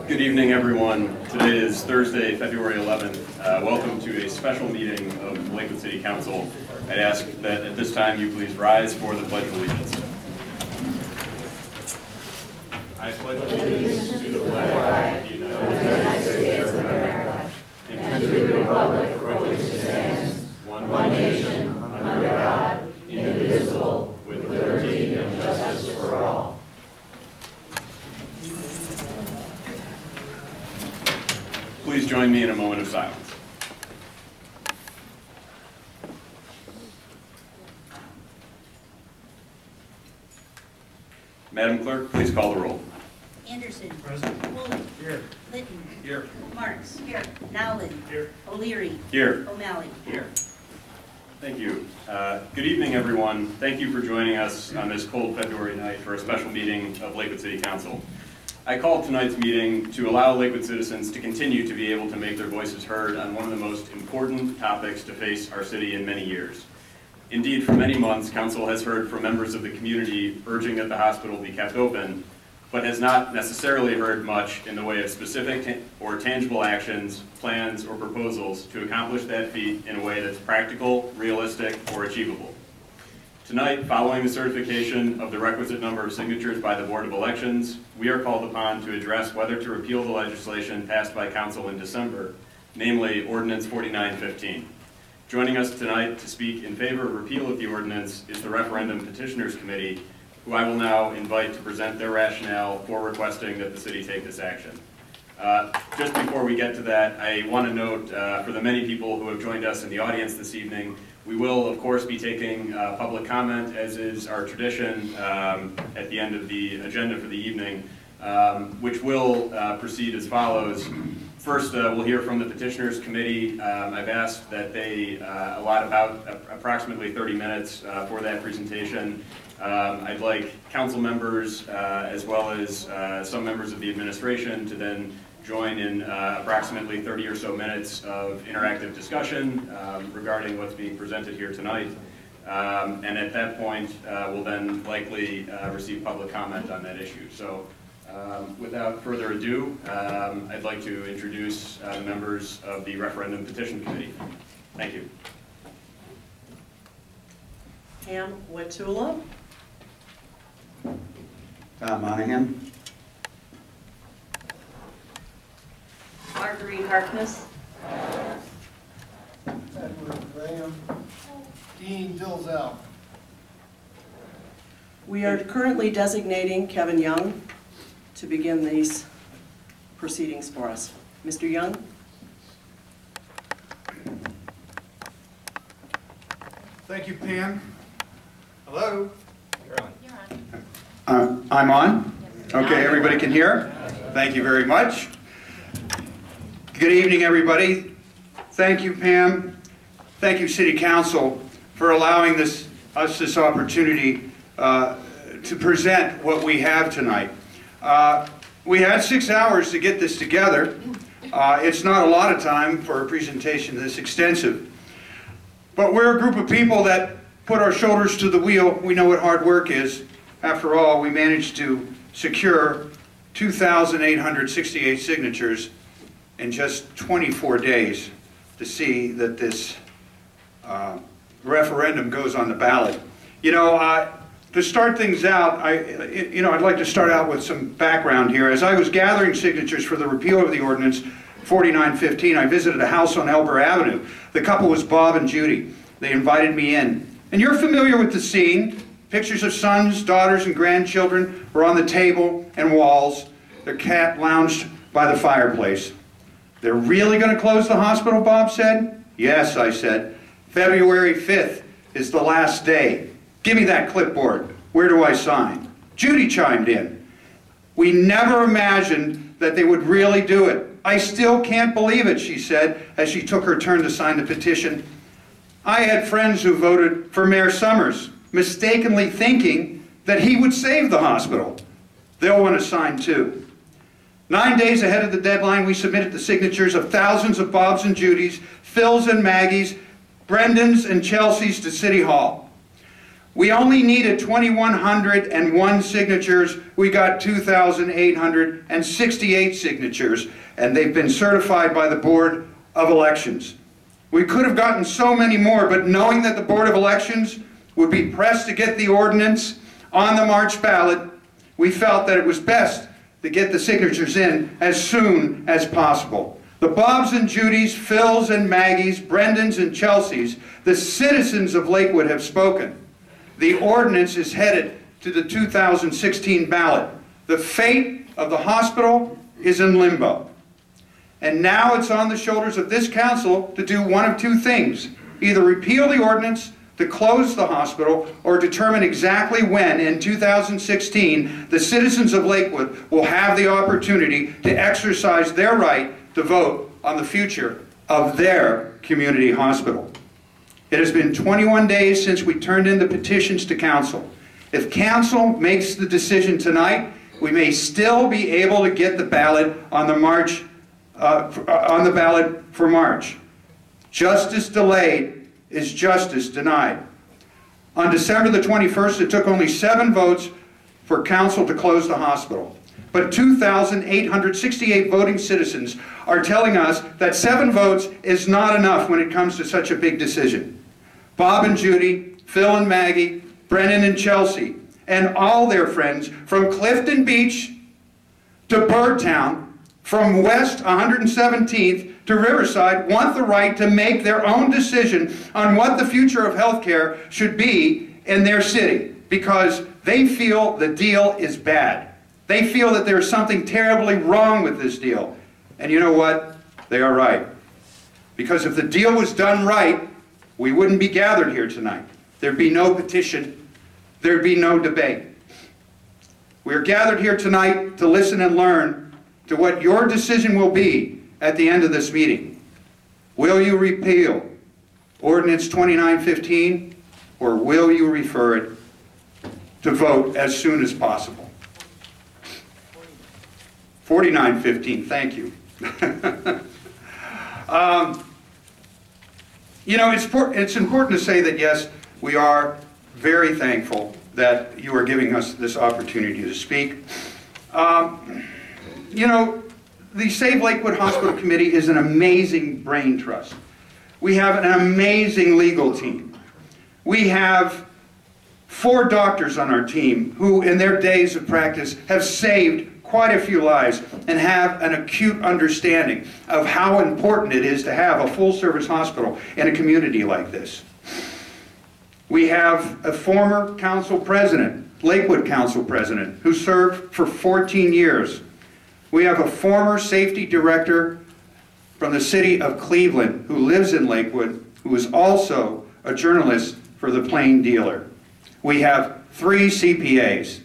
Good evening, everyone. Today is Thursday, February 11th. Welcome to a special meeting of Lakewood City Council. I'd ask that at this time you please rise for the Pledge of Allegiance. I pledge allegiance to the flag of the United States of America and to the republic for which it stands, one nation, under God, indivisible, with liberty and justice for all. Please join me in a moment of silence. Madam Clerk, please call the roll. Anderson. Present. Woolley. Here. Litton. Here. Marks. Here. Nowlin. Here. O'Leary. Here. O'Malley. Here. Thank you. Good evening, everyone. Thank you for joining us on this cold February night for a special meeting of Lakewood City Council. I called tonight's meeting to allow Lakewood citizens to continue to be able to make their voices heard on one of the most important topics to face our city in many years. Indeed, for many months, Council has heard from members of the community urging that the hospital be kept open, but has not necessarily heard much in the way of specific or tangible actions, plans, or proposals to accomplish that feat in a way that's practical, realistic, or achievable. Tonight, following the certification of the requisite number of signatures by the Board of Elections, we are called upon to address whether to repeal the legislation passed by Council in December, namely Ordinance 4915. Joining us tonight to speak in favor of repeal of the ordinance is the Referendum Petitioners Committee, who I will now invite to present their rationale for requesting that the city take this action. Just before we get to that, I want to note for the many people who have joined us in the audience this evening, we will, of course, be taking public comment, as is our tradition, at the end of the agenda for the evening, which will proceed as follows. First, we'll hear from the Petitioners Committee. I've asked that they allot about approximately 30 minutes for that presentation. I'd like council members, as well as some members of the administration, to then join in approximately 30 or so minutes of interactive discussion regarding what's being presented here tonight. And at that point, we'll then likely receive public comment on that issue. So without further ado, I'd like to introduce members of the Referendum Petition Committee. Thank you. Pam Watula. Monahan. Marguerite Harkness. Edward Graham. Dean Dilzel. We are currently designating Kevin Young to begin these proceedings for us. Mr. Young? Thank you, Pam. Hello? You're on. I'm on? Okay, everybody can hear? Thank you very much. Good evening, everybody. Thank you, Pam. Thank you, City Council, for allowing us this opportunity to present what we have tonight. We had 6 hours to get this together. It's not a lot of time for a presentation this extensive. But we're a group of people that put our shoulders to the wheel. We know what hard work is. After all, we managed to secure 2,868 signatures in just 24 days to see that this referendum goes on the ballot. You know, to start things out, I'd like to start out with some background here. As I was gathering signatures for the repeal of the ordinance 4915, I visited a house on Elber Avenue. The couple was Bob and Judy. They invited me in. And you're familiar with the scene. Pictures of sons, daughters, and grandchildren were on the table and walls. Their cat lounged by the fireplace. They're really going to close the hospital, Bob said. Yes, I said. February 5th is the last day. Give me that clipboard. Where do I sign? Judy chimed in. We never imagined that they would really do it. I still can't believe it, she said, as she took her turn to sign the petition. I had friends who voted for Mayor Summers, mistakenly thinking that he would save the hospital. They'll want to sign too. 9 days ahead of the deadline, we submitted the signatures of thousands of Bobs and Judys, Phils and Maggies, Brendans and Chelseas to City Hall. We only needed 2,101 signatures. We got 2,868 signatures, and they've been certified by the Board of Elections. We could have gotten so many more, but knowing that the Board of Elections would be pressed to get the ordinance on the March ballot, we felt that it was best to get the signatures in as soon as possible. The Bobs and Judys, Phils and Maggies, Brendans and Chelseas, the citizens of Lakewood have spoken. The ordinance is headed to the 2016 ballot. The fate of the hospital is in limbo. And now it's on the shoulders of this council to do one of two things. Either repeal the ordinance to close the hospital, or determine exactly when, in 2016, the citizens of Lakewood will have the opportunity to exercise their right to vote on the future of their community hospital. It has been 21 days since we turned in the petitions to council. If council makes the decision tonight, we may still be able to get the ballot on the ballot for March. Justice delayed is justice denied. On December the 21st, it took only 7 votes for council to close the hospital. But 2,868 voting citizens are telling us that 7 votes is not enough when it comes to such a big decision. Bob and Judy, Phil and Maggie, Brennan and Chelsea, and all their friends from Clifton Beach to Birdtown, from West 117th to Riverside, want the right to make their own decision on what the future of healthcare should be in their city, because they feel the deal is bad. They feel that there's something terribly wrong with this deal. And you know what? They are right. Because if the deal was done right, we wouldn't be gathered here tonight. There'd be no petition. There'd be no debate. We are gathered here tonight to listen and learn to what your decision will be at the end of this meeting. Will you repeal Ordinance 2915, or will you refer it to vote as soon as possible? 4915, thank you. You know, it's important to say that, yes, we are very thankful that you are giving us this opportunity to speak. You know, the Save Lakewood Hospital Committee is an amazing brain trust. We have an amazing legal team. We have 4 doctors on our team who, in their days of practice, have saved quite a few lives and have an acute understanding of how important it is to have a full-service hospital in a community like this. We have a former council president, Lakewood Council president, who served for 14 years. We have a former safety director from the city of Cleveland who lives in Lakewood, who is also a journalist for the Plain Dealer. We have 3 CPAs.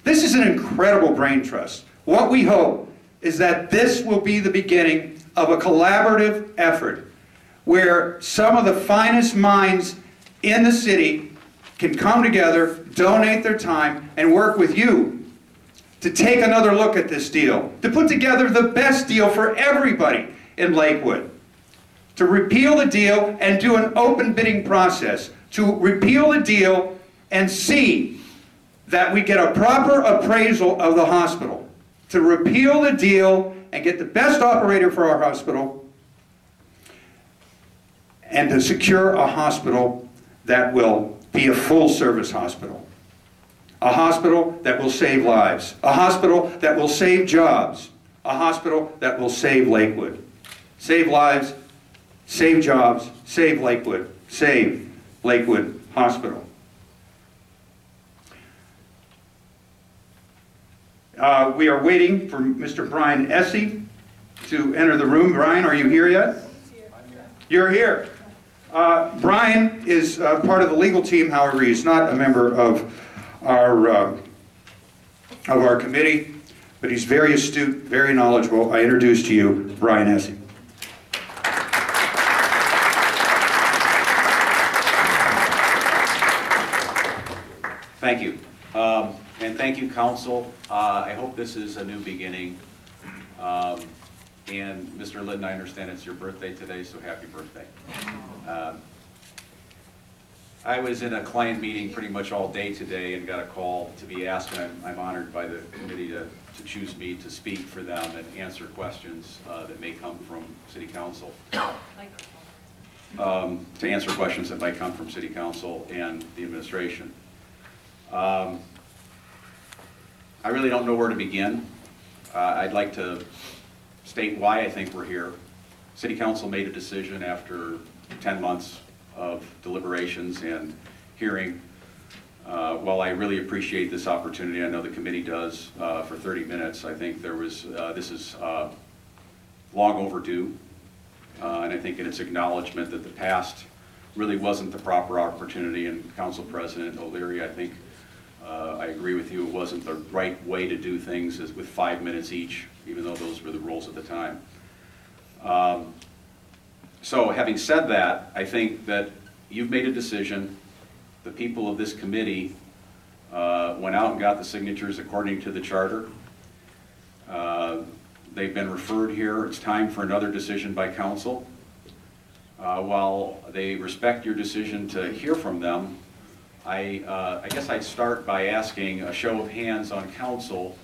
This is an incredible brain trust. What we hope is that this will be the beginning of a collaborative effort where some of the finest minds in the city can come together, donate their time, and work with you to take another look at this deal, to put together the best deal for everybody in Lakewood, to repeal the deal and do an open bidding process, to repeal the deal and see that we get a proper appraisal of the hospital, to repeal the deal and get the best operator for our hospital, and to secure a hospital that will be a full-service hospital. A hospital that will save lives. A hospital that will save jobs. A hospital that will save Lakewood. Save lives, save jobs, save Lakewood. Save Lakewood Hospital. We are waiting for Mr. Brian Essie to enter the room. Brian, are you here yet? You're here. Brian is part of the legal team, however, he's not a member of our committee, but he's very astute, very knowledgeable. I introduce to you Brian Hesse. Thank you. And thank you, Council. I hope this is a new beginning. And Mr. Litton, I understand it's your birthday today, so happy birthday. I was in a client meeting pretty much all day today and got a call to be asked, and I'm honored by the committee to choose me to speak for them and answer questions that may come from City Council. To answer questions that might come from City Council and the administration. I really don't know where to begin. I'd like to state why I think we're here. City Council made a decision after 10 months of deliberations and hearing. While I really appreciate this opportunity, I know the committee does, for 30 minutes, I think this is long overdue. And I think in its acknowledgement that the past really wasn't the proper opportunity, and Council President O'Leary, I think I agree with you, it wasn't the right way to do things with 5 minutes each, even though those were the rules at the time. So having said that, I think that you've made a decision. The people of this committee went out and got the signatures according to the charter. They've been referred here. It's time for another decision by council. While they respect your decision to hear from them, I guess I'd start by asking a show of hands on council.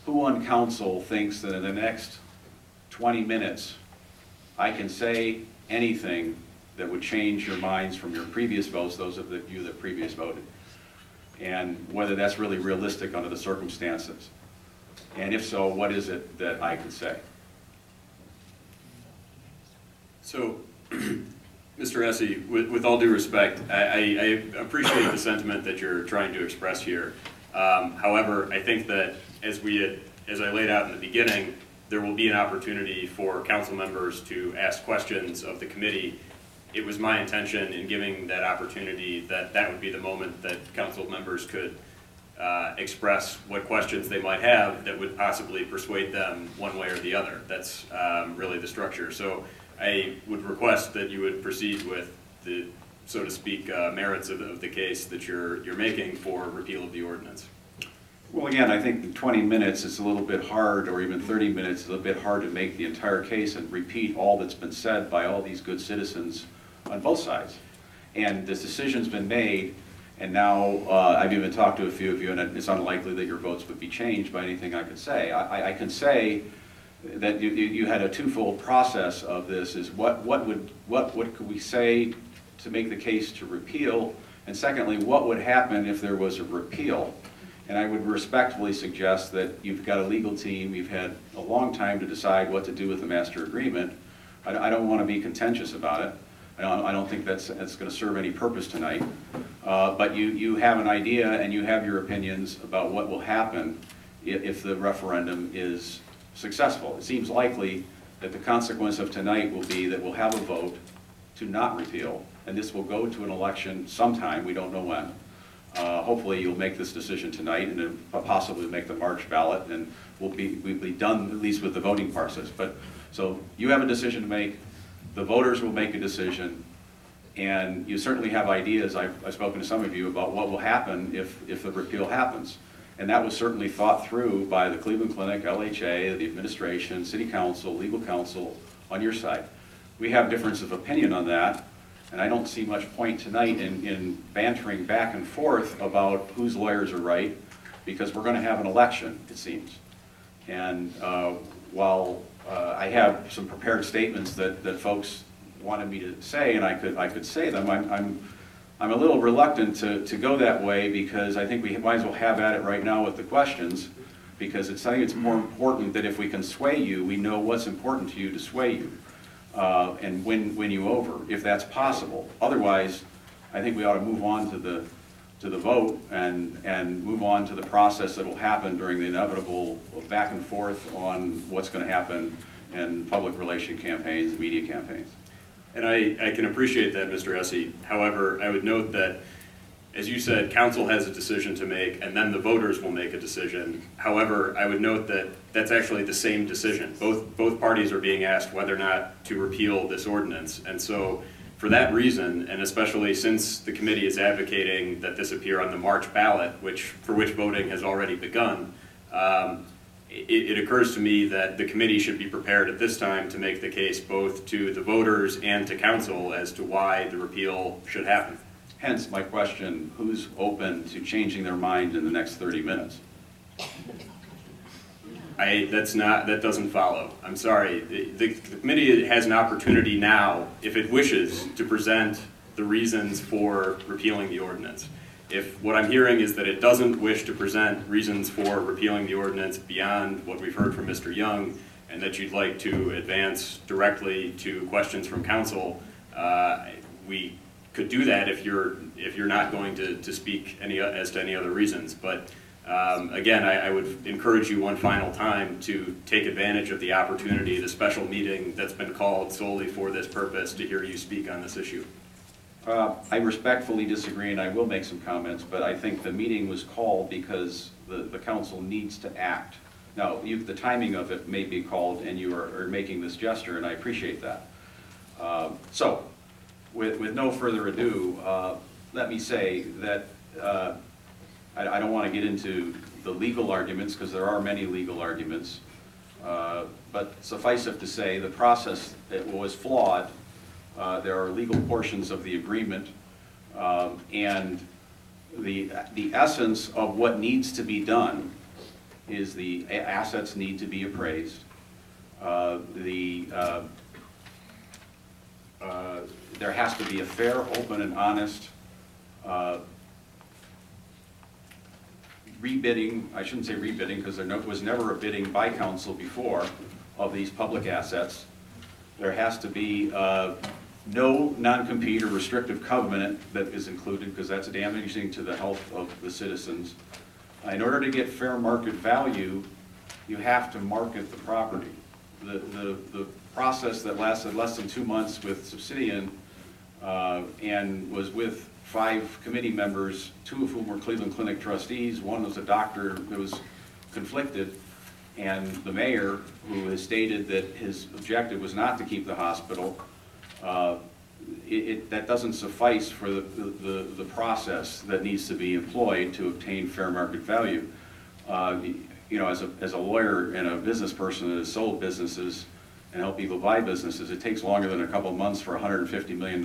Who on council thinks that in the next 20 minutes I can say anything that would change your minds from your previous votes, those of you that previous voted, and whether that's really realistic under the circumstances? And if so, what is it that I could say? So, Mr. Hesse, with all due respect, I appreciate the sentiment that you're trying to express here. However, I think that as I laid out in the beginning, there will be an opportunity for council members to ask questions of the committee. It was my intention in giving that opportunity that that would be the moment that council members could express what questions they might have that would possibly persuade them one way or the other. That's really the structure. So I would request that you would proceed with the, so to speak, merits of the case that you're making for repeal of the ordinance. Well, again, I think in 20 minutes it's a little bit hard, or even 30 minutes, it's a bit hard to make the entire case and repeat all that's been said by all these good citizens on both sides. And this decision's been made, and now I've even talked to a few of you, and it's unlikely that your votes would be changed by anything I could say. I can say that you had a twofold process of this, is what could we say to make the case to repeal, and secondly, what would happen if there was a repeal? And I would respectfully suggest that you've got a legal team, you've had a long time to decide what to do with the master agreement. I don't want to be contentious about it. I don't think that's going to serve any purpose tonight. But you have an idea and you have your opinions about what will happen if the referendum is successful. It seems likely that the consequence of tonight will be that we'll have a vote to not repeal, and this will go to an election sometime, we don't know when. Hopefully you'll make this decision tonight and then possibly make the March ballot, and we'll be done at least with the voting process. But so you have a decision to make, the voters will make a decision, and you certainly have ideas. I've spoken to some of you about what will happen if the repeal happens. And that was certainly thought through by the Cleveland Clinic, LHA, the administration, City Council, legal counsel on your side. We have difference of opinion on that. And I don't see much point tonight in bantering back and forth about whose lawyers are right, because we're going to have an election, it seems. And while I have some prepared statements that folks wanted me to say, and I could say them, I'm a little reluctant to go that way, because I think we might as well have at it right now with the questions, because I think it's more important that if we can sway you, we know what's important to you to sway you. And win you over, if that's possible. Otherwise, I think we ought to move on to the vote and move on to the process that will happen during the inevitable back and forth on what's going to happen in public relation campaigns, media campaigns. And I can appreciate that, Mr. Essie. However, I would note that, as you said, council has a decision to make, and then the voters will make a decision. However, I would note that that's actually the same decision. Both parties are being asked whether or not to repeal this ordinance. And so, for that reason, and especially since the committee is advocating that this appear on the March ballot, for which voting has already begun, it occurs to me that the committee should be prepared at this time to make the case both to the voters and to council as to why the repeal should happen. Hence my question, who's open to changing their mind in the next 30 minutes? That doesn't follow. I'm sorry. The committee has an opportunity now, if it wishes, to present the reasons for repealing the ordinance. If what I'm hearing is that it doesn't wish to present reasons for repealing the ordinance beyond what we've heard from Mr. Young, and that you'd like to advance directly to questions from council, we could do that if you're not going to speak as to any other reasons. But again, I would encourage you one final time to take advantage of the opportunity, the special meeting that's been called solely for this purpose, to hear you speak on this issue. I respectfully disagree, and I will make some comments, but I think the meeting was called because the council needs to act. Now, the timing of it may be called, and you are making this gesture, and I appreciate that. So, with no further ado, let me say that I don't want to get into the legal arguments, because there are many legal arguments, but suffice it to say, the process was flawed. There are legal portions of the agreement, and the essence of what needs to be done is the assets need to be appraised. There has to be a fair, open, and honest rebidding. I shouldn't say rebidding, because there was never a bidding by council before of these public assets. There has to be no non-compete or restrictive covenant that is included, because that's damaging to the health of the citizens. In order to get fair market value, you have to market the property. The process that lasted less than 2 months with Subsidian and was with 5 committee members, 2 of whom were Cleveland Clinic trustees, 1 was a doctor who was conflicted, and the mayor, who has stated that his objective was not to keep the hospital. That doesn't suffice for the process that needs to be employed to obtain fair market value. You know, as a lawyer and a business person that has sold businesses and helped people buy businesses, it takes longer than a couple of months for a $150 million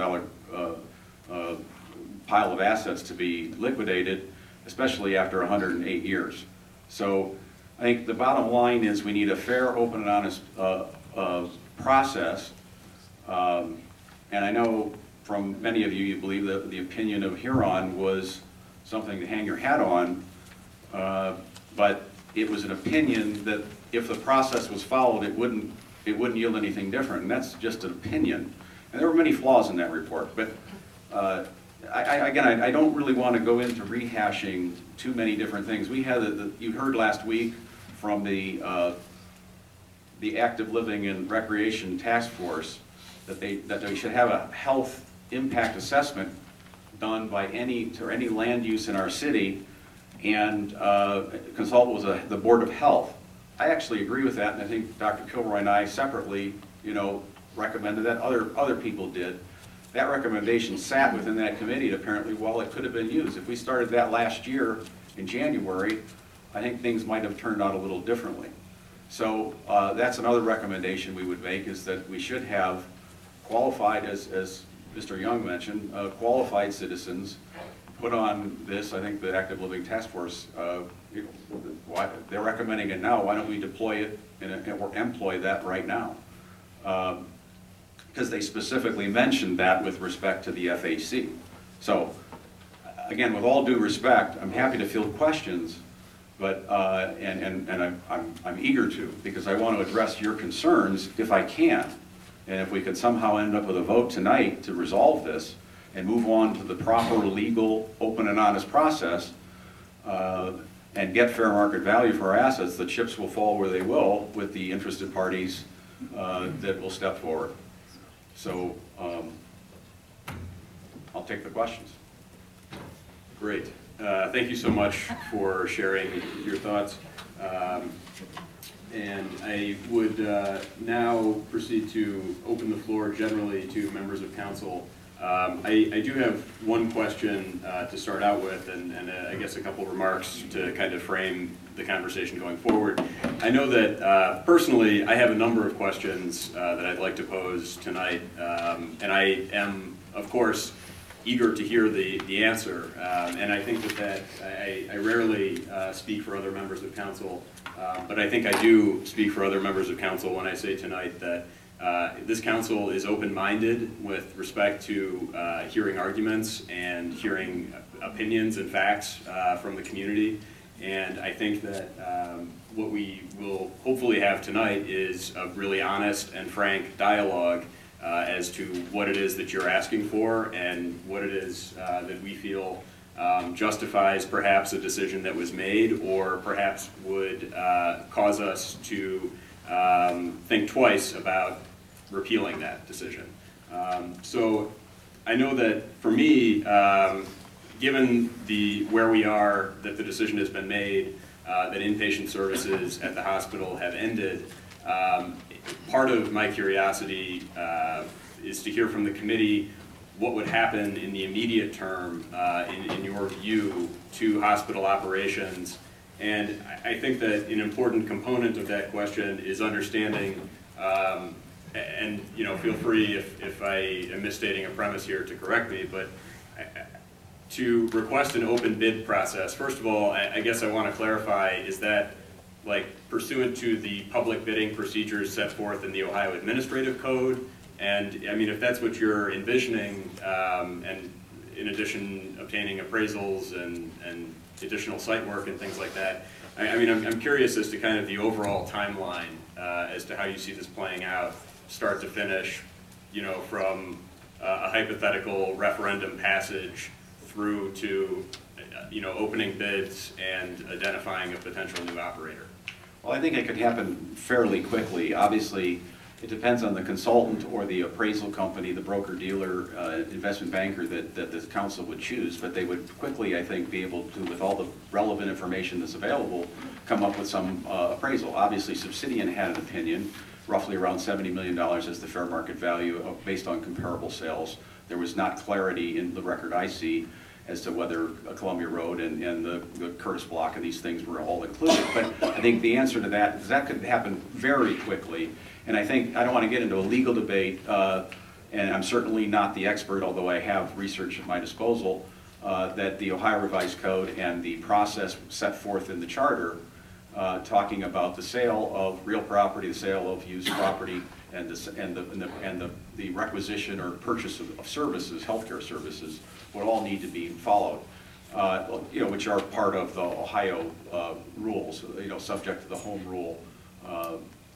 pile of assets to be liquidated, especially after 108 years. So I think the bottom line is we need a fair, open, and honest process. And I know from many of you, you believe that the opinion of Huron was something to hang your hat on, but it was an opinion that if the process was followed, it wouldn't yield anything different, and that's just an opinion. And there were many flaws in that report, but again, I don't really want to go into rehashing too many different things. We had, you heard last week from the Active Living and Recreation Task Force that they should have a health impact assessment done by any land use in our city, and consult with the Board of Health. I actually agree with that, and I think Dr. Kilroy and I separately, recommended that. Other people did. That recommendation sat within that committee apparently while it could have been used. If we started that last year in January, I think things might have turned out a little differently. So that's another recommendation we would make, is that we should have qualified, as Mr. Young mentioned, qualified citizens put on this. I think the Active Living Task Force, they're recommending it now. Why don't we deploy it or employ that right now? Because they specifically mentioned that with respect to the FHC. So, again, with all due respect, I'm happy to field questions, but and I'm eager to, because I want to address your concerns if I can, and if we could somehow end up with a vote tonight to resolve this and move on to the proper legal, open and honest process, and get fair market value for our assets, the chips will fall where they will with the interested parties that will step forward. So I'll take the questions. Great. Thank you so much for sharing your thoughts. And I would now proceed to open the floor generally to members of council. I do have one question to start out with, and I guess a couple remarks to kind of frame the conversation going forward. I know that personally I have a number of questions that I'd like to pose tonight, and I am, of course, eager to hear the answer. And I think that I rarely speak for other members of council, but I think I do speak for other members of council when I say tonight that this council is open-minded with respect to hearing arguments and hearing opinions and facts from the community. And I think that what we will hopefully have tonight is a really honest and frank dialogue as to what it is that you're asking for and what it is that we feel justifies perhaps a decision that was made, or perhaps would cause us to think twice about repealing that decision. So I know that for me, given where we are, that the decision has been made, that inpatient services at the hospital have ended, part of my curiosity is to hear from the committee what would happen in the immediate term, in your view, to hospital operations. And I think that an important component of that question is understanding, and feel free if I am misstating a premise here to correct me, but to request an open bid process, first of all, I guess I want to clarify, is that like pursuant to the public bidding procedures set forth in the Ohio Administrative Code? And I mean, if that's what you're envisioning, and in addition obtaining appraisals and additional site work and things like that, I mean, I'm curious as to kind of the overall timeline as to how you see this playing out, start to finish, from a hypothetical referendum passage through to, opening bids and identifying a potential new operator. Well, I think it could happen fairly quickly. Obviously, it depends on the consultant or the appraisal company, the broker-dealer, investment banker that the council would choose, but they would quickly, I think, be able to, with all the relevant information that's available, come up with some appraisal. Obviously, Subsidian had an opinion, roughly around $70 million as the fair market value based on comparable sales. There was not clarity in the record I see as to whether Columbia Road and the Curtis Block and these things were all included. But I think the answer to that is that could happen very quickly. And I think, I don't want to get into a legal debate, and I'm certainly not the expert, although I have research at my disposal, that the Ohio Revised Code and the process set forth in the charter talking about the sale of real property, the sale of used property, and the requisition or purchase of services, healthcare services, would all need to be followed, which are part of the Ohio rules, subject to the home rule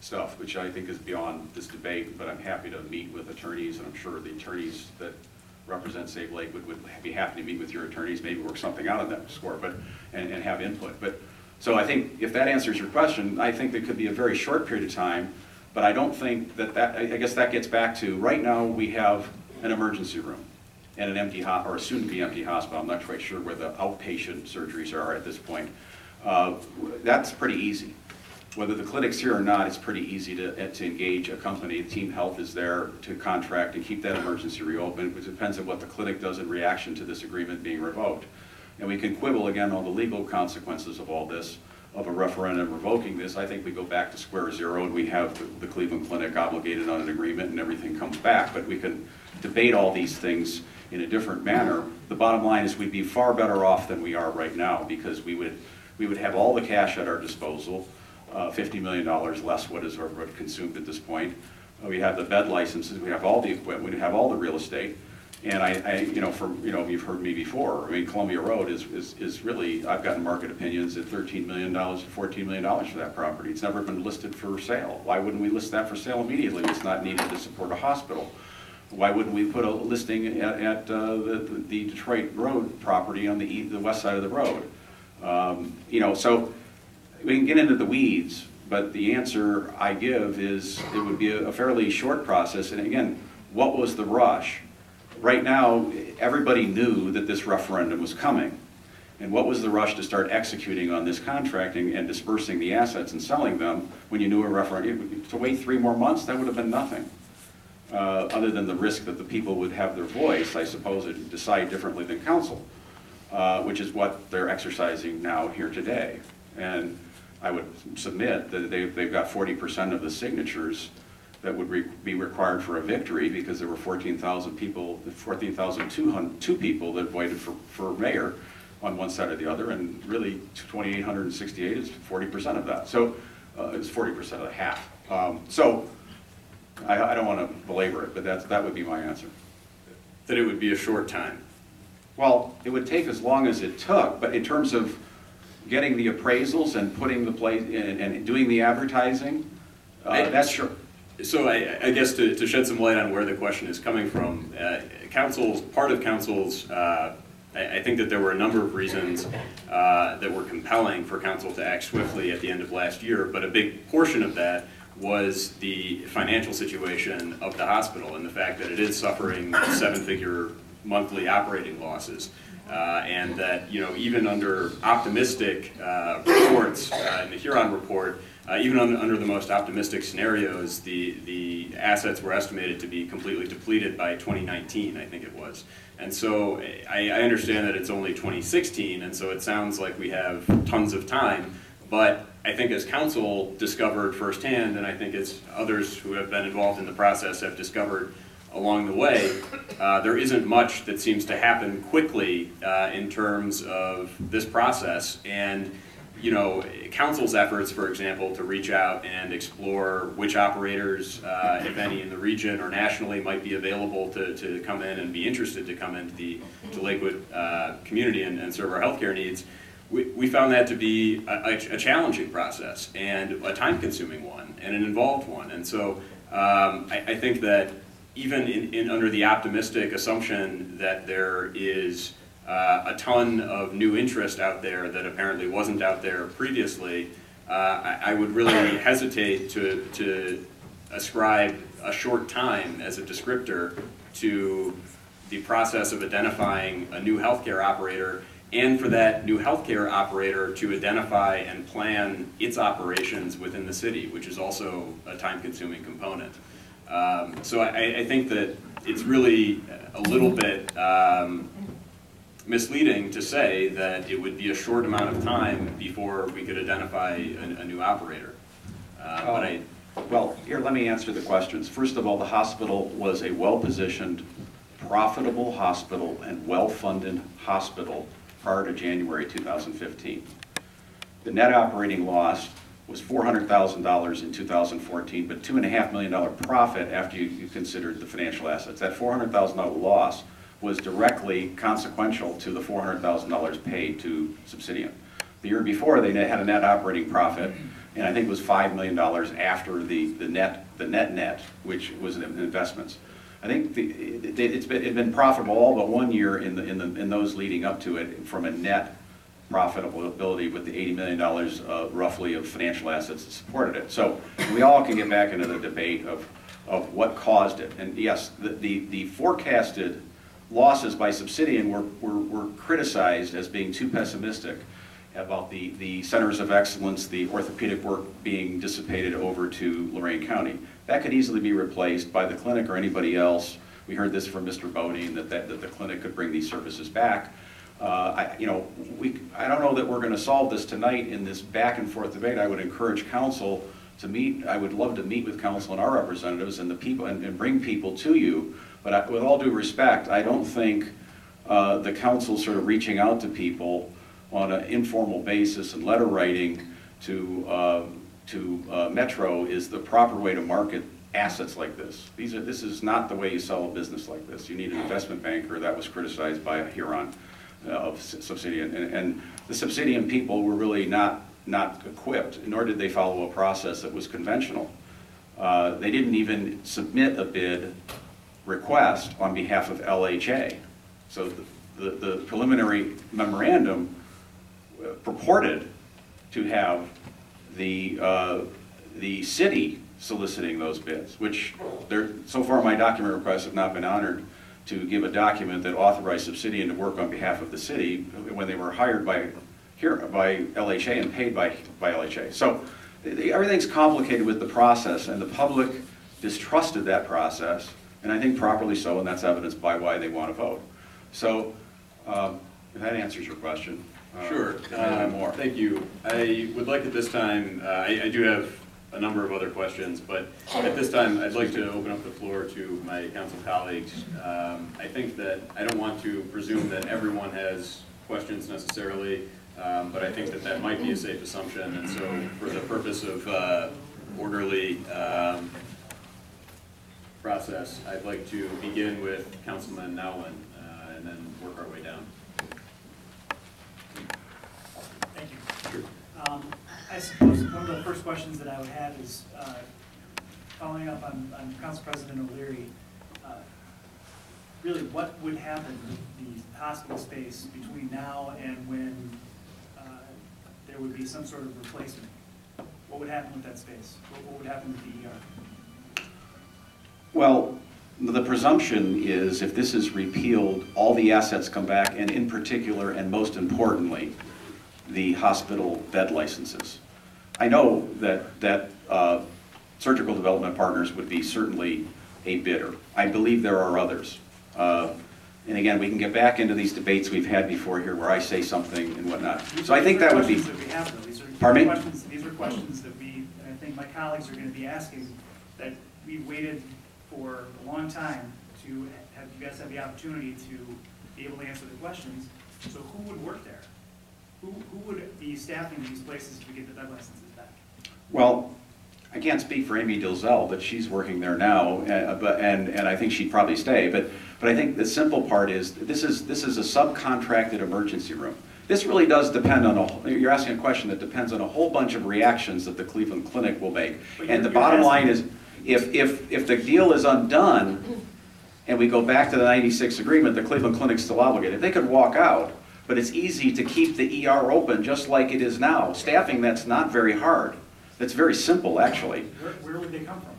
stuff, which I think is beyond this debate, but I'm happy to meet with attorneys, and I'm sure the attorneys that represent Save Lakewood would be happy to meet with your attorneys, maybe work something out on that score, and have input. But so I think if that answers your question, I think there could be a very short period of time, but I don't think I guess that gets back to, right now we have an emergency room and an empty or a soon-to-be empty hospital. I'm not quite sure where the outpatient surgeries are at this point. That's pretty easy. Whether the clinic's here or not, it's pretty easy to engage a company. Team Health is there to contract and keep that emergency reopened, which depends on what the clinic does in reaction to this agreement being revoked. And we can quibble again on the legal consequences of all this, of a referendum revoking this. I think we go back to square zero and we have the Cleveland Clinic obligated on an agreement and everything comes back. But we can debate all these things in a different manner. The bottom line is we'd be far better off than we are right now, because we would have all the cash at our disposal, $50 million less what is consumed at this point. We have the bed licenses, we have all the equipment, we have all the real estate. And you've heard me before. I mean, Columbia Road is really, I've gotten market opinions at $13 million to $14 million for that property. It's never been listed for sale. Why wouldn't we list that for sale immediately? It's not needed to support a hospital. Why wouldn't we put a listing at the Detroit Road property on the west side of the road? So we can get into the weeds, but the answer I give is it would be a fairly short process. And again, what was the rush? Right now, everybody knew that this referendum was coming. And what was the rush to start executing on this contracting and dispersing the assets and selling them when you knew a referendum? To wait 3 more months, that would have been nothing. Other than the risk that the people would have their voice, I suppose, and decide differently than council, which is what they're exercising now here today. And I would submit that they've got 40% of the signatures that would be required for a victory, because there were 14,000 people, 14,202 people that voted for mayor on one side or the other, and really 2,868 is 40% of that. So it's 40% of the half. So I don't want to belabor it, but that would be my answer. That it would be a short time. Well, it would take as long as it took, but in terms of getting the appraisals and putting the place and doing the advertising, that's sure. So I guess to shed some light on where the question is coming from, part of council's, I think that there were a number of reasons that were compelling for council to act swiftly at the end of last year, but a big portion of that was the financial situation of the hospital and the fact that it is suffering 7-figure monthly operating losses. And that, you know, even under optimistic reports, in the Huron report, even under the most optimistic scenarios, the assets were estimated to be completely depleted by 2019, I think it was. And so I understand that it's only 2016, and so it sounds like we have tons of time, but I think as council discovered firsthand, and I think as others who have been involved in the process have discovered along the way, there isn't much that seems to happen quickly in terms of this process. And you know, council's efforts, for example, to reach out and explore which operators, if any, in the region or nationally might be available to come in and be interested to come into the Lakewood community and serve our healthcare needs, we found that to be a challenging process and a time-consuming one and an involved one. And so I think that even under the optimistic assumption that there is a ton of new interest out there that apparently wasn't out there previously, I would really hesitate to ascribe a short time as a descriptor to the process of identifying a new healthcare operator, and for that new healthcare operator to identify and plan its operations within the city, which is also a time-consuming component. So I think that it's really a little bit misleading to say that it would be a short amount of time before we could identify a new operator. Well, here, let me answer the questions. First of all, the hospital was a well-positioned, profitable hospital and well-funded hospital prior to January 2015. The net operating loss was $400,000 in 2014, but $2.5 million profit after you considered the financial assets. That $400,000 loss was directly consequential to the $400,000 paid to Subsidian. The year before, they had a net operating profit, and I think it was $5 million after the net, which was in investments. I think it's been profitable all but 1 year in those leading up to it from a net profitability with the $80 million roughly of financial assets that supported it. So we all can get back into the debate of what caused it. And yes, the forecasted losses by Subsidian were criticized as being too pessimistic about the centers of excellence, the orthopedic work being dissipated over to Lorain County. That could easily be replaced by the clinic or anybody else. We heard this from Mr. Bodine that the clinic could bring these services back. I don't know that we're going to solve this tonight in this back and forth debate. I would encourage council to meet. I would love to meet with council and our representatives and the people and bring people to you. But with all due respect, I don't think the council sort of reaching out to people on an informal basis and letter writing to Metro is the proper way to market assets like this. This is not the way you sell a business like this. You need an investment banker. That was criticized by a Huron of Subsidian. And the Subsidian people were really not equipped, nor did they follow a process that was conventional. They didn't even submit a bid request on behalf of LHA. So the preliminary memorandum purported to have the city soliciting those bids, which so far my document requests have not been honored to give a document that authorized Obsidian to work on behalf of the city when they were hired by LHA and paid by LHA. So everything's complicated with the process, and the public distrusted that process, and I think properly so, and that's evidenced by why they want to vote. So if that answers your question. Sure. More. Thank you. I would like at this time, I do have a number of other questions, but at this time I'd like to open up the floor to my council colleagues. I think that I don't want to presume that everyone has questions necessarily, but I think that that might be a safe assumption, and so for the purpose of orderly process, I'd like to begin with Councilman Nowlin and then work our way down. Thank you. I suppose one of the first questions that I would have is following up on Council President O'Leary. Really, what would happen with the hospital space between now and when there would be some sort of replacement? What would happen with that space? What would happen with the ER? Well, the presumption is if this is repealed, all the assets come back, and in particular, and most importantly, the hospital bed licenses. I know that Surgical Development Partners would be certainly a bidder. I believe there are others. And again, we can get back into these debates we've had before here where I say something and whatnot. So I think that would be... These are questions that we, I think my colleagues are going to be asking, that we waited for a long time to have you guys have the opportunity to be able to answer the questions. So who would work there? Who would be staffing these places to get the bed licenses back? Well, I can't speak for Amy Dilzell, but she's working there now, and I think she'd probably stay. But I think the simple part is this is a subcontracted emergency room. This really does depend on you're asking a question that depends on a whole bunch of reactions that the Cleveland Clinic will make. And the bottom line is, if the deal is undone and we go back to the '96 agreement, the Cleveland Clinic's still obligated. They could walk out. But it's easy to keep the ER open just like it is now. Staffing, that's not very hard. That's very simple, actually. Where would they come from?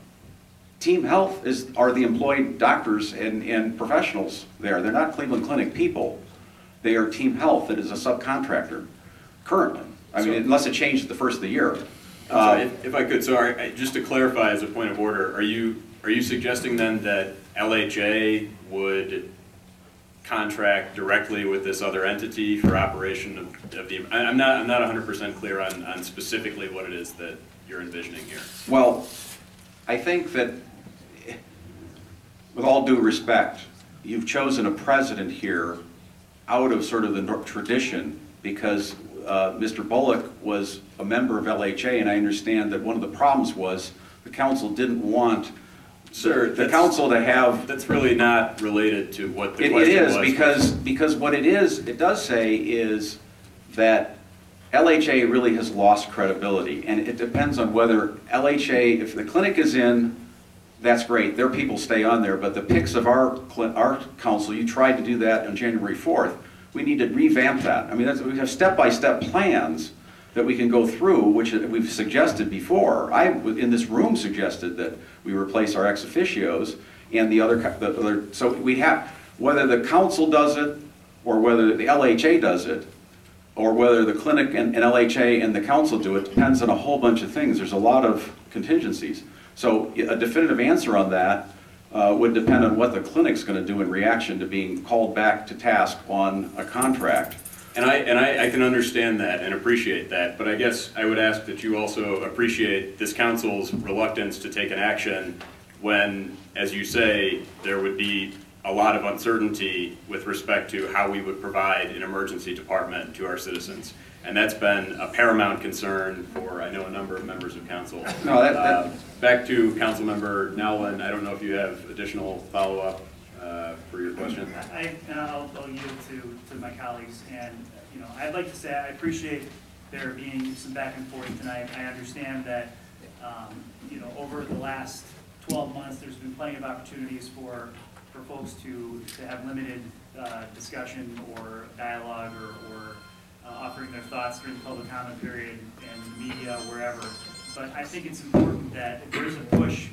Team Health are the employed doctors and professionals there. They're not Cleveland Clinic people. They are Team Health that is a subcontractor currently. I mean, unless it changed the first of the year. If I could, sorry, just to clarify as a point of order, are you suggesting then that LHA would contract directly with this other entity for operation of the... I'm not 100% clear on specifically what it is that you're envisioning here. Well, I think that, with all due respect, you've chosen a president here out of sort of the tradition because Mr. Bullock was a member of LHA, and I understand that one of the problems was the council didn't want the council to have... That's really not related to what the question was. It is, because what it does say is that LHA really has lost credibility, and it depends on whether LHA, if the clinic is in, that's great, their people stay on there, but the picks of our council, you tried to do that on January 4th, we need to revamp that. I mean, we have step-by-step plans that we can go through, which we've suggested before. I, in this room, suggested that we replace our ex officios and the other, so we have, whether the council does it, or whether the LHA does it, or whether the clinic and LHA and the council do it, depends on a whole bunch of things. There's a lot of contingencies. So a definitive answer on that would depend on what the clinic's going to do in reaction to being called back to task on a contract. And I can understand that and appreciate that, but I guess I would ask that you also appreciate this council's reluctance to take an action when, as you say, there would be a lot of uncertainty with respect to how we would provide an emergency department to our citizens. And that's been a paramount concern for, I know, a number of members of council. No, back to Councilmember Nowlin, I don't know if you have additional follow-up for your question. I'll yield to my colleagues, and I'd like to say I appreciate there being some back and forth tonight. I understand that over the last 12 months there's been plenty of opportunities for folks to have limited discussion or dialogue or offering their thoughts during the public comment period and the media, wherever. But I think it's important that if there's a push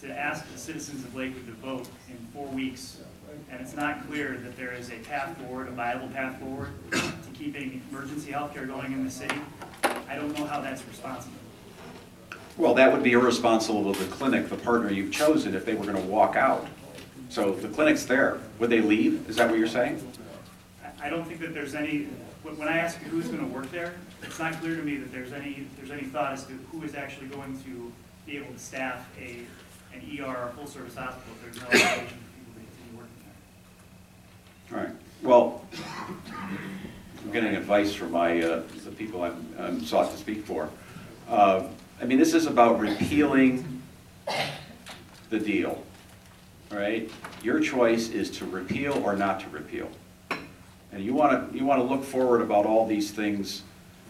to ask the citizens of Lakewood to vote in 4 weeks, and it's not clear that there is a path forward, a viable path forward to keeping emergency health care going in the city, I don't know how that's responsible. Well, that would be irresponsible of the clinic, the partner you've chosen, if they were going to walk out. So if the clinic's there, would they leave? Is that what you're saying? I don't think that there's any, when I ask who's going to work there, it's not clear to me that there's any thought as to who is actually going to be able to staff an ER or full-service hospital if there's no obligation for people to continue working there. All right. Well, I'm getting advice from the people I'm sought to speak for. I mean, this is about repealing the deal, all right? Your choice is to repeal or not to repeal. And you want to look forward about all these things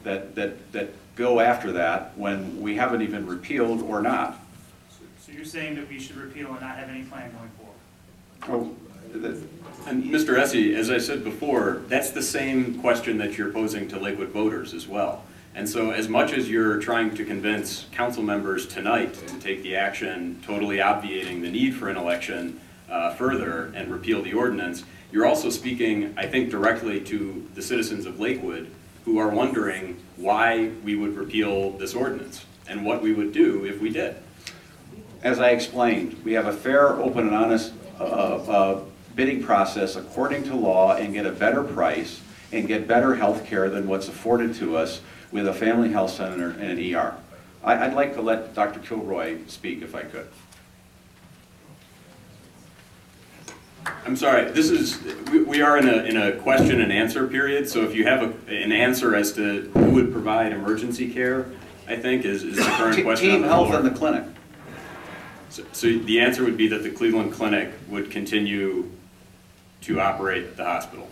that go after that when we haven't even repealed or not. So you're saying that we should repeal and not have any plan going forward? And Mr. Essie, as I said before, that's the same question that you're posing to Lakewood voters as well. And so as much as you're trying to convince council members tonight to take the action totally obviating the need for an election further and repeal the ordinance, you're also speaking, I think, directly to the citizens of Lakewood who are wondering why we would repeal this ordinance and what we would do if we did. As I explained, we have a fair, open, and honest bidding process according to law and get a better price and get better health care than what's afforded to us with a family health center and an ER. I'd like to let Dr. Kilroy speak if I could. I'm sorry, we are in a question and answer period, so if you have an answer as to who would provide emergency care, I think is the current question on Team the Health floor. and the clinic. So the answer would be that the Cleveland Clinic would continue to operate the hospital.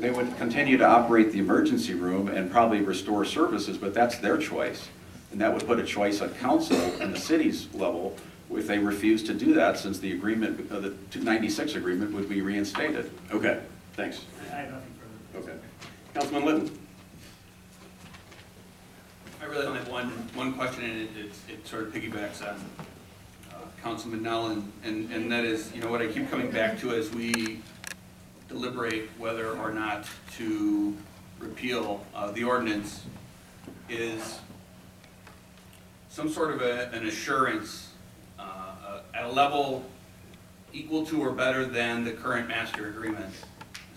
They would continue to operate the emergency room and probably restore services, but that's their choice. And that would put a choice on council and the city's level if they refuse to do that, since the agreement, the 96 agreement would be reinstated. Okay, thanks. I have nothing further. Okay. Councilman Litton. I really only have one question, and it sort of piggybacks on Councilman Nell, and that is, what I keep coming back to as we deliberate whether or not to repeal the ordinance is some sort of an assurance at a level equal to or better than the current master agreement,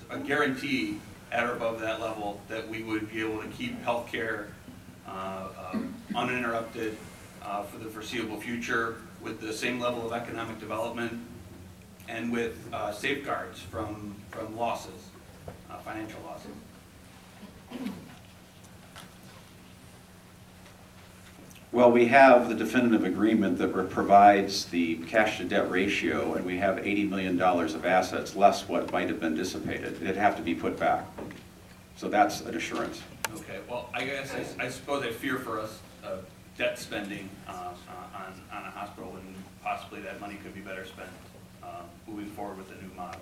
a guarantee at or above that level that we would be able to keep health care uninterrupted for the foreseeable future with the same level of economic development and with safeguards from losses, financial losses. Well, we have the definitive agreement that provides the cash to debt ratio, and we have $80 million of assets, less what might have been dissipated. It'd have to be put back. So that's an assurance. Okay, well, I guess I suppose I fear for us debt spending on a hospital when possibly that money could be better spent moving forward with the new model.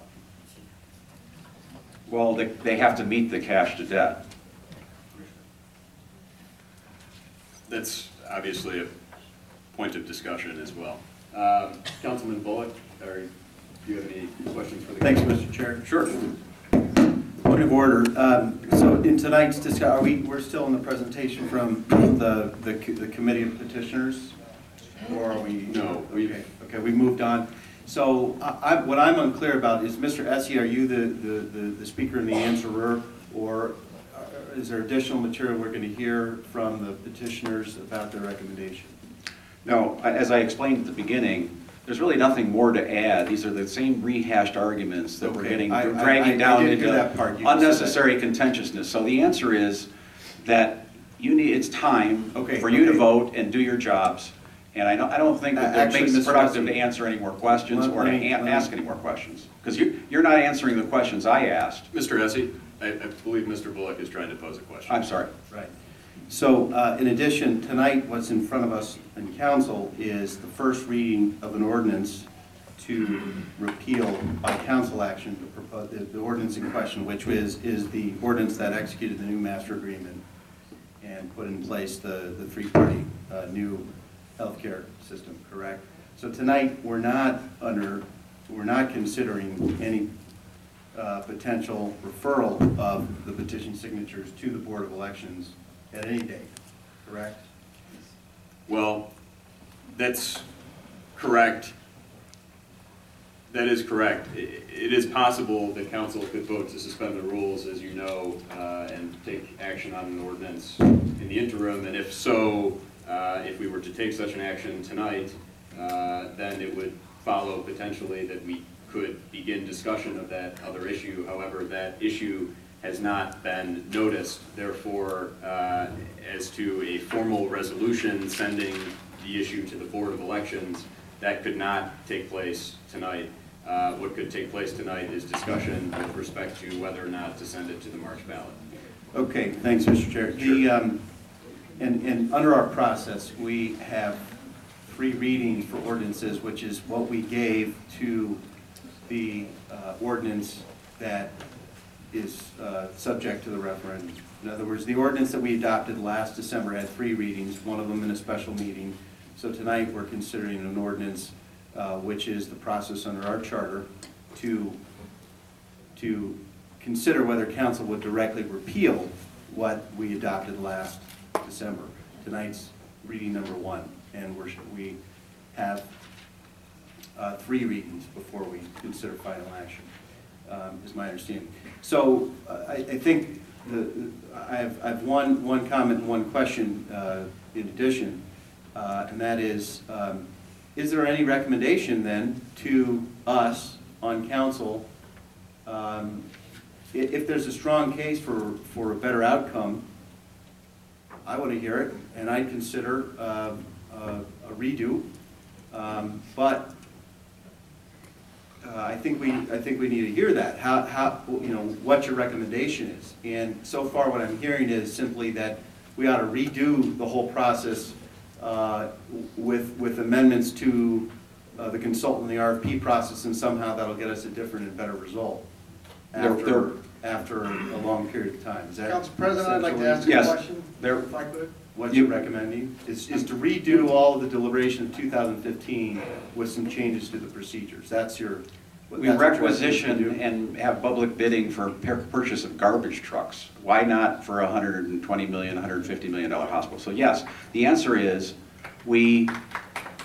Well, they have to meet the cash to debt. That's obviously a point of discussion as well. Councilman Bullock, do you have any questions for the Thanks, council? Mr. Chair. Sure. Point of order. So in tonight's discussion, we're still in the presentation from the committee of petitioners, or are we? No. Okay, we moved on. So what I'm unclear about is, Mr. Essie, are you the speaker and the answerer, or is there additional material we're going to hear from the petitioners about their recommendation? No, as I explained at the beginning, there's really nothing more to add. These are the same rehashed arguments that we're getting, dragging down into unnecessary contentiousness. So the answer is that it's time for you to vote and do your jobs. And I don't think that it makes it productive to answer any more questions or to ask any more questions. Because you're not answering the questions I asked. Mr. Essie, I believe Mr. Bullock is trying to pose a question. I'm sorry. Right. So in addition, tonight what's in front of us in council is the first reading of an ordinance to repeal by council action the ordinance in question, which is the ordinance that executed the new master agreement and put in place the three-party new healthcare system, correct? So tonight, we're not considering any potential referral of the petition signatures to the Board of Elections at any date, correct? Well, that's correct. That is correct. It is possible that council could vote to suspend the rules, as you know, and take action on an ordinance in the interim. And if so, if we were to take such an action tonight, then it would follow potentially that we could begin discussion of that other issue. However, that issue has not been noticed. Therefore, as to a formal resolution sending the issue to the Board of Elections, that could not take place tonight. What could take place tonight is discussion with respect to whether or not to send it to the March ballot. Okay, thanks, Mr. Chair. Sure. And under our process, we have 3 readings for ordinances, which is what we gave to the ordinance that is subject to the referendum. In other words, the ordinance that we adopted last December had 3 readings, one of them in a special meeting. So tonight we're considering an ordinance which is the process under our charter to consider whether council would directly repeal what we adopted last December. Tonight's reading number 1, and we have 3 readings before we consider final action, is my understanding. So I think I have one comment and one question in addition, and that is there any recommendation then to us on council, if there's a strong case for a better outcome, I want to hear it, and I'd consider a redo, but I think we need to hear that. How what your recommendation is, and so far what I'm hearing is simply that we ought to redo the whole process with amendments to the consultant and the RFP process, and somehow that'll get us a different and better result after a long period of time. Is that Council President, I'd like to ask Yes. a question, if I could. what you're recommending? Is to redo all of the deliberation of 2015 with some changes to the procedures. That's your... We requisition and have public bidding for purchase of garbage trucks. Why not for a $120 million, $150 million hospital? So yes, the answer is we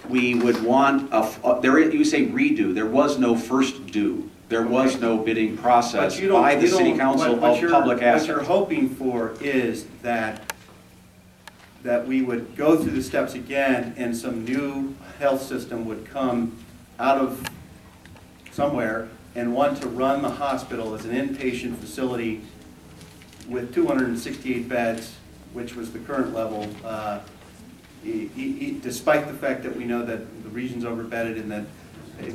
would want you say redo. There was no first due. There was no bidding process by the City Council of Public Assets. What you're hoping for is that we would go through the steps again, and some new health system would come out of somewhere and want to run the hospital as an inpatient facility with 268 beds, which was the current level, despite the fact that we know that the region's overbedded and that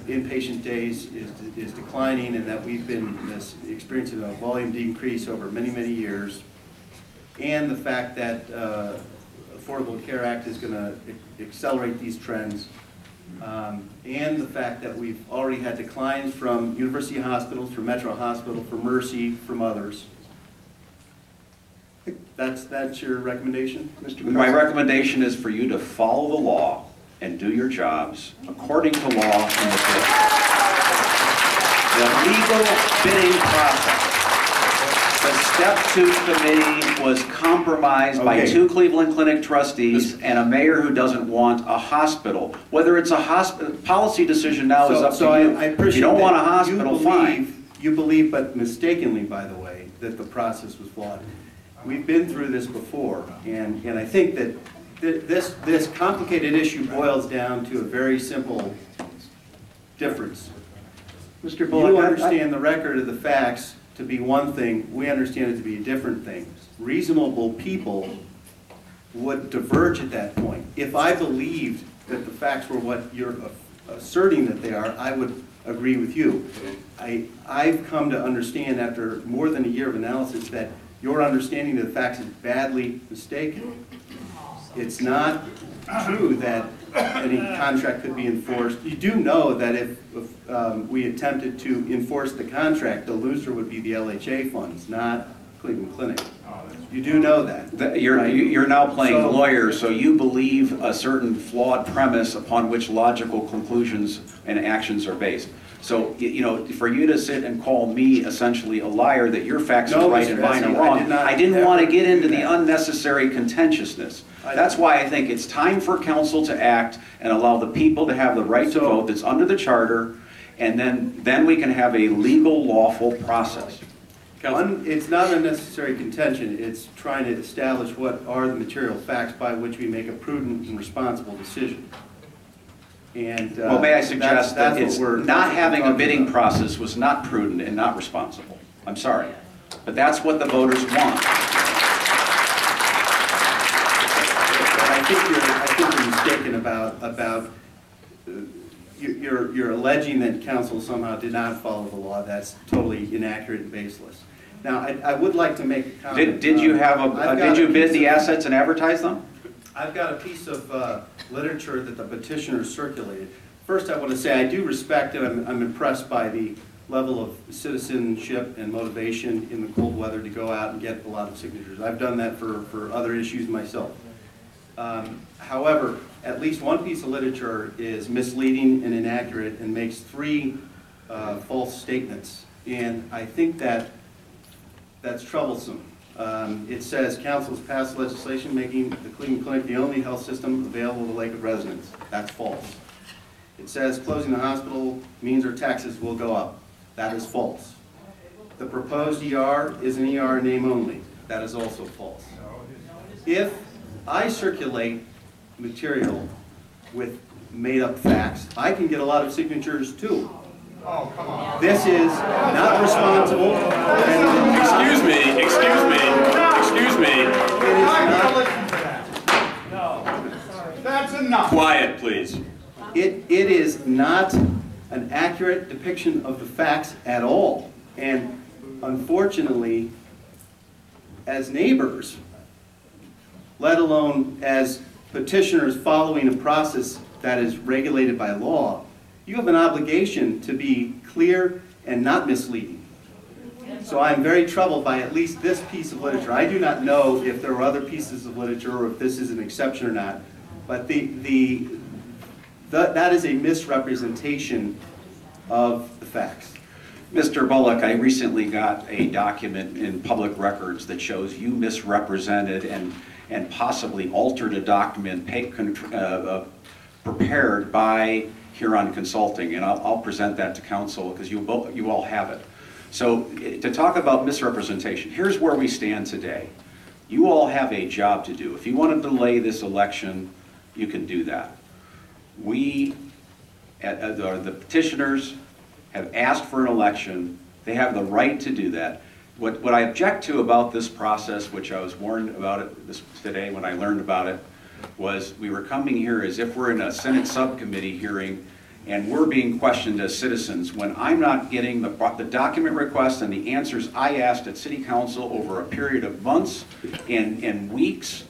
inpatient days is declining, and that we've been experiencing a volume decrease over many, many years, and the fact that Affordable Care Act is going to accelerate these trends, and the fact that we've already had declines from university hospitals, from Metro Hospital, from Mercy, from others. That's your recommendation, Mr. President? My recommendation is for you to follow the law and do your jobs according to law in the bid. The legal bidding process. The Step 2 committee was compromised by 2 Cleveland Clinic trustees and a mayor who doesn't want a hospital. Whether it's a hospital, policy decision now is up to you. I appreciate if you don't want a hospital, fine. You believe, but mistakenly, by the way, that the process was flawed. We've been through this before, and I think that this complicated issue boils down to a very simple difference. Mr. Bullock, you understand the record of the facts to be one thing, we understand it to be a different thing. Reasonable people would diverge at that point. If I believed that the facts were what you're asserting that they are, I would agree with you. I've come to understand after more than a year of analysis that your understanding of the facts is badly mistaken. It's not true that any contract could be enforced. You do know that if we attempted to enforce the contract, the loser would be the LHA funds, not Cleveland Clinic. You do know that. You're now playing So- lawyer, so you believe a certain flawed premise upon which logical conclusions and actions are based. So, you know, for you to sit and call me essentially a liar that your facts No, are right Mr. and mine are Essie, wrong, I didn't ever want to get do into the that. unnecessary contentiousness. That's why I think it's time for council to act and allow the people to have the right to vote that's under the charter, and then we can have a legal, lawful process. It's not unnecessary contention, it's trying to establish what are the material facts by which we make a prudent and responsible decision. And Well, may I suggest that that's what we're not having a talking bidding about. process was not prudent and not responsible. I'm sorry. But that's what the voters want. But I think you're mistaken about you're alleging that council somehow did not follow the law. That's totally inaccurate and baseless. Now, I would like to make a comment. Did you have did you bid the assets? assets and advertise them? I've got a piece of literature that the petitioner circulated. First, I want to say I do respect and I'm impressed by the level of citizenship and motivation in the cold weather to go out and get a lot of signatures. I've done that for other issues myself. However, at least one piece of literature is misleading and inaccurate and makes 3 false statements. And I think that's troublesome. It says council's passed legislation making the Cleveland Clinic the only health system available to Lakewood residents. That's false. It says closing the hospital means our taxes will go up. That is false. The proposed ER is an ER name only. That is also false. If I circulate material with made-up facts, I can get a lot of signatures too. Oh, come on. This is not responsible. Excuse me, excuse me, excuse me. I'm not gonna listen to that. No. That's enough. Quiet, please. It is not an accurate depiction of the facts at all. And unfortunately, as neighbors, let alone as petitioners following a process that is regulated by law, you have an obligation to be clear and not misleading. So I'm very troubled by at least this piece of literature. I do not know if there are other pieces of literature or if this is an exception or not, but that is a misrepresentation of the facts. Mr. Bullock, I recently got a document in public records that shows you misrepresented and possibly altered a document prepared by Huron Consulting, and I'll present that to council because you all have it. So to talk about misrepresentation, here's where we stand today. You all have a job to do. If you want to delay this election, you can do that. We, the petitioners, have asked for an election. They have the right to do that. What I object to about this process, which I was warned about it today when I learned about it, was we were coming here as if we're in a Senate subcommittee hearing and we're being questioned as citizens when I'm not getting the document requests and the answers I asked at City Council over a period of months and weeks.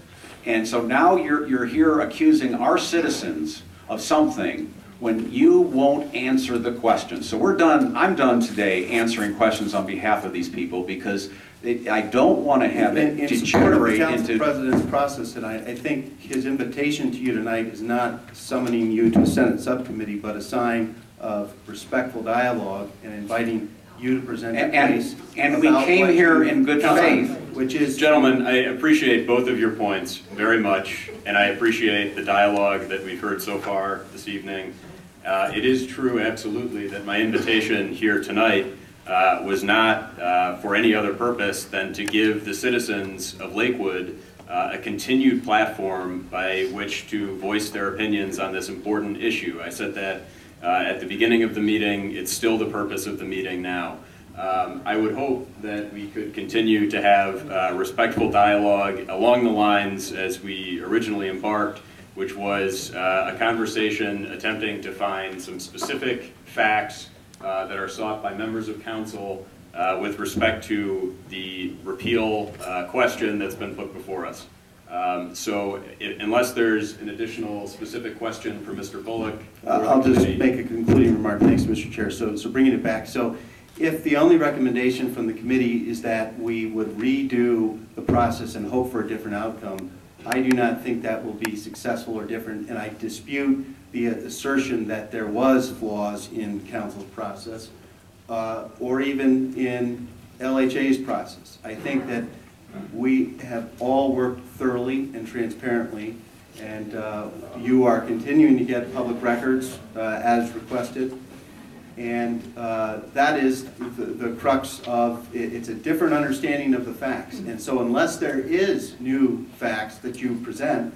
And so now you're here accusing our citizens of something when you won't answer the questions. So we're done, I'm done today answering questions on behalf of these people because I don't want to have it degenerate In support of the council into... president's process tonight, I think his invitation to you tonight is not summoning you to a Senate subcommittee, but a sign of respectful dialogue and inviting you to present your case. And we came here in good faith. Which is... Gentlemen, I appreciate both of your points very much, and I appreciate the dialogue that we've heard so far this evening. It is true, absolutely, that my invitation here tonight was not for any other purpose than to give the citizens of Lakewood a continued platform by which to voice their opinions on this important issue. I said that at the beginning of the meeting. It's still the purpose of the meeting now. I would hope that we could continue to have respectful dialogue along the lines as we originally embarked, which was a conversation attempting to find some specific facts that are sought by members of council with respect to the repeal question that's been put before us. Unless there's an additional specific question for Mr. Bullock. I'll just make a concluding remark. Thanks, Mr. Chair. So bringing it back. So if the only recommendation from the committee is that we would redo the process and hope for a different outcome, I do not think that will be successful or different, and I dispute the assertion that there was flaws in council's process or even in LHA's process. I think that we have all worked thoroughly and transparently, and you are continuing to get public records as requested. And that is the crux of it. It's a different understanding of the facts. And so unless there is new facts that you present,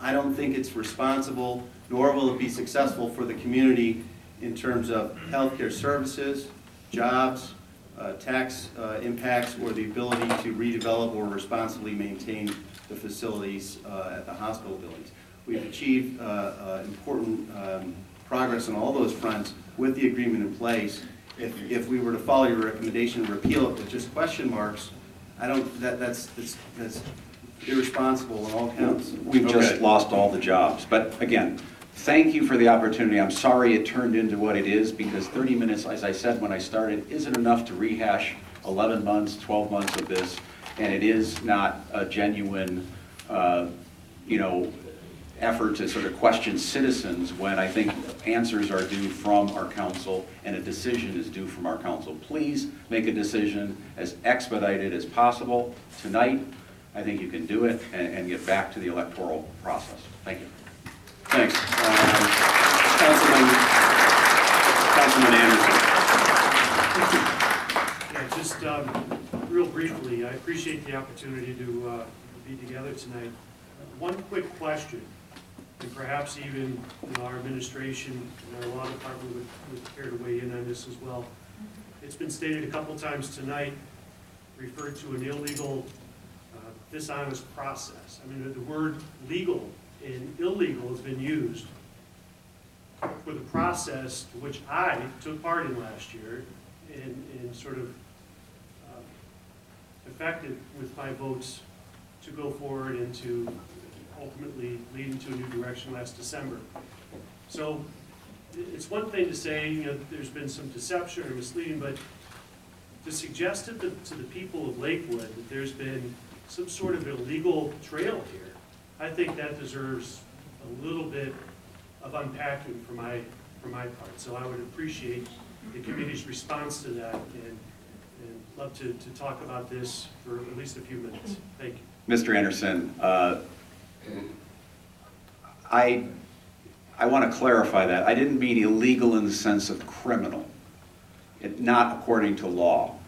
I don't think it's responsible, nor will it be successful for the community in terms of healthcare services, jobs, tax impacts, or the ability to redevelop or responsibly maintain the facilities at the hospital buildings. We've achieved important progress on all those fronts with the agreement in place. If we were to follow your recommendation and repeal it with just question marks, I don't. That's irresponsible on all counts. We've just lost all the jobs. But again, thank you for the opportunity. I'm sorry it turned into what it is, because 30 minutes, as I said when I started, isn't enough to rehash 11 months, 12 months of this, and it is not a genuine, effort to sort of question citizens when I think answers are due from our council and a decision is due from our council. Please make a decision as expedited as possible tonight. I think you can do it and get back to the electoral process. Thank you. Thanks. Councilman Anderson. Yeah, just real briefly, I appreciate the opportunity to be together tonight. One quick question, and perhaps even our administration and our law department would care to weigh in on this as well. It's been stated a couple times tonight, referred to an illegal, dishonest process. I mean, the word legal and illegal has been used for the process to which I took part in last year and sort of affected with my votes to go forward and to ultimately lead into a new direction last December. So it's one thing to say, there's been some deception or misleading, but to suggest to the people of Lakewood that there's been some sort of illegal trail here, I think that deserves a little bit of unpacking for my part. So I would appreciate the committee's response to that and love to talk about this for at least a few minutes. Thank you. Mr. Anderson, I want to clarify that. I didn't mean illegal in the sense of criminal, not according to law.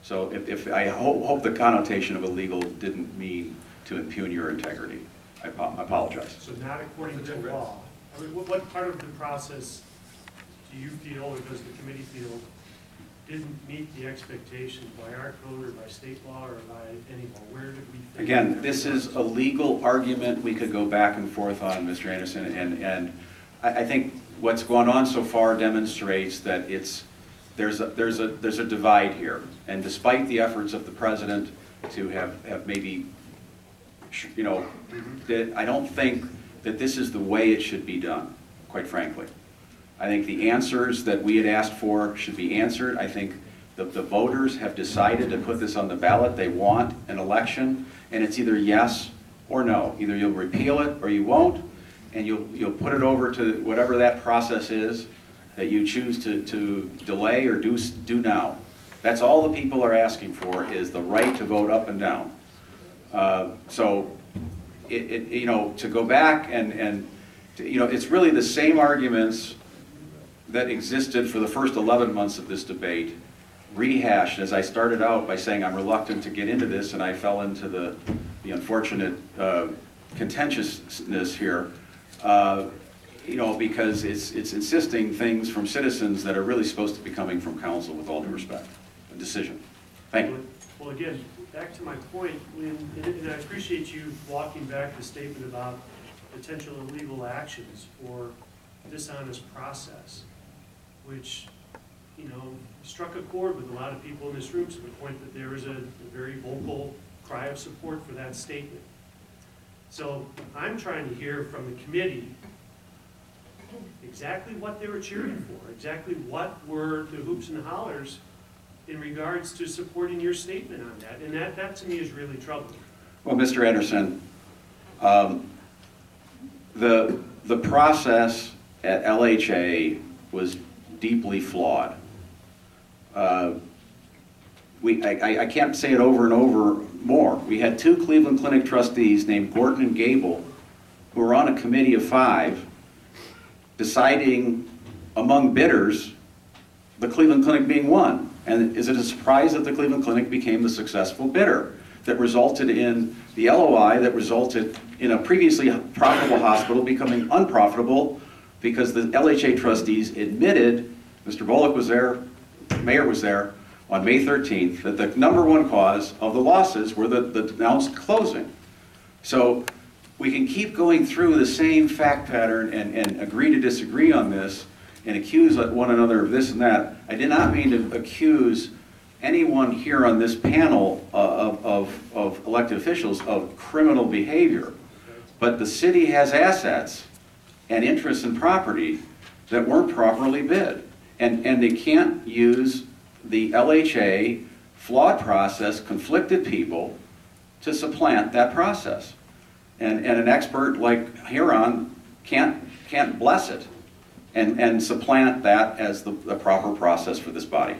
So if I hope the connotation of illegal didn't mean to impugn your integrity. I apologize. So not according to law. I mean, what part of the process do you feel, or does the committee feel, didn't meet the expectations by our code or by state law or by any law? Where did we think? Again, this is a legal argument we could go back and forth on, Mr. Anderson, and I think what's going on so far demonstrates that there's a divide here, and despite the efforts of the president to have maybe, that I don't think that this is the way it should be done, quite frankly. I think the answers that we had asked for should be answered. I think the voters have decided to put this on the ballot. They want an election, and it's either yes or no. Either you'll repeal it or you won't, and you'll put it over to whatever that process is that you choose to delay or do now. That's all the people are asking for, is the right to vote up and down. So, to go back and it's really the same arguments that existed for the first 11 months of this debate, rehashed, as I started out by saying I'm reluctant to get into this, and I fell into the unfortunate contentiousness here, because it's insisting things from citizens that are really supposed to be coming from council, with all due respect. A decision. Thank you. Well, again, back to my point, and I appreciate you walking back the statement about potential illegal actions or dishonest process, which, struck a chord with a lot of people in this room to the point that there is a very vocal cry of support for that statement. So I'm trying to hear from the committee exactly what they were cheering for, exactly what were the hoops and hollers in regards to supporting your statement on that. And that to me is really troubling. Well, Mr. Anderson, the process at LHA was deeply flawed. I can't say it over and over more. We had 2 Cleveland Clinic trustees named Gordon and Gable who were on a committee of 5 deciding among bidders, the Cleveland Clinic being one. And is it a surprise that the Cleveland Clinic became the successful bidder that resulted in the LOI that resulted in a previously profitable hospital becoming unprofitable because the LHA trustees admitted, Mr. Bullock was there, the mayor was there, on May 13th, that the #1 cause of the losses were the announced closing. So we can keep going through the same fact pattern and agree to disagree on this and accuse one another of this and that. I did not mean to accuse anyone here on this panel of elected officials of criminal behavior. But the city has assets and interests in property that weren't properly bid. And they can't use the LHA flawed process, conflicted people, to supplant that process. And an expert like Huron can't bless it and supplant that as the proper process for this body.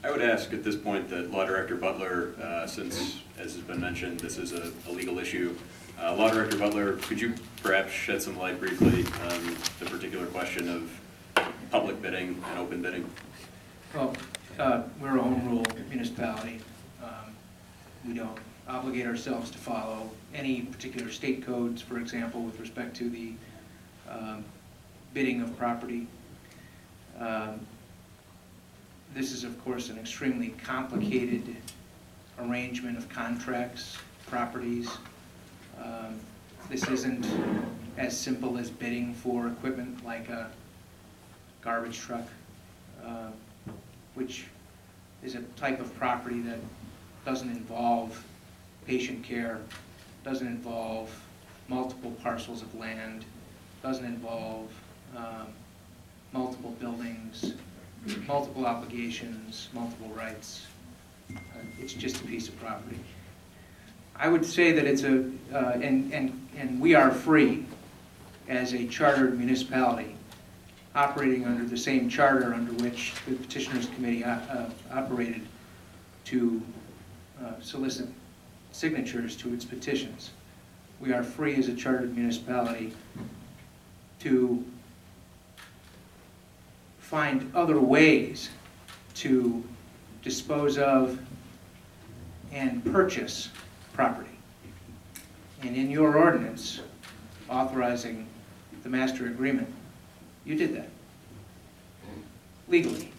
I would ask at this point that Law Director Butler, since, as has been mentioned, this is a legal issue, Law Director Butler, could you perhaps shed some light briefly on the particular question of public bidding and open bidding? Well, we're a home rule municipality. We don't obligate ourselves to follow any particular state codes, for example, with respect to the bidding of property. This is, of course, an extremely complicated arrangement of contracts, properties. This isn't as simple as bidding for equipment like a garbage truck, which is a type of property that doesn't involve patient care, doesn't involve multiple parcels of land, doesn't involve multiple buildings, multiple obligations, multiple rights. It's just a piece of property. I would say that it's a, and we are free as a chartered municipality operating under the same charter under which the Petitioners Committee operated to solicit signatures to its petitions. We are free as a chartered municipality to find other ways to dispose of and purchase property. And in your ordinance authorizing the master agreement, you did that legally.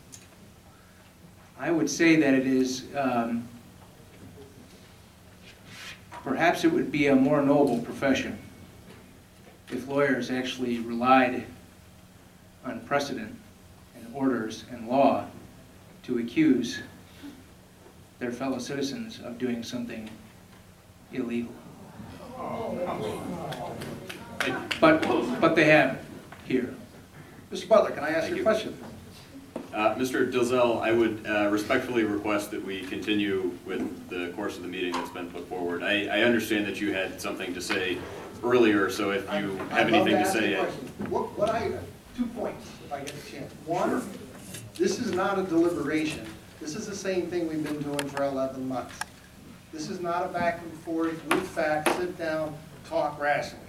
I would say that it is, perhaps it would be a more noble profession if lawyers actually relied on precedent and orders and law to accuse their fellow citizens of doing something illegal. But they haven't here. Mr. Butler, can I ask you a question? Mr. Dilzell, I would respectfully request that we continue with the course of the meeting that's been put forward. I understand that you had something to say earlier, so if you have anything to say. What I 2 points, if I get a chance. One, this is not a deliberation. This is the same thing we've been doing for 11 months. This is not a back and forth with facts, sit down, talk rationally.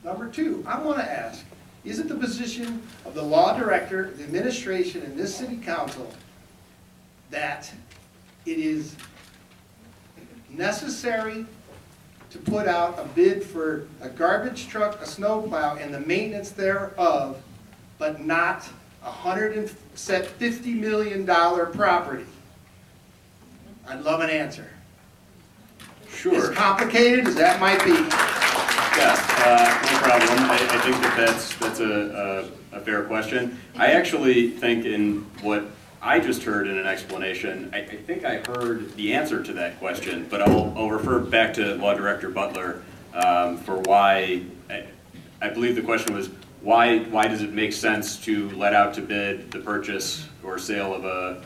Number 2, I want to ask, is it the position of the law director, the administration, and this city council that it is necessary to put out a bid for a garbage truck, a snowplow, and the maintenance thereof, but not a $150 million property? I'd love an answer. Sure. As complicated as that might be. Yeah, no problem. I think that's a fair question. I actually think in what I just heard in an explanation, I think I heard the answer to that question, but I'll refer back to Law Director Butler for why, I believe the question was, why does it make sense to let out to bid the purchase or sale of a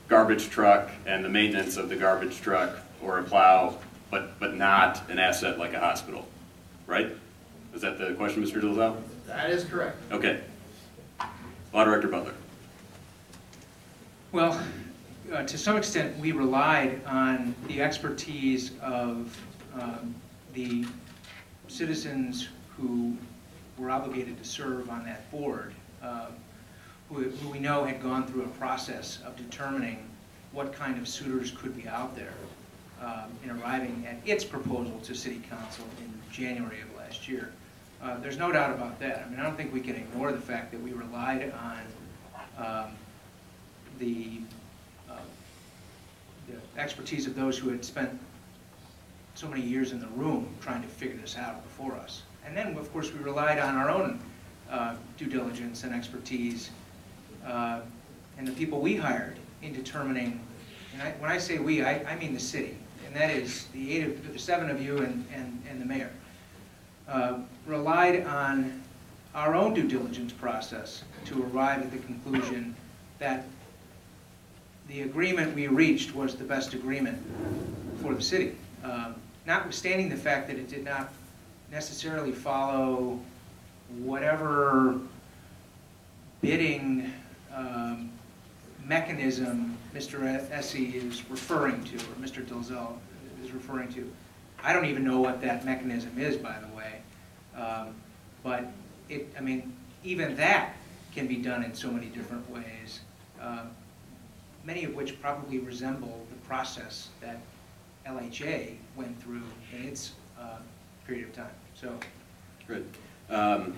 garbage truck and the maintenance of the garbage truck or a plow, but not an asset like a hospital, right? Is that the question, Mr. Dilzel? That is correct. Okay. Law Director Butler. Well, to some extent, we relied on the expertise of the citizens who were obligated to serve on that board, who we know had gone through a process of determining what kind of suitors could be out there in arriving at its proposal to City Council in January of last year. There's no doubt about that. I mean, I don't think we can ignore the fact that we relied on the expertise of those who had spent so many years in the room trying to figure this out before us. And then, of course, we relied on our own due diligence and expertise and the people we hired in determining, and when I say we, I mean the city, and that is the 7 of you and the mayor. Relied on our own due diligence process to arrive at the conclusion that the agreement we reached was the best agreement for the city. Notwithstanding the fact that it did not necessarily follow whatever bidding mechanism Mr. Essie is referring to, or Mr. Dilzel is referring to. I don't even know what that mechanism is, by the way. But I mean, even that can be done in so many different ways, many of which probably resemble the process that LHA went through in its period of time. So, great.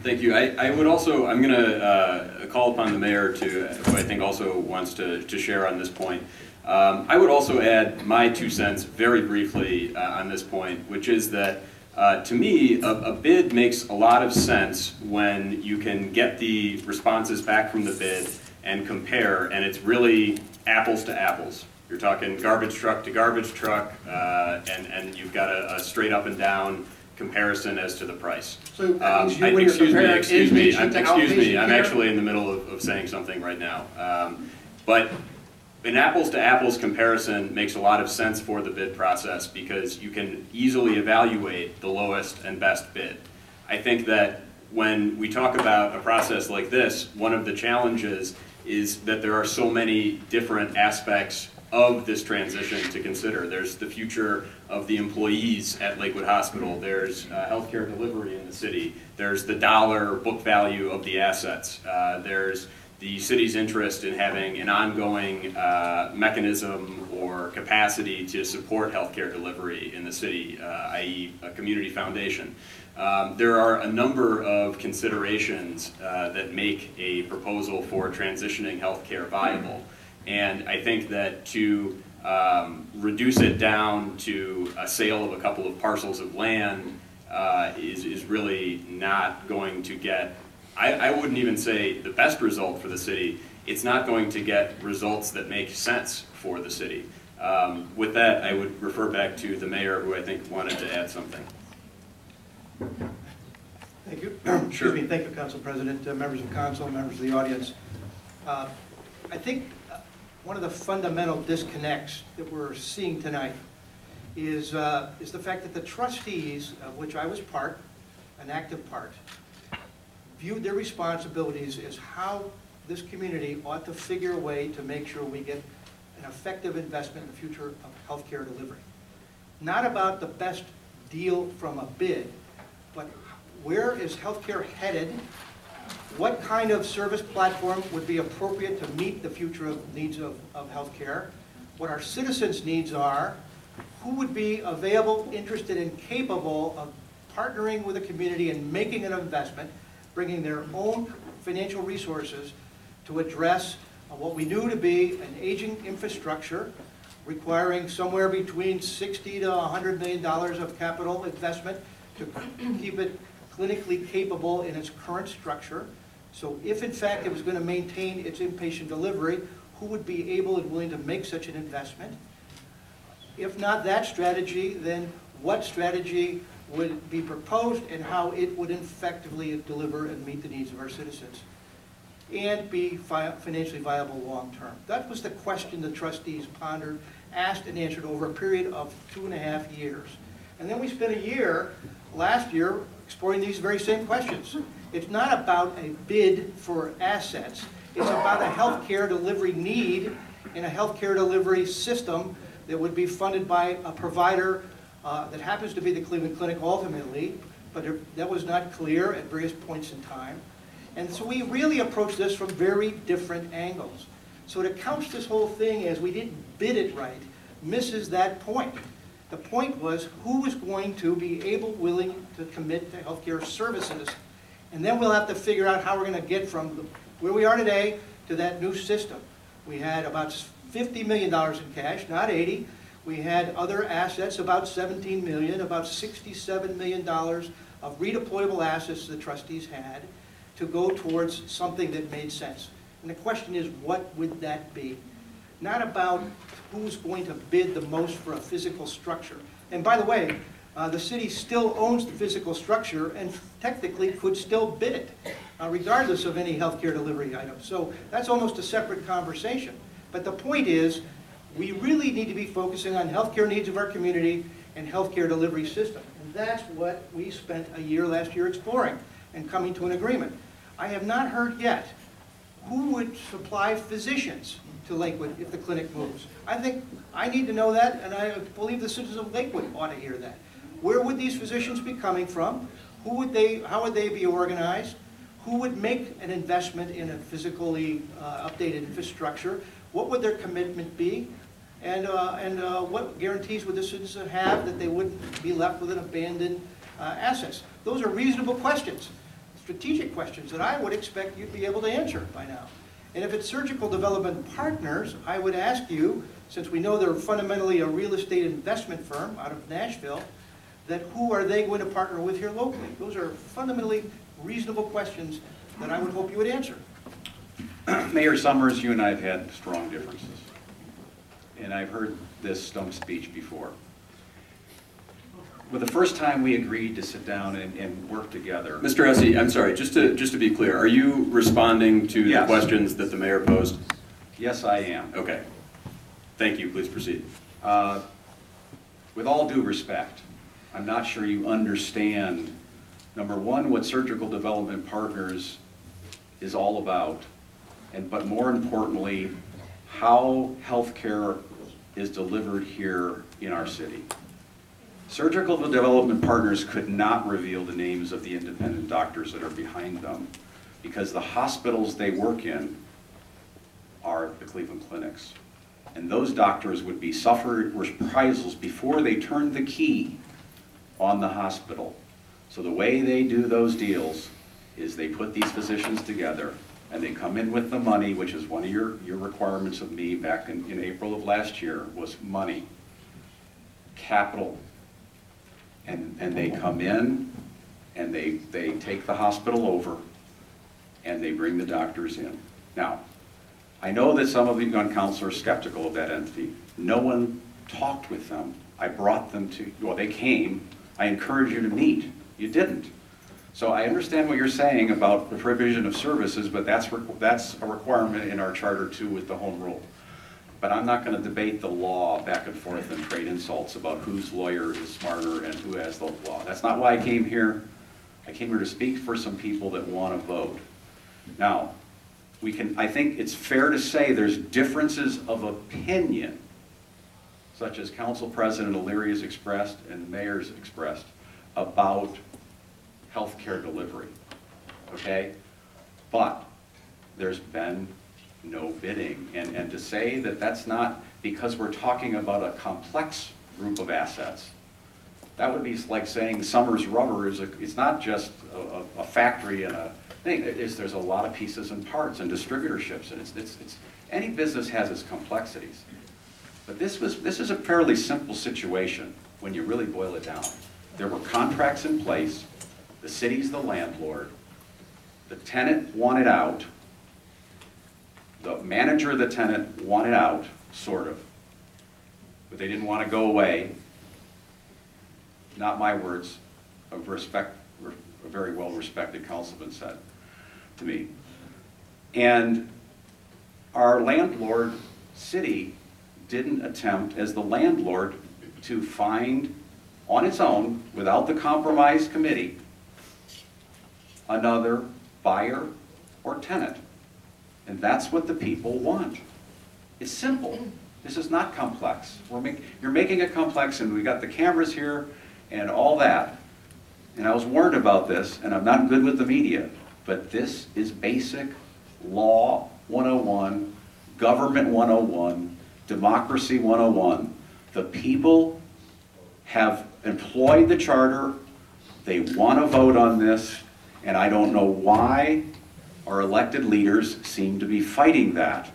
Thank you. I would also, I'm going to call upon the mayor to, who I think also wants to share on this point. I would also add my 2 cents very briefly on this point, which is that to me, a bid makes a lot of sense when you can get the responses back from the bid and compare, and it's really apples to apples. You're talking garbage truck to garbage truck, and you've got a straight up and down comparison as to the price. So that means when you're comparing inpatient to outpatient I'm care? actually in the middle of saying something right now. But an apples to apples comparison makes a lot of sense for the bid process because you can easily evaluate the lowest and best bid. I think that when we talk about a process like this, one of the challenges is that there are so many different aspects of this transition to consider. There's the future of the employees at Lakewood Hospital. There's healthcare delivery in the city. There's the dollar book value of the assets. There's the city's interest in having an ongoing mechanism or capacity to support healthcare delivery in the city, i.e. a community foundation. There are a number of considerations that make a proposal for transitioning healthcare viable. And I think that to reduce it down to a sale of a couple of parcels of land is really not going to get, I wouldn't even say the best result for the city. It's not going to get results that make sense for the city. With that, I would refer back to the mayor, who I think wanted to add something. Thank you. Sure. Excuse me. Thank you, Council President, members of council, members of the audience. I think one of the fundamental disconnects that we're seeing tonight is the fact that the trustees, of which I was part, an active part, viewed their responsibilities as how this community ought to figure a way to make sure we get an effective investment in the future of healthcare delivery. Not about the best deal from a bid, but where is healthcare headed? What kind of service platform would be appropriate to meet the future needs of healthcare? What our citizens' needs are? Who would be available, interested, and capable of partnering with the community and making an investment, bringing their own financial resources to address what we knew to be an aging infrastructure requiring somewhere between $60 to $100 million of capital investment to keep it clinically capable in its current structure. So if in fact it was going to maintain its inpatient delivery, who would be able and willing to make such an investment? If not that strategy, then what strategy would be proposed and how it would effectively deliver and meet the needs of our citizens and be financially viable long-term. That was the question the trustees pondered, asked, and answered over a period of 2.5 years. And then we spent a year, last year, exploring these very same questions. It's not about a bid for assets. It's about a healthcare delivery need and a healthcare delivery system that would be funded by a provider that happens to be the Cleveland Clinic ultimately, but that was not clear at various points in time. And so we really approached this from very different angles. So to couch this whole thing as we didn't bid it right misses that point. The point was who was going to be able, willing to commit to healthcare services, and then we'll have to figure out how we're going to get from where we are today to that new system. We had about $50 million in cash, not 80. We had other assets, about $17 million, about $67 million of redeployable assets the trustees had to go towards something that made sense. And the question is, what would that be? Not about who's going to bid the most for a physical structure. And by the way, the city still owns the physical structure and technically could still bid it, regardless of any healthcare delivery items. So that's almost a separate conversation. But the point is, we really need to be focusing on healthcare needs of our community and healthcare delivery system. And that's what we spent a year last year exploring and coming to an agreement. I have not heard yet who would supply physicians to Lakewood if the clinic moves. I think I need to know that, and I believe the citizens of Lakewood ought to hear that. Where would these physicians be coming from? How would they be organized? Who would make an investment in a physically updated infrastructure? What would their commitment be? And what guarantees would the citizens have that they wouldn't be left with an abandoned assets? Those are reasonable questions, strategic questions that I would expect you'd be able to answer by now. And if it's Surgical Development Partners, I would ask you, since we know they're fundamentally a real estate investment firm out of Nashville, that who are they going to partner with here locally? Those are fundamentally reasonable questions that I would hope you would answer. Mayor Summers, you and I have had strong differences. And I've heard this stump speech before. Well, the first time we agreed to sit down and work together. Mr. Essie, I'm sorry, just to be clear, are you responding to Yes. the questions that the mayor posed? Yes, I am. Okay. Thank you. Please proceed. With all due respect, I'm not sure you understand, number one, what Surgical Development Partners is all about, but more importantly, how healthcare is delivered here in our city. Surgical Development Partners could not reveal the names of the independent doctors that are behind them because the hospitals they work in are the Cleveland Clinics. And those doctors would be suffered reprisals before they turned the key on the hospital. So the way they do those deals is they put these physicians together and they come in with the money, which is one of your requirements of me back in April of last year, was money, capital. And they come in and they take the hospital over and they bring the doctors in. Now, I know that some of you on council are skeptical of that entity. No one talked with them. I brought them to, well, they came. I encouraged you to meet. You didn't. So I understand what you're saying about the provision of services, but that's a requirement in our charter too with the home rule. But I'm not going to debate the law back and forth and trade insults about whose lawyer is smarter and who has the law. That's not why I came here. I came here to speak for some people that want to vote. Now, I think it's fair to say there's differences of opinion, such as Council President O'Leary has expressed and the Mayor's expressed, about healthcare delivery, okay? But there's been no bidding. And to say that that's not because we're talking about a complex group of assets, that would be like saying Summers Rubber it's not just a factory and a thing. There's a lot of pieces and parts and distributorships, and it's any business has its complexities. But this is a fairly simple situation when you really boil it down. There were contracts in place. The city's the landlord. The tenant wanted out. The manager of the tenant wanted out, sort of, but they didn't want to go away. Not my words. a very well-respected councilman said to me. And our landlord city didn't attempt, as the landlord, to find on its own, without the compromise committee, another buyer or tenant. And that's what the people want. It's simple. This is not complex. You're making it complex, and we got the cameras here and all that. And I was warned about this, and I'm not good with the media, but this is basic law 101, government 101, democracy 101. The people have employed the charter. They want to vote on this, and I don't know why our elected leaders seem to be fighting that.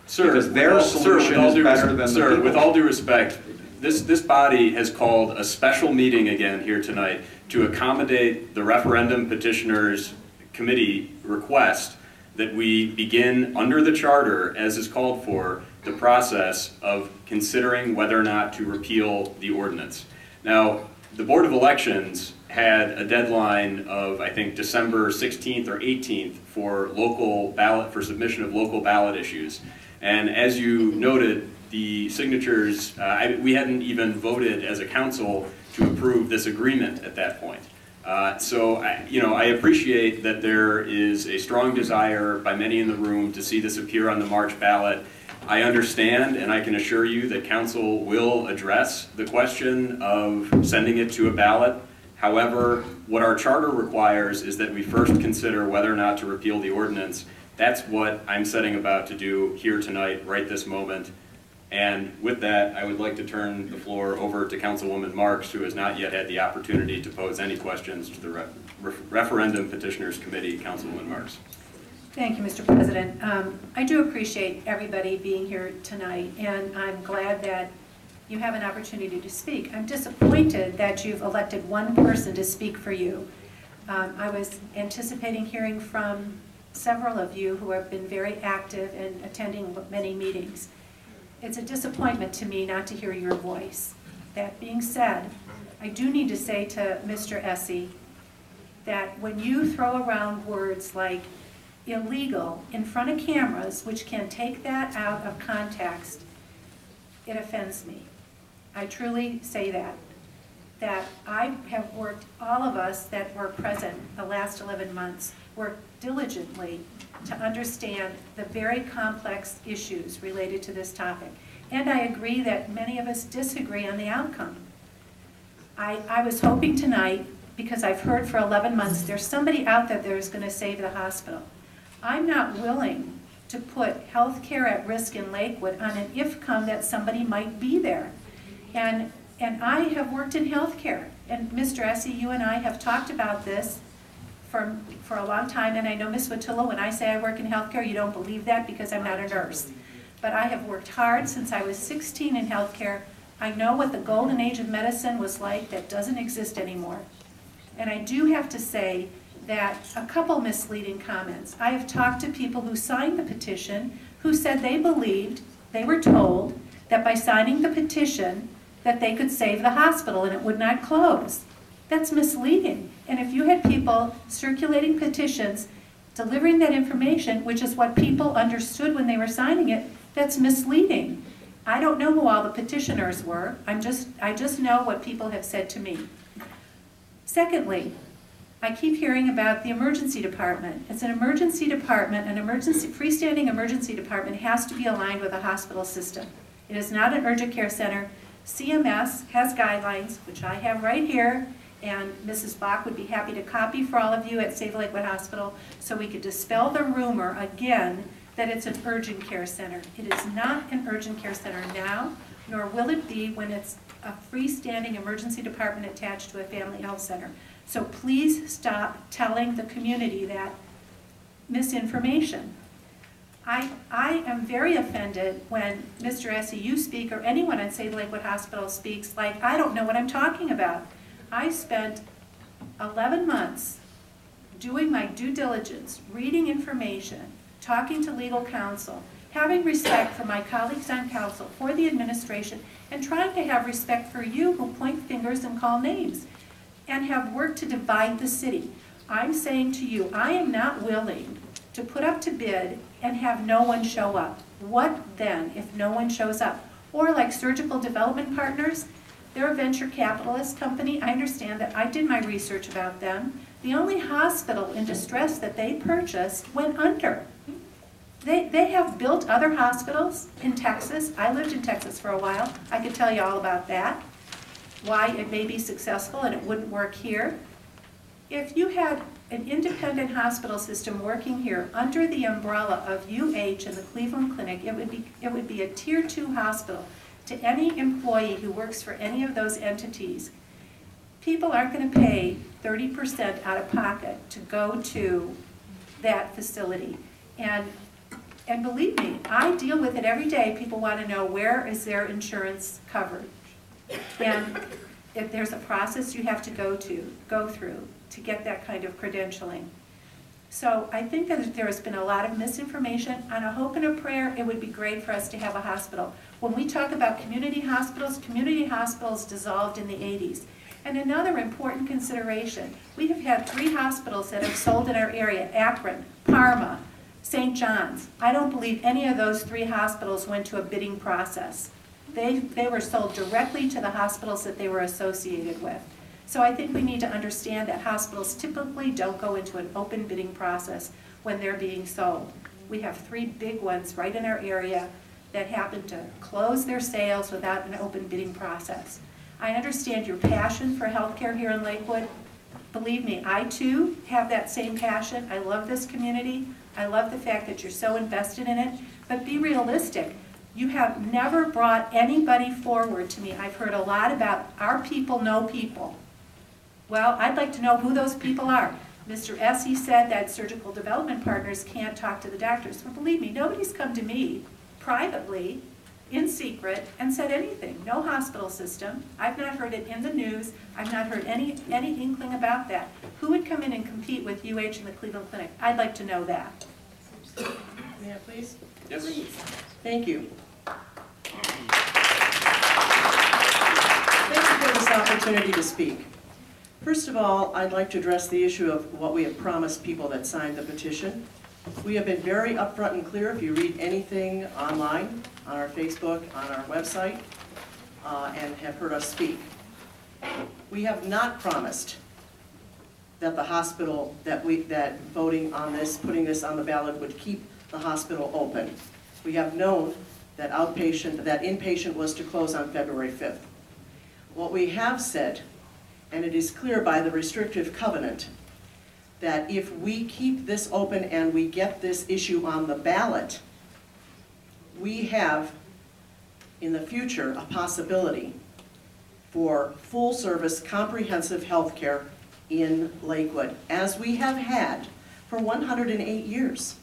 Sir, because their solution is better than the Sir, people. with all due respect, this body has called a special meeting again here tonight to accommodate the referendum petitioners committee request that we begin under the charter, as is called for, the process of considering whether or not to repeal the ordinance. Now, the Board of Elections had a deadline of, I think, December 16th or 18th for submission of local ballot issues. And as you noted, the signatures, we hadn't even voted as a council to approve this agreement at that point. I appreciate that there is a strong desire by many in the room to see this appear on the March ballot. I understand, and I can assure you that council will address the question of sending it to a ballot. However, what our charter requires is that we first consider whether or not to repeal the ordinance. That's what I'm setting about to do here tonight, right this moment. And with that, I would like to turn the floor over to Councilwoman Marks, who has not yet had the opportunity to pose any questions to the Referendum Petitioners Committee. Councilwoman Marks. Thank you, Mr. President. I do appreciate everybody being here tonight, and I'm glad that you have an opportunity to speak. I'm disappointed that you've elected one person to speak for you. I was anticipating hearing from several of you who have been very active in attending many meetings. It's a disappointment to me not to hear your voice. That being said, I do need to say to Mr. Essie that when you throw around words like illegal in front of cameras, which can take that out of context, it offends me. I truly say that I have worked, all of us that were present the last 11 months, worked diligently to understand the very complex issues related to this topic. And I agree that many of us disagree on the outcome. I was hoping tonight, because I've heard for 11 months, there's somebody out there that is going to save the hospital. I'm not willing to put health care at risk in Lakewood on an if-come that somebody might be there. And I have worked in health care. And Mr. Essie, you and I have talked about this for a long time, and I know Ms. Watilla, when I say I work in healthcare, you don't believe that because I'm not a nurse. But I have worked hard since I was 16 in healthcare. I know what the golden age of medicine was like that doesn't exist anymore. And I do have to say that a couple misleading comments. I have talked to people who signed the petition who said they believed, they were told, that by signing the petition that they could save the hospital and it would not close. That's misleading. And if you had people circulating petitions, delivering that information, which is what people understood when they were signing it, that's misleading. I don't know who all the petitioners were. I just know what people have said to me. Secondly, I keep hearing about the emergency department. It's an emergency department, freestanding emergency department has to be aligned with a hospital system. It is not an urgent care center. CMS has guidelines, which I have right here, and Mrs. Bach would be happy to copy for all of you at Save Lakewood Hospital, so we could dispel the rumor again that it's an urgent care center. It is not an urgent care center now, nor will it be when it's a freestanding emergency department attached to a family health center. So please stop telling the community that misinformation. I am very offended when Mr. Essie, you speak, or anyone at Save Lakewood Hospital speaks like I don't know what I'm talking about. I spent 11 months doing my due diligence, reading information, talking to legal counsel, having respect for my colleagues on council, for the administration, and trying to have respect for you who point fingers and call names. and have worked to divide the city. I'm saying to you, I am not willing to put up to bid and have no one show up. What then if no one shows up? Or like Surgical Development Partners, they're a venture capitalist company. I understand that. I did my research about them. The only hospital in distress that they purchased went under. They have built other hospitals in Texas. I lived in Texas for a while. I could tell you all about that, why it may be successful and it wouldn't work here. If you had an independent hospital system working here under the umbrella of UH and the Cleveland Clinic, it would be a tier 2 hospital to any employee who works for any of those entities. People aren't going to pay 30% out of pocket to go to that facility. And believe me, I deal with it every day. People want to know, where is their insurance coverage? And if there's a process you have to go through to get that kind of credentialing. So I think that there has been a lot of misinformation. On a hope and a prayer, it would be great for us to have a hospital. When we talk about community hospitals dissolved in the 80s. And another important consideration, we have had 3 hospitals that have sold in our area: Akron, Parma, St. John's. I don't believe any of those 3 hospitals went to a bidding process. They were sold directly to the hospitals that they were associated with. So I think we need to understand that hospitals typically don't go into an open bidding process when they're being sold. We have 3 big ones right in our area that happen to close their sales without an open bidding process. I understand your passion for healthcare here in Lakewood. Believe me, I too have that same passion. I love this community. I love the fact that you're so invested in it. But be realistic. You have never brought anybody forward to me. I've heard a lot about our people know people. Well, I'd like to know who those people are. Mr. Essie said that Surgical Development Partners can't talk to the doctors. Well, believe me, nobody's come to me privately, in secret, and said anything. No hospital system. I've not heard it in the news. I've not heard any inkling about that. Who would come in and compete with UH and the Cleveland Clinic? I'd like to know that. May I please? Yes. Please. Thank you. Thank you for this opportunity to speak. First of all, I'd like to address the issue of what we have promised people that signed the petition. We have been very upfront and clear. If you read anything online, on our Facebook, on our website, and have heard us speak, we have not promised that the hospital, that voting on this, putting this on the ballot would keep the hospital open. We have known that inpatient was to close on February 5th. What we have said, and it is clear by the restrictive covenant, that if we keep this open and we get this issue on the ballot, we have in the future a possibility for full-service comprehensive health care in Lakewood, as we have had for 108 years.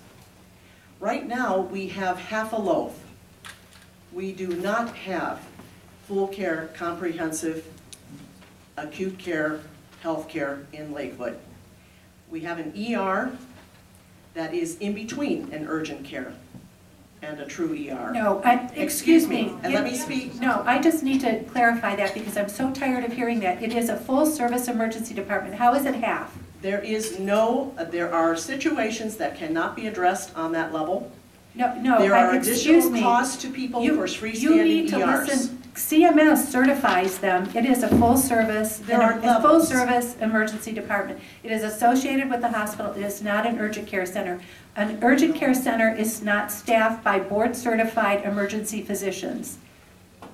Right now, we have half a loaf. We do not have full care, comprehensive, acute care, health care in Lakewood. We have an ER that is in between an urgent care and a true ER. No, excuse me. And let me speak. No, I just need to clarify that because I'm so tired of hearing that. It is a full-service emergency department. How is it half? There are situations that cannot be addressed on that level. No, there are excuse additional me. costs to people for freestanding You need to ERs. listen. CMS certifies them. It is a full-service, full-service emergency department. It is associated with the hospital. It is not an urgent care center. An urgent care center is not staffed by board-certified emergency physicians.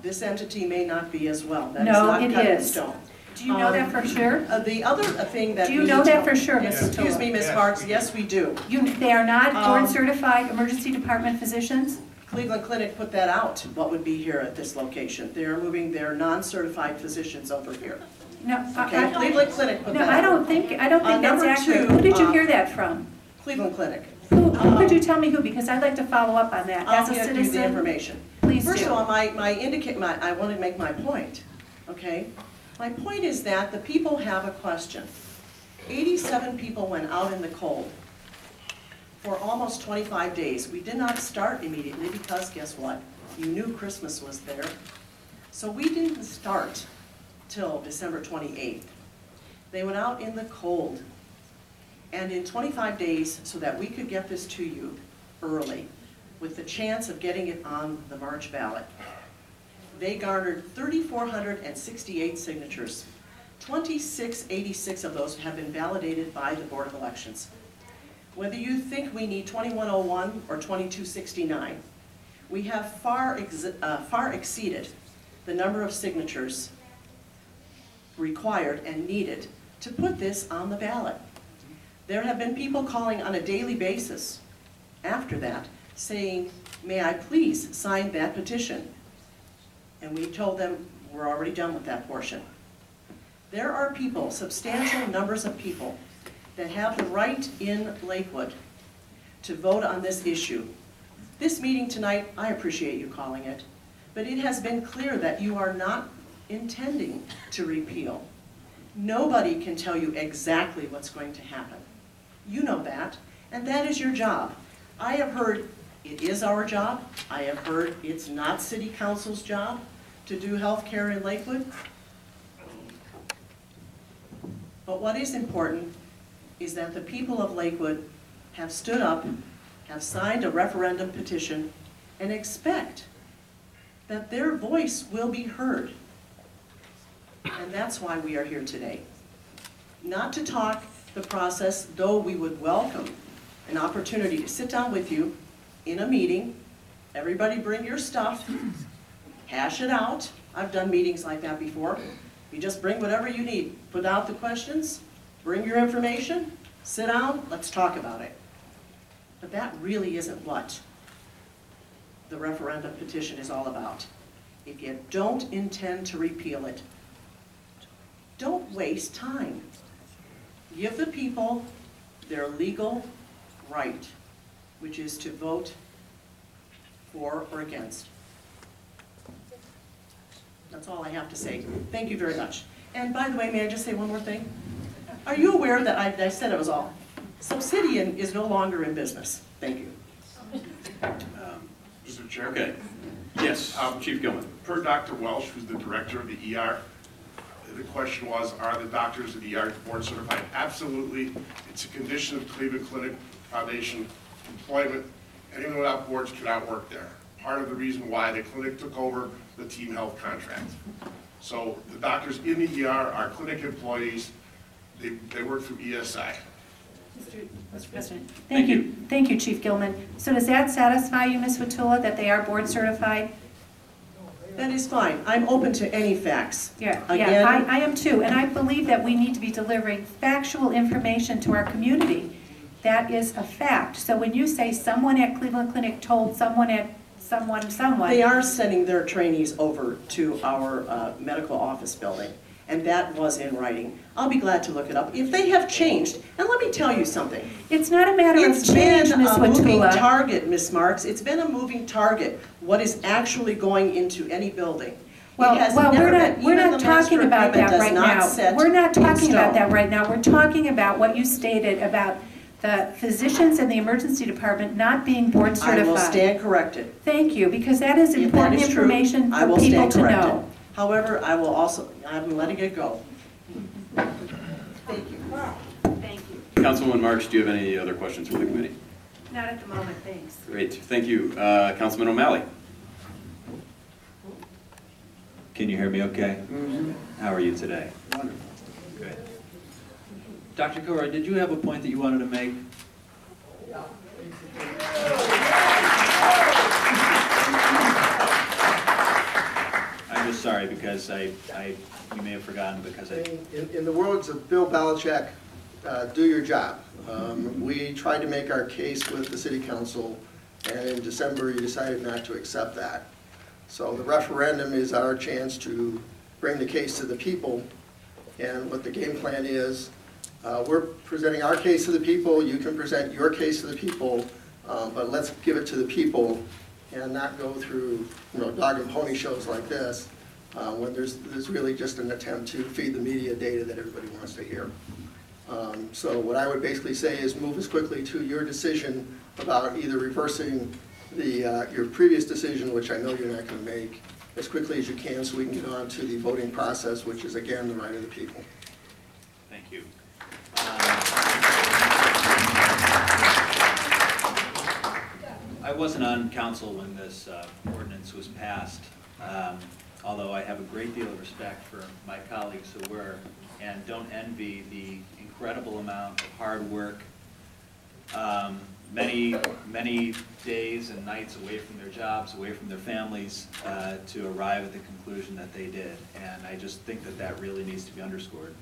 This entity may not be as well. That No, is it not cut in is. stone. Do you know that for sure? The other thing that Do you we know need that to- for sure, Mrs. Excuse me, Ms. Parks, yes, we do. They are not board-certified emergency department physicians? Cleveland Clinic put that out, what would be here at this location. They are moving their non-certified physicians over here. No, Okay, Cleveland Clinic put that out. I don't think that's number accurate. two, Who did you hear that from? Cleveland Clinic. Who could you tell me who? Because I'd like to follow up on that. I'll As a get you the citizen, information. please First do. of all, I want to make my point, okay? My point is that the people have a question. 87 people went out in the cold for almost 25 days. We did not start immediately because guess what? You knew Christmas was there. So we didn't start till December 28th. They went out in the cold. And in 25 days, so that we could get this to you early, with the chance of getting it on the March ballot, they garnered 3,468 signatures. 2,686 of those have been validated by the Board of Elections. Whether you think we need 2,101 or 2,269, we have far exceeded the number of signatures required and needed to put this on the ballot. There have been people calling on a daily basis after that saying, may I please sign that petition? And we told them we're already done with that portion. There are people, substantial numbers of people, that have the right in Lakewood to vote on this issue. This meeting tonight, I appreciate you calling it, but it has been clear that you are not intending to repeal. Nobody can tell you exactly what's going to happen. You know that, and that is your job. I have heard it is our job. I have heard it's not City Council's job to do health care in Lakewood. But what is important is that the people of Lakewood have stood up, have signed a referendum petition, and expect that their voice will be heard. And that's why we are here today. Not to talk the process, though we would welcome an opportunity to sit down with you in a meeting, everybody bring your stuff, hash it out. I've done meetings like that before. You just bring whatever you need, put out the questions, bring your information, sit down, let's talk about it. But that really isn't what the referendum petition is all about. If you don't intend to repeal it, don't waste time. Give the people their legal right, which is to vote for or against. That's all I have to say. Thank you very much. And by the way, may I just say one more thing? Are you aware that I said it was all? Subsidian is no longer in business. Thank you. Mr. Chair? Okay. Yes, Chief Gilman. Per Dr. Welsh, who's the director of the ER, the question was, are the doctors of the ER board certified? Absolutely. It's a condition of Cleveland Clinic Foundation employment. Anyone without boards cannot work there. Part of the reason why the clinic took over the team health contract. So the doctors in the ER are clinic employees. They work through ESI. Mr. President. Thank you. Thank you, Chief Gilman. So does that satisfy you, Ms. Watula, that they are board certified? That is fine. I'm open to any facts. Yeah, Again, I am too. And I believe that we need to be delivering factual information to our community. That is a fact. So when you say someone at Cleveland Clinic told someone at someone. They are sending their trainees over to our medical office building, and that was in writing. I'll be glad to look it up. If they have changed, and let me tell you something. It's not a matter of change, Ms. Watula. It's been a moving target, Ms. Marks. It's been a moving target, what is actually going into any building. Well, we're not talking about that right now. We're not talking about that right now. We're talking about what you stated about the physicians in the emergency department not being board certified. I will stand corrected. Thank you, because that is important information for people to know. However, I will also, I'm letting it go. Thank you. Thank you. Councilwoman Marks, do you have any other questions for the committee? Not at the moment, thanks. Great, thank you. Councilman O'Malley. Can you hear me okay? Mm-hmm. How are you today? Wonderful. Good. Dr. Cora, did you have a point that you wanted to make? I'm just sorry because you may have forgotten because In the words of Bill Belichick, do your job. We tried to make our case with the City Council, and in December you decided not to accept that. So the referendum is our chance to bring the case to the people, and what the game plan is, we're presenting our case to the people, you can present your case to the people, but let's give it to the people and not go through, dog and pony shows like this, when there's really just an attempt to feed the media data that everybody wants to hear. So what I would basically say is move as quickly to your decision about either reversing your previous decision, which I know you're not going to make, as quickly as you can so we can get on to the voting process, which is, again, the right of the people. Thank I wasn't on council when this ordinance was passed, although I have a great deal of respect for my colleagues who were, and don't envy the incredible amount of hard work, many days and nights away from their jobs, away from their families, to arrive at the conclusion that they did. And I just think that that really needs to be underscored.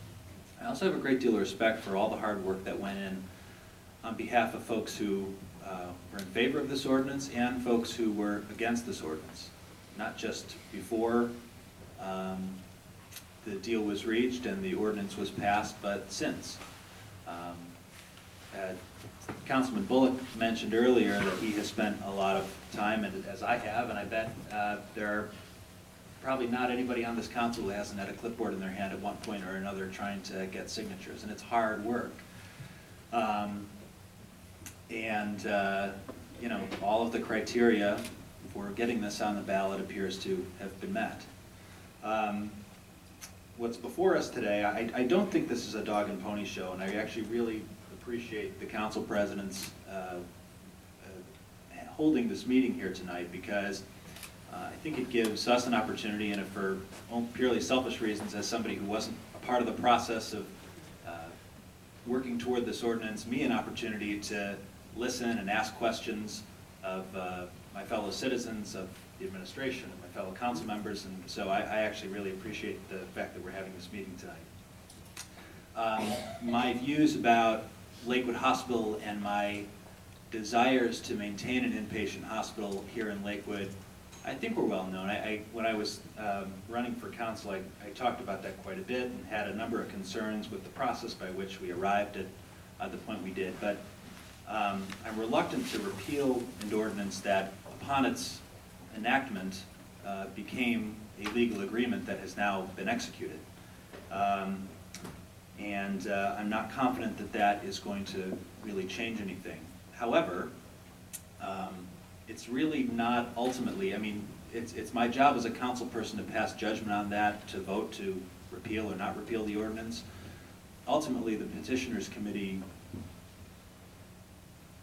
I also have a great deal of respect for all the hard work that went in on behalf of folks who were in favor of this ordinance and folks who were against this ordinance. Not just before the deal was reached and the ordinance was passed, but since. Councilman Bullock mentioned earlier that he has spent a lot of time, and as I have, and I bet there are probably not anybody on this council who hasn't had a clipboard in their hand at one point or another trying to get signatures, and it's hard work. You know, all of the criteria for getting this on the ballot appears to have been met. What's before us today, I don't think this is a dog and pony show, and I actually really appreciate the council president's holding this meeting here tonight, because I think it gives us an opportunity, and for purely selfish reasons, as somebody who wasn't a part of the process of working toward this ordinance, me an opportunity to listen and ask questions of my fellow citizens, of the administration, of my fellow council members, and so I actually really appreciate the fact that we're having this meeting tonight. My views about Lakewood Hospital and my desires to maintain an inpatient hospital here in Lakewood, I think were well known. When I was running for council, I talked about that quite a bit and had a number of concerns with the process by which we arrived at the point we did. But I'm reluctant to repeal an ordinance that, upon its enactment, became a legal agreement that has now been executed. I'm not confident that that is going to really change anything. However, it's really not ultimately, I mean, it's my job as a council person to pass judgment on that, to vote to repeal or not repeal the ordinance. Ultimately, the petitioners committee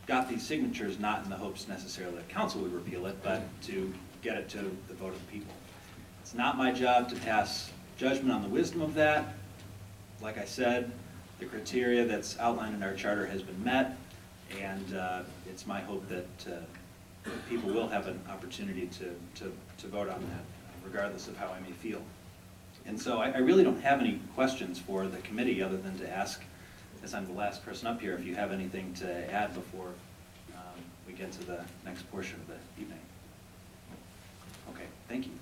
got these signatures not in the hopes necessarily that council would repeal it, but to get it to the vote of the people. It's not my job to pass judgment on the wisdom of that. Like I said, the criteria that's outlined in our charter has been met, and it's my hope that people will have an opportunity to vote on that, regardless of how I may feel. And so I really don't have any questions for the committee other than to ask, as I'm the last person up here, if you have anything to add before we get to the next portion of the evening. Okay, thank you.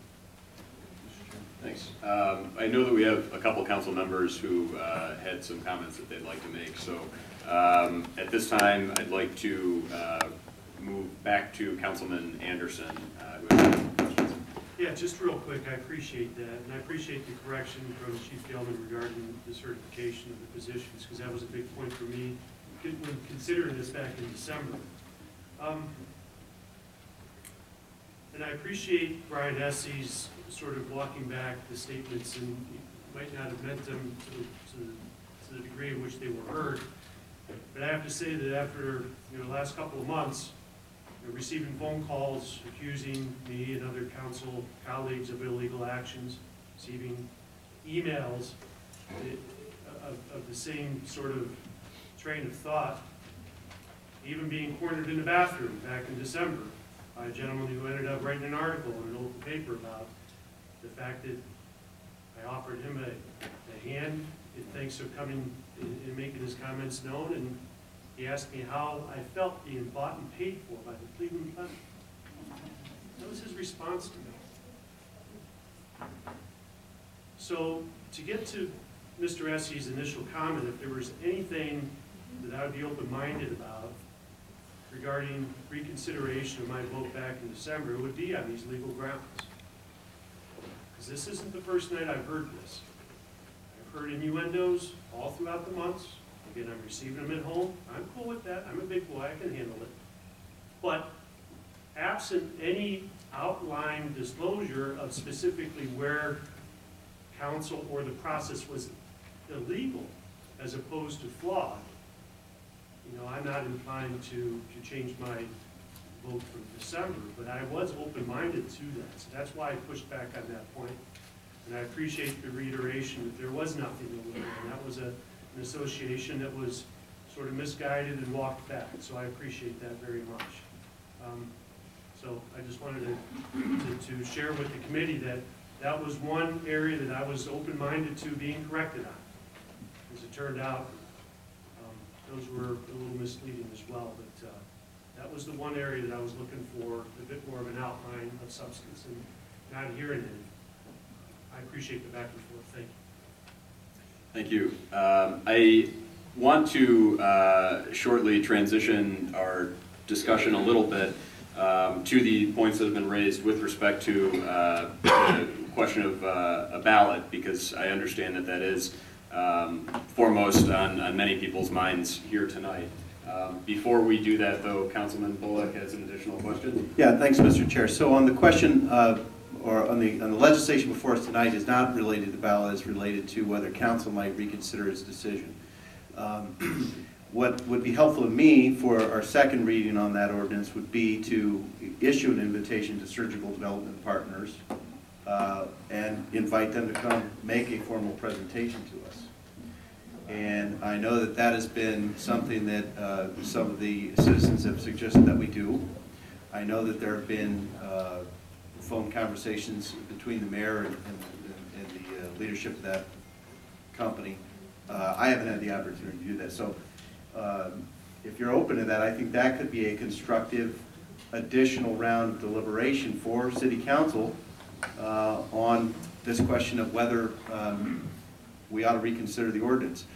Thanks. I know that we have a couple council members who had some comments that they'd like to make. So at this time, I'd like to move back to Councilman Anderson, who has some questions. Yeah, just real quick, I appreciate that, and I appreciate the correction from Chief Gelman regarding the certification of the positions, because that was a big point for me when considering this back in December. And I appreciate Brian Essie's sort of walking back the statements, and he might not have meant them to the degree in which they were heard. But I have to say that after the last couple of months, receiving phone calls accusing me and other council colleagues of illegal actions, receiving emails of the same sort of train of thought, even being cornered in the bathroom back in December by a gentleman who ended up writing an article in an local paper about the fact that I offered him a hand in thanks for coming and making his comments known, and he asked me how I felt being bought and paid for by the Cleveland Planet. That was his response to me. So to get to Mr. Essie's initial comment, if there was anything that I would be open-minded about regarding reconsideration of my vote back in December, it would be on these legal grounds. Because this isn't the first night I've heard this. I've heard innuendos all throughout the months. Again, I'm receiving them at home. I'm cool with that. I'm a big boy. I can handle it. But absent any outline disclosure of specifically where council or the process was illegal as opposed to flawed, I'm not inclined to change my vote for December, but I was open-minded to that, so that's why I pushed back on that point. And I appreciate the reiteration that there was nothing illegal, and that was an association that was sort of misguided and walked back, so I appreciate that very much. So I just wanted to share with the committee that that was one area that I was open-minded to being corrected on. As it turned out, those were a little misleading as well, but that was the one area that I was looking for a bit more of an outline of substance and not hearing any. I appreciate the back and forth. Thank you. Thank you. I want to shortly transition our discussion a little bit to the points that have been raised with respect to the question of a ballot, because I understand that that is foremost on many people's minds here tonight. Before we do that, though, Councilman Bullock has an additional question. Yeah, thanks, Mr. Chair. So on the question or on the legislation before us tonight is not related to the ballot, it's related to whether council might reconsider its decision. What would be helpful to me for our second reading on that ordinance would be to issue an invitation to surgical development partners and invite them to come make a formal presentation to us. And I know that that has been something that some of the citizens have suggested that we do. I know that there have been phone conversations between the mayor and the leadership of that company. I haven't had the opportunity to do that. So if you're open to that, I think that could be a constructive additional round of deliberation for City Council on this question of whether we ought to reconsider the ordinance.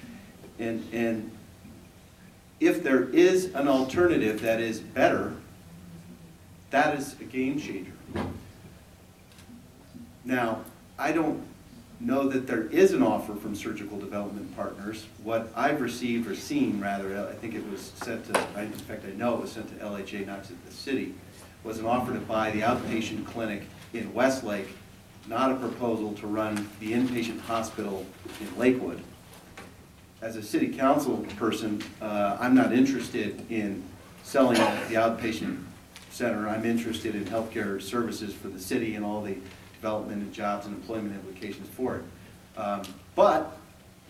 And if there is an alternative that is better, that is a game changer. Now, I don't know that there is an offer from Surgical Development Partners. What I've received, or seen rather, I think it was sent to, in fact I know it was sent to LHA, not to the city, was an offer to buy the outpatient clinic in Westlake, not a proposal to run the inpatient hospital in Lakewood. As a city council person, I'm not interested in selling the outpatient center. I'm interested in healthcare services for the city and all the development and jobs and employment implications for it. But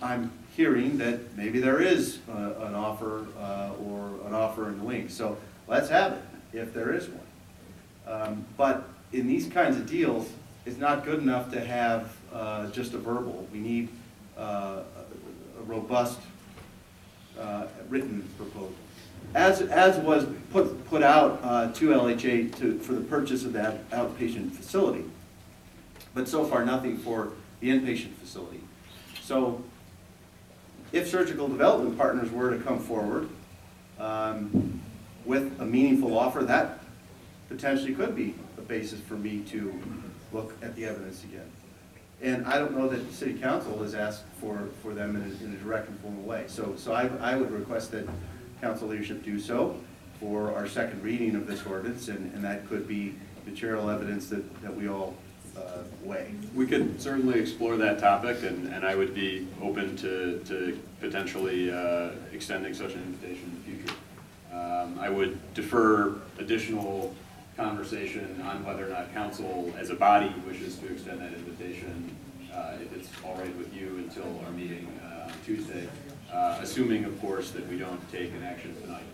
I'm hearing that maybe there is an offer or an offer in the wings. So let's have it, if there is one. But in these kinds of deals, it's not good enough to have just a verbal. We need a robust written proposal. As was put out to LHA for the purchase of that outpatient facility. But so far nothing for the inpatient facility. So if Surgical Development Partners were to come forward with a meaningful offer, that potentially could be a basis for me to look at the evidence again. And I don't know that the City Council has asked for them in a direct and formal way. So I would request that Council leadership do so for our second reading of this ordinance, and that could be material evidence that we all weigh. We could certainly explore that topic, and I would be open to potentially extending such an invitation in the future. I would defer additional conversation on whether or not council as a body wishes to extend that invitation, if it's all right with you, until our meeting on Tuesday, assuming of course that we don't take an action tonight.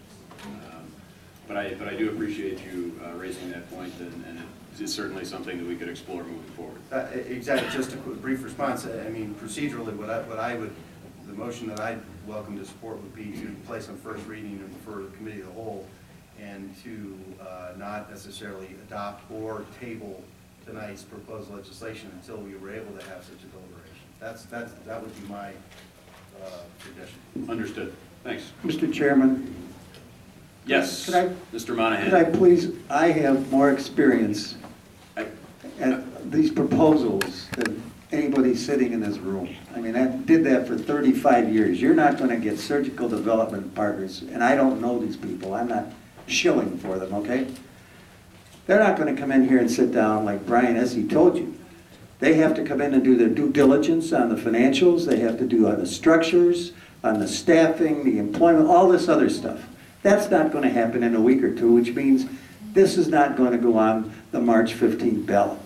But I do appreciate you raising that point, and it is certainly something that we could explore moving forward. Exactly. Just a brief response. I mean, procedurally, the motion that I'd welcome to support would be to place on first reading and refer to the committee of the whole, and to not necessarily adopt or table tonight's proposed legislation until we were able to have such a deliberation. That would be my suggestion. Understood. Thanks. Mr. Chairman. Yes, Mr. Monahan. Could I please, I have more experience at these proposals than anybody sitting in this room. I mean, I did that for 35 years. You're not going to get Surgical Development Partners, and I don't know these people. I'm not shilling for them, okay? They're not going to come in here and sit down like Brian Essie told you. They have to come in and do their due diligence on the financials. They have to do on the structures, on the staffing, the employment, all this other stuff. That's not going to happen in a week or two, which means This is not going to go on the March 15th ballot.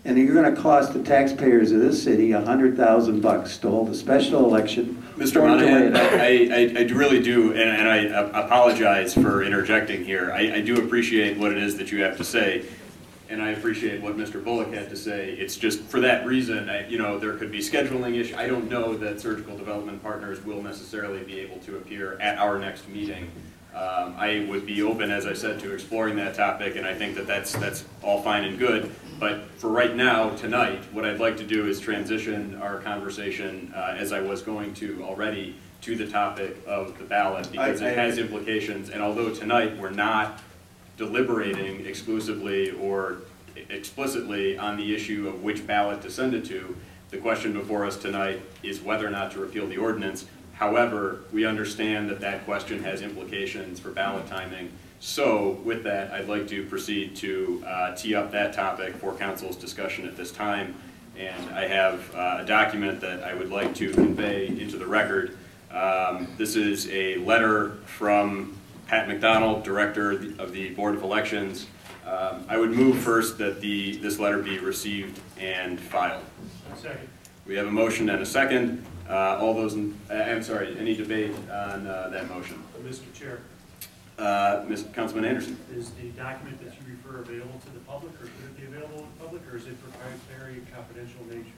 And you're going to cost the taxpayers of this city $100,000 to hold a special election. Mr. Monahan, I really do, and I apologize for interjecting here. I do appreciate what it is that you have to say, and I appreciate what Mr. Bullock had to say. It's just for that reason, you know, there could be scheduling issues. I don't know that Surgical Development Partners will necessarily be able to appear at our next meeting. I would be open, as I said, to exploring that topic, and I think that that's all fine and good. But for right now, tonight, what I'd like to do is transition our conversation, as I was going to already, to the topic of the ballot, because it has implications. And although tonight we're not deliberating exclusively or explicitly on the issue of which ballot to send it to, the question before us tonight is whether or not to repeal the ordinance. However, we understand that that question has implications for ballot timing. So with that, I'd like to proceed to tee up that topic for council's discussion at this time. And I have a document that I would like to convey into the record. This is a letter from Pat McDonald, Director of the Board of Elections. I would move first that this letter be received and filed. Second. We have a motion and a second. All those, I'm sorry, any debate on that motion? Mr. Chair. Councilman Anderson. Is the document that you refer available to the public, or should it be available to the public, or is it proprietary and confidential in nature?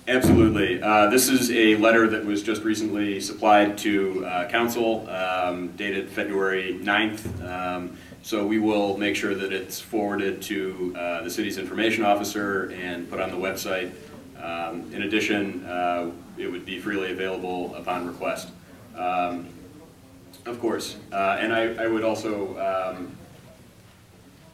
Absolutely. This is a letter that was just recently supplied to council, dated February 9th. So we will make sure that it's forwarded to the city's information officer and put on the website. In addition, it would be freely available upon request. Of course, and I would also,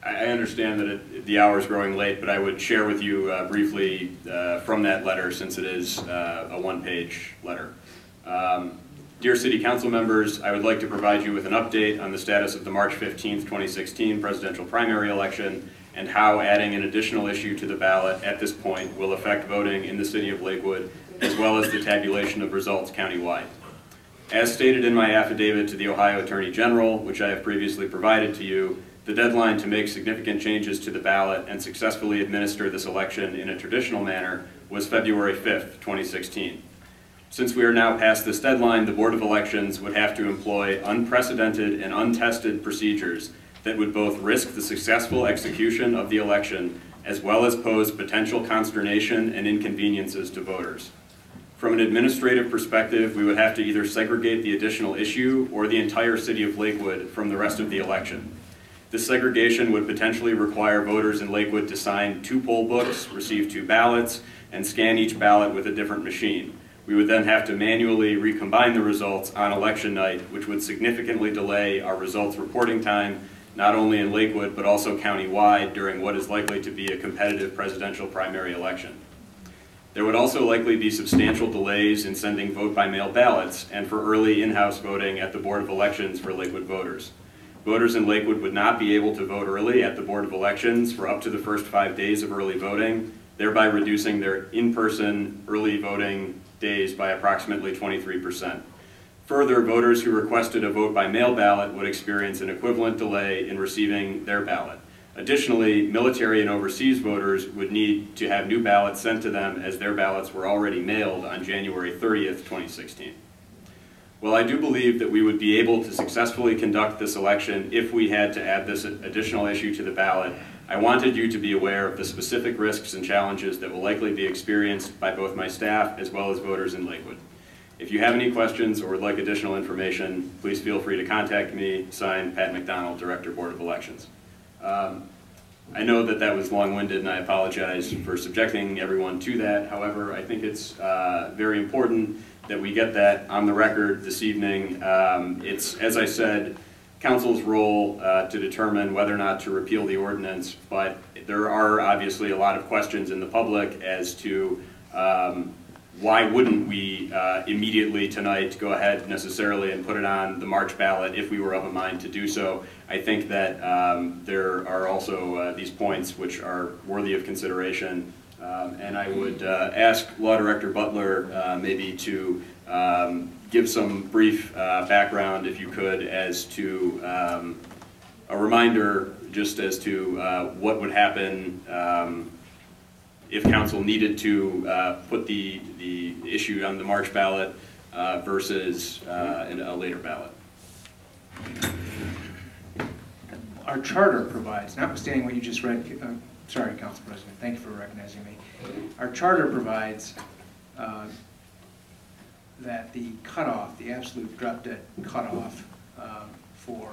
I understand that the hour is growing late, but I would share with you briefly from that letter, since it is a one-page letter. Dear City Council members, I would like to provide you with an update on the status of the March 15th, 2016 presidential primary election and how adding an additional issue to the ballot at this point will affect voting in the city of Lakewood, as well as the tabulation of results countywide. As stated in my affidavit to the Ohio Attorney General, which I have previously provided to you, the deadline to make significant changes to the ballot and successfully administer this election in a traditional manner was February 5th, 2016. Since we are now past this deadline, the Board of Elections would have to employ unprecedented and untested procedures that would both risk the successful execution of the election as well as pose potential consternation and inconveniences to voters. From an administrative perspective, we would have to either segregate the additional issue or the entire city of Lakewood from the rest of the election. This segregation would potentially require voters in Lakewood to sign 2 poll books, receive 2 ballots, and scan each ballot with a different machine. We would then have to manually recombine the results on election night, which would significantly delay our results reporting time, not only in Lakewood, but also countywide during what is likely to be a competitive presidential primary election. There would also likely be substantial delays in sending vote-by-mail ballots and for early in-house voting at the Board of Elections for Lakewood voters. Voters in Lakewood would not be able to vote early at the Board of Elections for up to the first 5 days of early voting, thereby reducing their in-person early voting days by approximately 23%. Further, voters who requested a vote-by-mail ballot would experience an equivalent delay in receiving their ballot. Additionally, military and overseas voters would need to have new ballots sent to them as their ballots were already mailed on January 30th, 2016. While I do believe that we would be able to successfully conduct this election if we had to add this additional issue to the ballot, I wanted you to be aware of the specific risks and challenges that will likely be experienced by both my staff as well as voters in Lakewood. If you have any questions or would like additional information, please feel free to contact me. Signed, Pat McDonald, Director, Board of Elections. I know that that was long-winded, and I apologize for subjecting everyone to that. However, I think it's very important that we get that on the record this evening. It's, as I said, Council's role to determine whether or not to repeal the ordinance, but there are obviously a lot of questions in the public as to why wouldn't we immediately tonight go ahead necessarily and put it on the March ballot if we were of a mind to do so. I think that there are also these points which are worthy of consideration, and I would ask Law Director Butler maybe to give some brief background, if you could, as to a reminder just as to what would happen if council needed to put the issue on the March ballot versus in a later ballot. Our charter provides, notwithstanding what you just read, sorry, Council President, thank you for recognizing me. Our charter provides that the cutoff, the absolute drop-dead cutoff for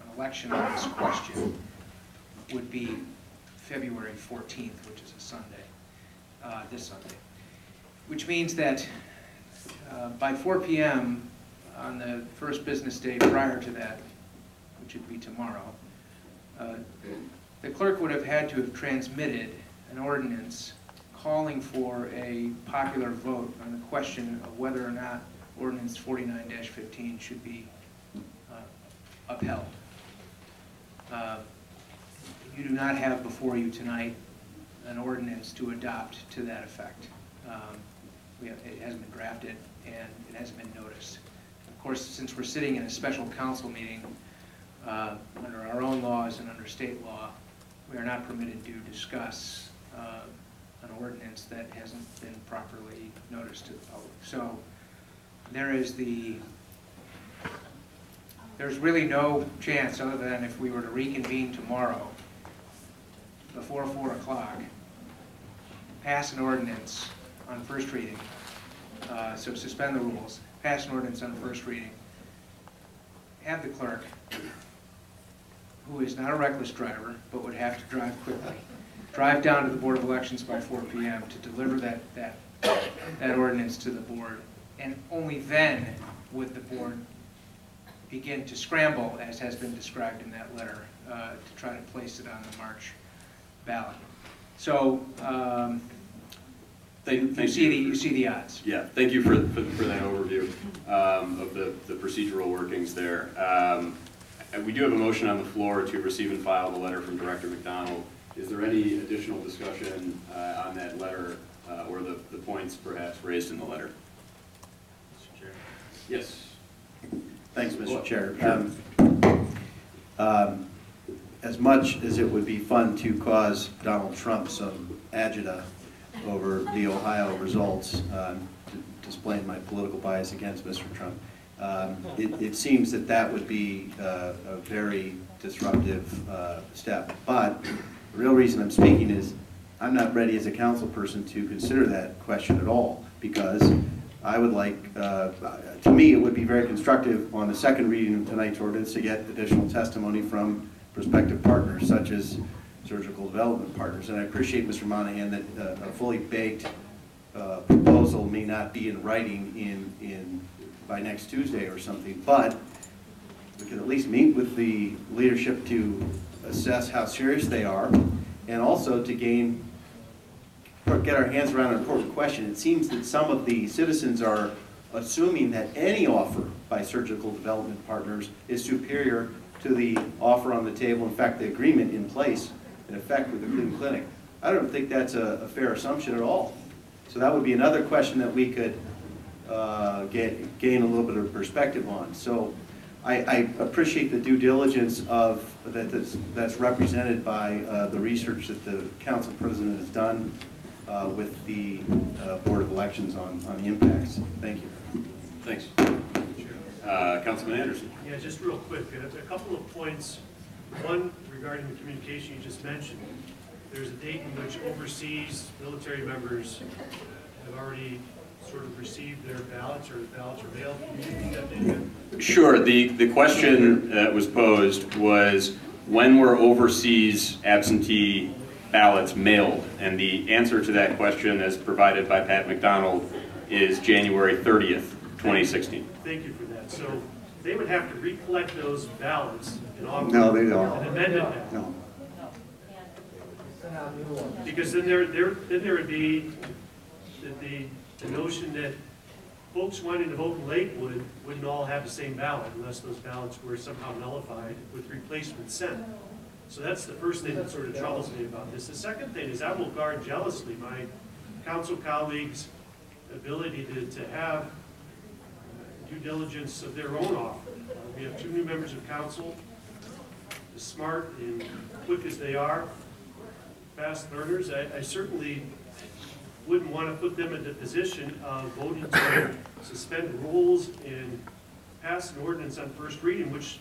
an election on this question would be February 14th, which is a Sunday, this Sunday. Which means that by 4 p.m. on the first business day prior to that, which would be tomorrow, the clerk would have had to have transmitted an ordinance calling for a popular vote on the question of whether or not Ordinance 49-15 should be upheld. You do not have before you tonight an ordinance to adopt to that effect. It hasn't been drafted and it hasn't been noticed. Of course, since we're sitting in a special council meeting, under our own laws and under state law, we are not permitted to discuss an ordinance that hasn't been properly noticed to the public. So there's really no chance other than if we were to reconvene tomorrow before 4 o'clock, pass an ordinance on first reading, so suspend the rules, pass an ordinance on first reading, have the clerk, who is not a reckless driver, but would have to drive quickly, drive down to the Board of Elections by 4 p.m. to deliver that ordinance to the board, and only then would the board begin to scramble, as has been described in that letter, to try to place it on the March ballot. So you see the odds. Yeah, thank you for that overview of the procedural workings there. We do have a motion on the floor to receive and file the letter from Director McDonald. Is there any additional discussion on that letter or the points perhaps raised in the letter? Mr. Chair. Yes. Thanks, Mr. Chair. Sure. As much as it would be fun to cause Donald Trump some agita over the Ohio results, displaying my political bias against Mr. Trump, it seems that would be a very disruptive step. But the real reason I'm speaking is I'm not ready as a council person to consider that question at all, because I would like, to me, it would be very constructive on the second reading of tonight's ordinance to get additional testimony from prospective partners, such as surgical development partners. And I appreciate, Mr. Monahan, that a fully baked proposal may not be in writing by next Tuesday or something, but we could at least meet with the leadership to assess how serious they are, and also to get our hands around an important question. It seems that some of the citizens are assuming that any offer by surgical development partners is superior to the offer on the table, in fact, the agreement in place in effect with the Cleveland Clinic. I don't think that's a fair assumption at all. So that would be another question that we could gain a little bit of perspective on. So I appreciate the due diligence that's represented by the research that the council president has done with the Board of Elections on the impacts. Thank you. Thanks. Councilman Anderson. Yeah, just real quick, a couple of points. One, regarding the communication you just mentioned. There's a date in which overseas military members have already sort of received their ballots, or the ballots are mailed. Can you repeat that date again? Sure. The question that was posed was, when were overseas absentee ballots mailed? And the answer to that question, as provided by Pat McDonald, is January 30th, 2016. Thank you for that. So they would have to recollect those ballots in August. No, they don't. And amend it. No. Because then there would be the notion that folks wanting to vote in Lakewood wouldn't all have the same ballot unless those ballots were somehow nullified with replacement sent. So that's the first thing that sort of troubles me about this. The second thing is I will guard jealously my council colleagues' ability to have due diligence of their own offer. We have 2 new members of council. as smart and quick as they are, fast learners, I certainly wouldn't want to put them in the position of voting to suspend rules and pass an ordinance on first reading, which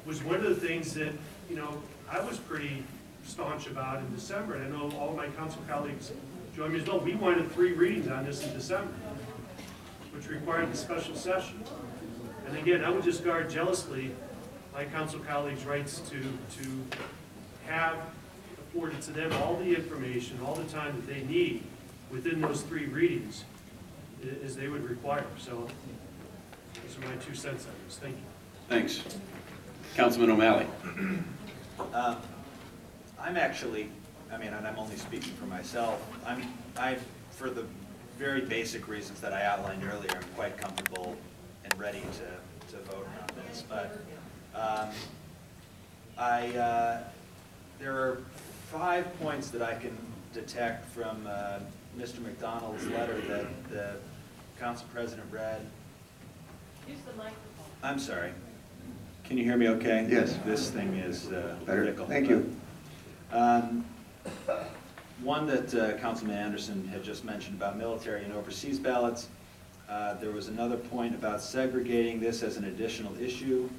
was one of the things that, you know, I was pretty staunch about in December, and I know all my council colleagues joined me as well. We wanted 3 readings on this in December, which required a special session. And again, I would just guard jealously my council colleagues' rights to have afforded to them all the information, all the time that they need within those 3 readings as they would require. So those are my 2 cents on this. Thank you. Thanks. Councilman O'Malley. I'm actually, and I'm only speaking for myself, for the very basic reasons that I outlined earlier, I'm quite comfortable and ready to vote on this. But there are 5 points that I can detect from Mr. McDonald's letter that the council president read. Use the microphone. I'm sorry. Can you hear me okay? Yes. This thing is Better. fickle. Thank you. One that Councilman Anderson had just mentioned about military and overseas ballots. There was another point about segregating this as an additional issue.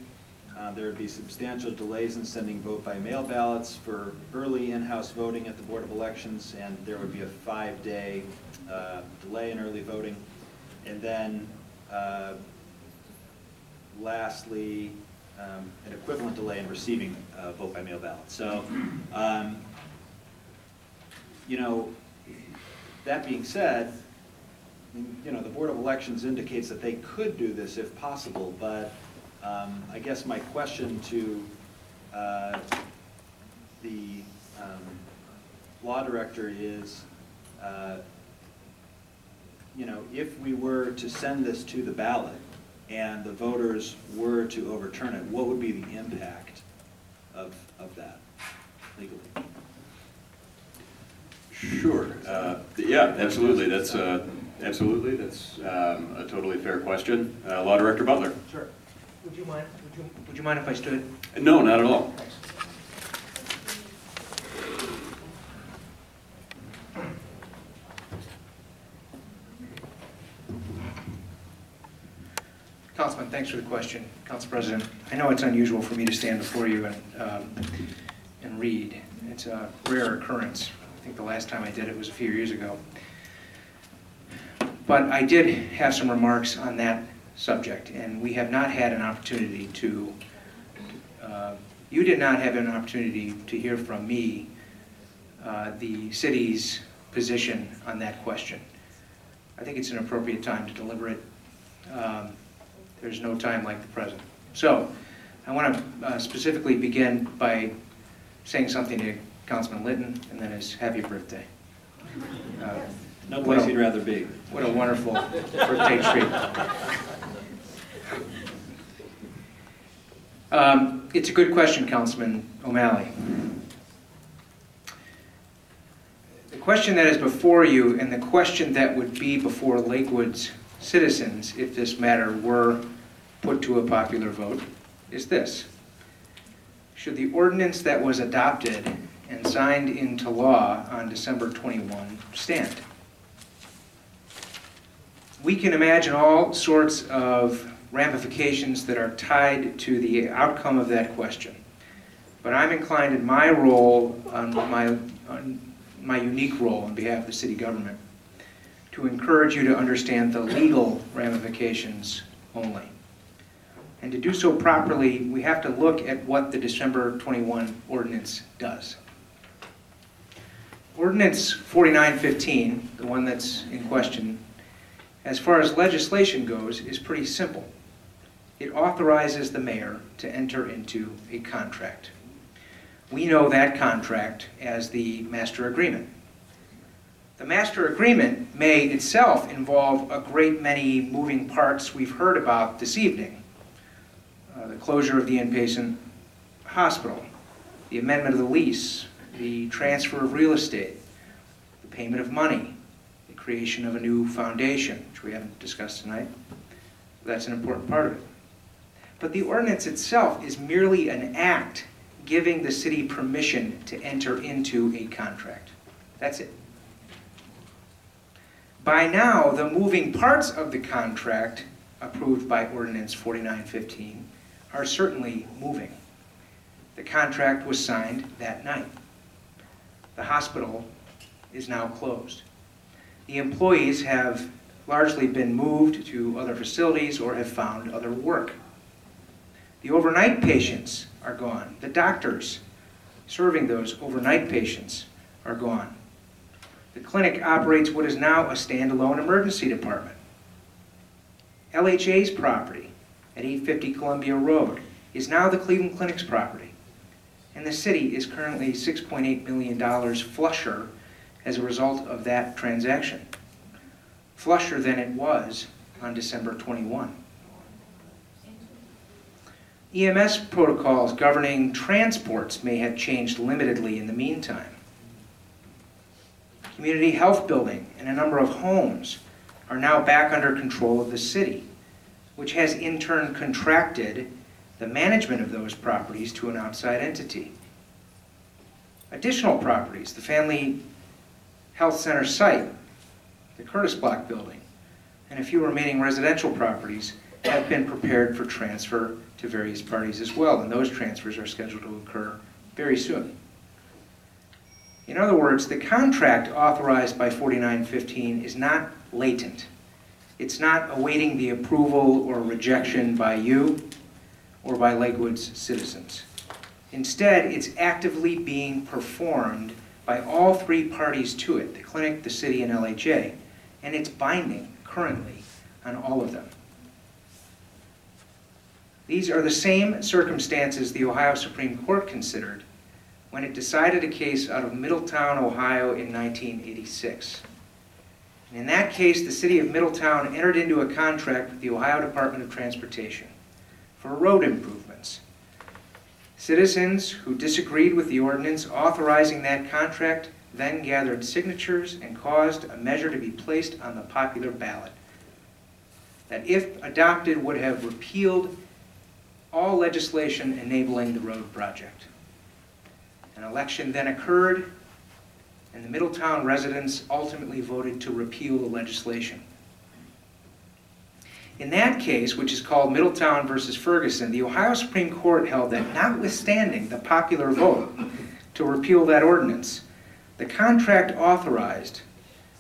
There would be substantial delays in sending vote-by-mail ballots for early in-house voting at the Board of Elections, and there would be a 5-day delay in early voting. And then, lastly, an equivalent delay in receiving vote-by-mail ballots. So, you know, that being said, you know, the Board of Elections indicates that they could do this if possible, but I guess my question to the law director is, you know, if we were to send this to the ballot and the voters were to overturn it, what would be the impact of that legally? Sure. Yeah, absolutely. That's a totally fair question. Law Director Butler. Sure. Would you mind if I stood? No, not at all. Councilman, thanks for the question. Council President, I know it's unusual for me to stand before you and read. It's a rare occurrence. I think the last time I did it was a few years ago. But I did have some remarks on that subject, and we have not had an opportunity to, you did not have an opportunity to hear from me the city's position on that question. I think it's an appropriate time to deliberate. There's no time like the present. So, I want to specifically begin by saying something to Councilman Litton, and then his happy birthday. No place he'd rather be. What a wonderful birthday treat. It's a good question, Councilman O'Malley. The question that is before you, and the question that would be before Lakewood's citizens if this matter were put to a popular vote, is this. Should the ordinance that was adopted and signed into law on December 21 stand? We can imagine all sorts of ramifications that are tied to the outcome of that question. But I'm inclined in my role, on my unique role on behalf of the city government, to encourage you to understand the legal ramifications only. And to do so properly, we have to look at what the December 21 ordinance does. Ordinance 4915, the one that's in question, as far as legislation goes, is pretty simple. It authorizes the mayor to enter into a contract. We know that contract as the master agreement. The master agreement may itself involve a great many moving parts we've heard about this evening. The closure of the inpatient hospital, the amendment of the lease, the transfer of real estate, the payment of money, the creation of a new foundation, which we haven't discussed tonight. That's an important part of it. But the ordinance itself is merely an act giving the city permission to enter into a contract. That's it. By now, the moving parts of the contract approved by Ordinance 4915 are certainly moving. The contract was signed that night. The hospital is now closed. The employees have largely been moved to other facilities or have found other work. The overnight patients are gone. The doctors serving those overnight patients are gone. The clinic operates what is now a standalone emergency department. LHA's property at 850 Columbia Road is now the Cleveland Clinic's property. And the city is currently $6.8 million flusher as a result of that transaction. Flusher than it was on December 21. EMS protocols governing transports may have changed limitedly in the meantime. Community health building and a number of homes are now back under control of the city, which has in turn contracted the management of those properties to an outside entity. Additional properties, the Family Health Center site, the Curtis Block building, and a few remaining residential properties have been prepared for transfer to various parties as well, and those transfers are scheduled to occur very soon. In other words, the contract authorized by 4915 is not latent. It's not awaiting the approval or rejection by you or by Lakewood's citizens. Instead, it's actively being performed by all three parties to it, the clinic, the city, and LHA, and it's binding currently on all of them. These are the same circumstances the Ohio Supreme Court considered when it decided a case out of Middletown, Ohio in 1986. And in that case, the city of Middletown entered into a contract with the Ohio Department of Transportation for road improvements. Citizens who disagreed with the ordinance authorizing that contract then gathered signatures and caused a measure to be placed on the popular ballot that, if adopted, would have repealed all legislation enabling the road project. An election then occurred, and the Middletown residents ultimately voted to repeal the legislation. In that case, which is called Middletown versus Ferguson, the Ohio Supreme Court held that notwithstanding the popular vote to repeal that ordinance, the contract authorized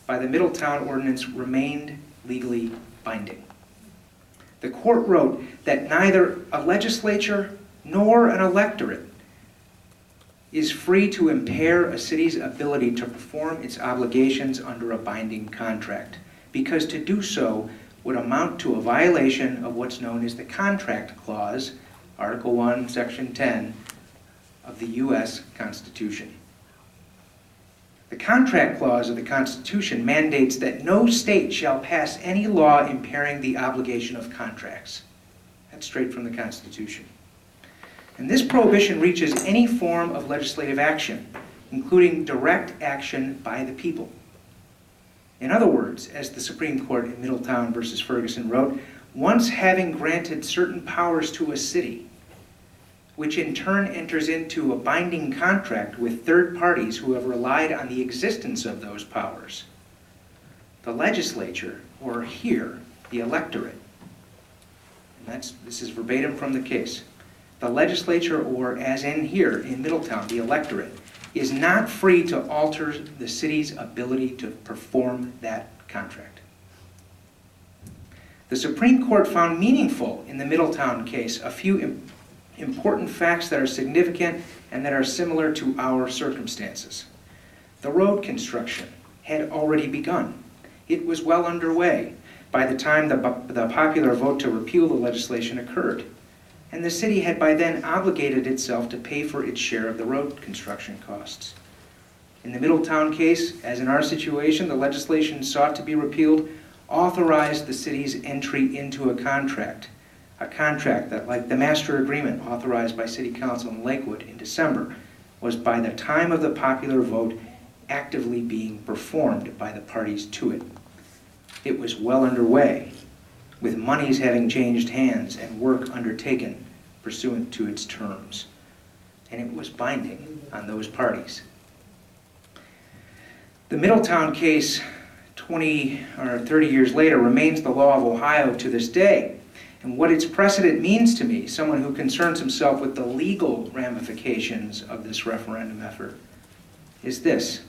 by the Middletown ordinance remained legally binding. The court wrote that neither a legislature nor an electorate is free to impair a city's ability to perform its obligations under a binding contract, because to do so would amount to a violation of what's known as the Contract Clause, Article 1, Section 10 of the U.S. Constitution. The Contract Clause of the Constitution mandates that no state shall pass any law impairing the obligation of contracts. That's straight from the Constitution. And this prohibition reaches any form of legislative action, including direct action by the people. In other words, as the Supreme Court in Middletown versus Ferguson wrote, once having granted certain powers to a city, which in turn enters into a binding contract with third parties who have relied on the existence of those powers, the legislature, or here, the electorate, and this is verbatim from the case, the legislature, or as in here, in Middletown, the electorate, is not free to alter the city's ability to perform that contract. The Supreme Court found meaningful in the Middletown case a few important facts that are significant and that are similar to our circumstances. The road construction had already begun. It was well underway by the time the popular vote to repeal the legislation occurred. And the city had by then obligated itself to pay for its share of the road construction costs. In the Middletown case, as in our situation, the legislation sought to be repealed authorized the city's entry into a contract that, like the master agreement authorized by City Council in Lakewood in December, was by the time of the popular vote actively being performed by the parties to it. It was well underway, with monies having changed hands and work undertaken pursuant to its terms. and it was binding on those parties. The Middletown case 20 or 30 years later remains the law of Ohio to this day. And what its precedent means to me, someone who concerns himself with the legal ramifications of this referendum effort, is this.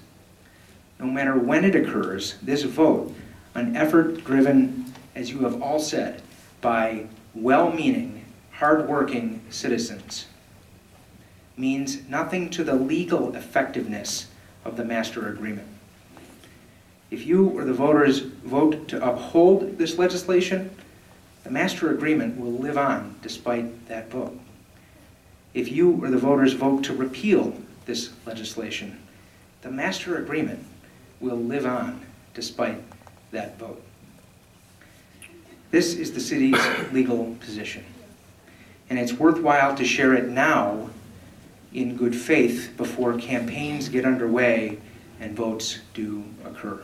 No matter when it occurs, this vote, an effort driven, as you have all said, by well-meaning, hard-working citizens, means nothing to the legal effectiveness of the master agreement. If you or the voters vote to uphold this legislation, the master agreement will live on despite that vote. If you or the voters vote to repeal this legislation, the master agreement will live on despite that vote. This is the city's legal position, and it's worthwhile to share it now in good faith before campaigns get underway and votes do occur.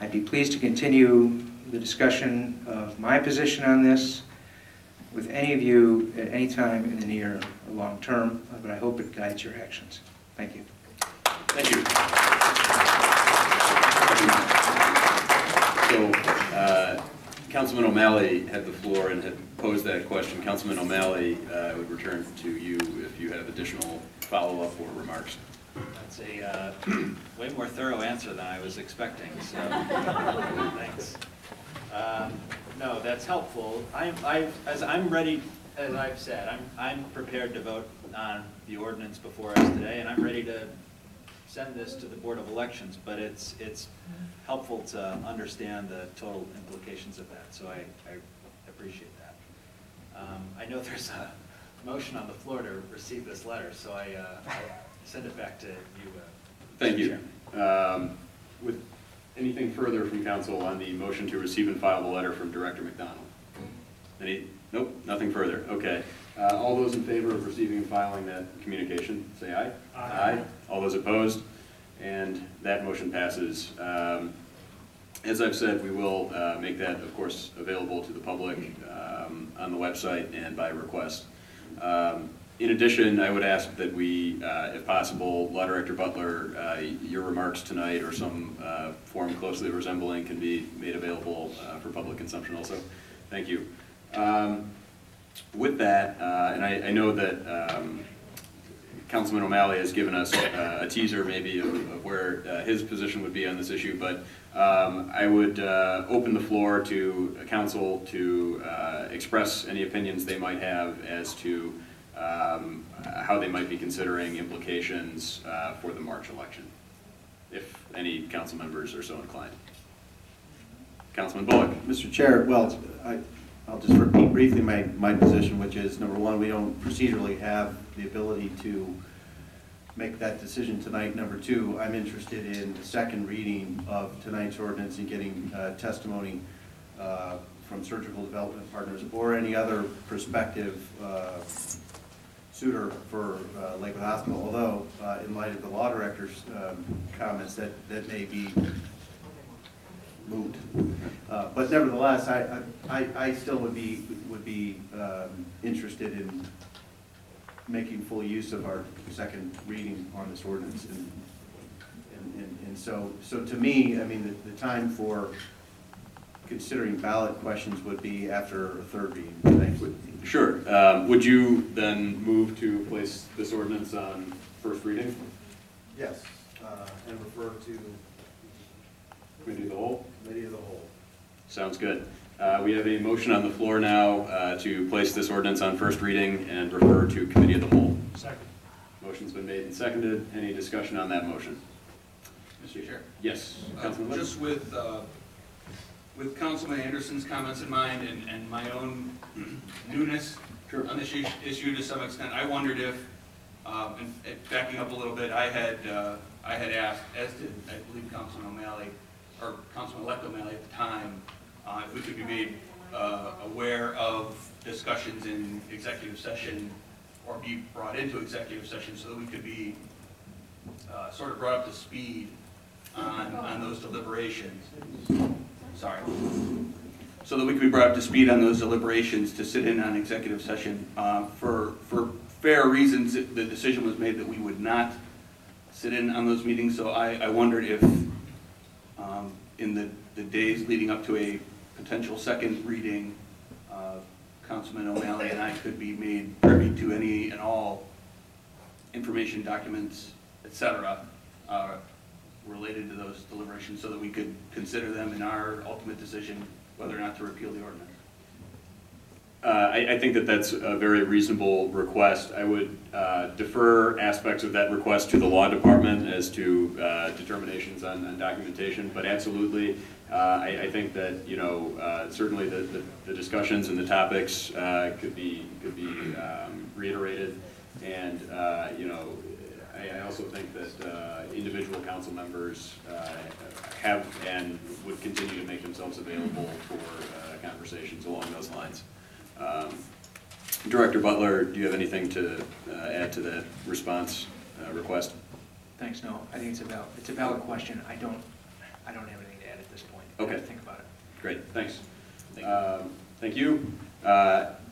I'd be pleased to continue the discussion of my position on this with any of you at any time in the near or long term, but I hope it guides your actions. Thank you. Thank you. So, Councilman O'Malley had the floor and had posed that question. Councilman O'Malley, I would return to you if you have additional follow-up or remarks. That's a way more thorough answer than I was expecting, so thanks. No, that's helpful. As I've said, I'm prepared to vote on the ordinance before us today, and I'm ready to send this to the Board of Elections, but it's helpful to understand the total implications of that, so I appreciate that. I know there's a motion on the floor to receive this letter, so I'll send it back to you. Thank you. With anything further from council on the motion to receive and file the letter from Director McDonald? Nope, nothing further. Okay. All those in favor of receiving and filing that communication, say aye. Aye. All those opposed? And that motion passes. As I've said, we will make that, of course, available to the public on the website and by request. In addition, I would ask that we, if possible, Law Director Butler, your remarks tonight or some form closely resembling can be made available for public consumption also. Thank you. With that, and I know that Councilman O'Malley has given us a teaser maybe of where his position would be on this issue, but I would open the floor to council to express any opinions they might have as to how they might be considering implications for the March election, if any council members are so inclined. Councilman Bullock. Mr. Chair, well, I'll just repeat briefly my position, which is, number one, we don't procedurally have the ability to make that decision tonight. Number two, I'm interested in the second reading of tonight's ordinance and getting testimony from Surgical Development Partners or any other prospective suitor for Lakewood Hospital, although in light of the law director's comments that may be moot. But nevertheless, I still would be interested in making full use of our second reading on this ordinance, and so to me, I mean, the time for considering ballot questions would be after a third reading. Thanks. Sure. Would you then move to place this ordinance on first reading? Yes, and refer to Committee of the Whole? Committee of the Whole. Sounds good. We have a motion on the floor now to place this ordinance on first reading and refer to Committee of the Whole. Second. Motion's been made and seconded. Any discussion on that motion? Mr. Chair? Yes. Councilman Lynn? Just with Councilman Anderson's comments in mind and my own newness on this issue to some extent, I wondered if, and backing up a little bit, I had asked, as did I believe Councilman O'Malley, or Councilman-elect O'Malley at the time, if we could be made aware of discussions in executive session or be brought into executive session so that we could be sort of brought up to speed on those deliberations. Sorry. So that we could be brought up to speed on those deliberations to sit in on executive session for fair reasons, the decision was made that we would not sit in on those meetings. So I wondered if in the days leading up to a potential second reading, Councilman O'Malley and I could be made privy to any and all information, documents, etc., related to those deliberations, so that we could consider them in our ultimate decision whether or not to repeal the ordinance. I think that that's a very reasonable request. I would defer aspects of that request to the law department as to determinations on documentation, but absolutely, I think that, you know, certainly the discussions and the topics could be reiterated, and you know, I also think that individual council members have and would continue to make themselves available for conversations along those lines. Director Butler, do you have anything to add to that response request? Thanks, no, I think it's a valid question. I don't have anything to add at this point. Okay. I have to think about it. Great, thanks. Thank you.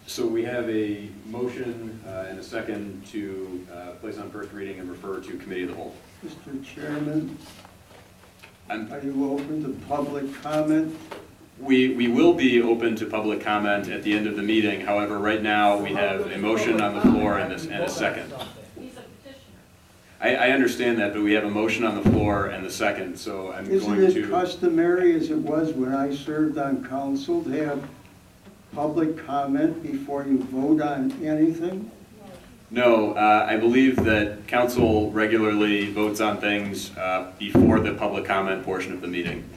So we have a motion and a second to place on first reading and refer to committee of the whole. Mr. Chairman, are you open to public comment? We will be open to public comment at the end of the meeting. However, right now we have a motion on the floor and a second. I understand that, but we have a motion on the floor and the second, so I'm going to... Isn't it customary, as it was when I served on council, to have public comment before you vote on anything? No, I believe that council regularly votes on things before the public comment portion of the meeting.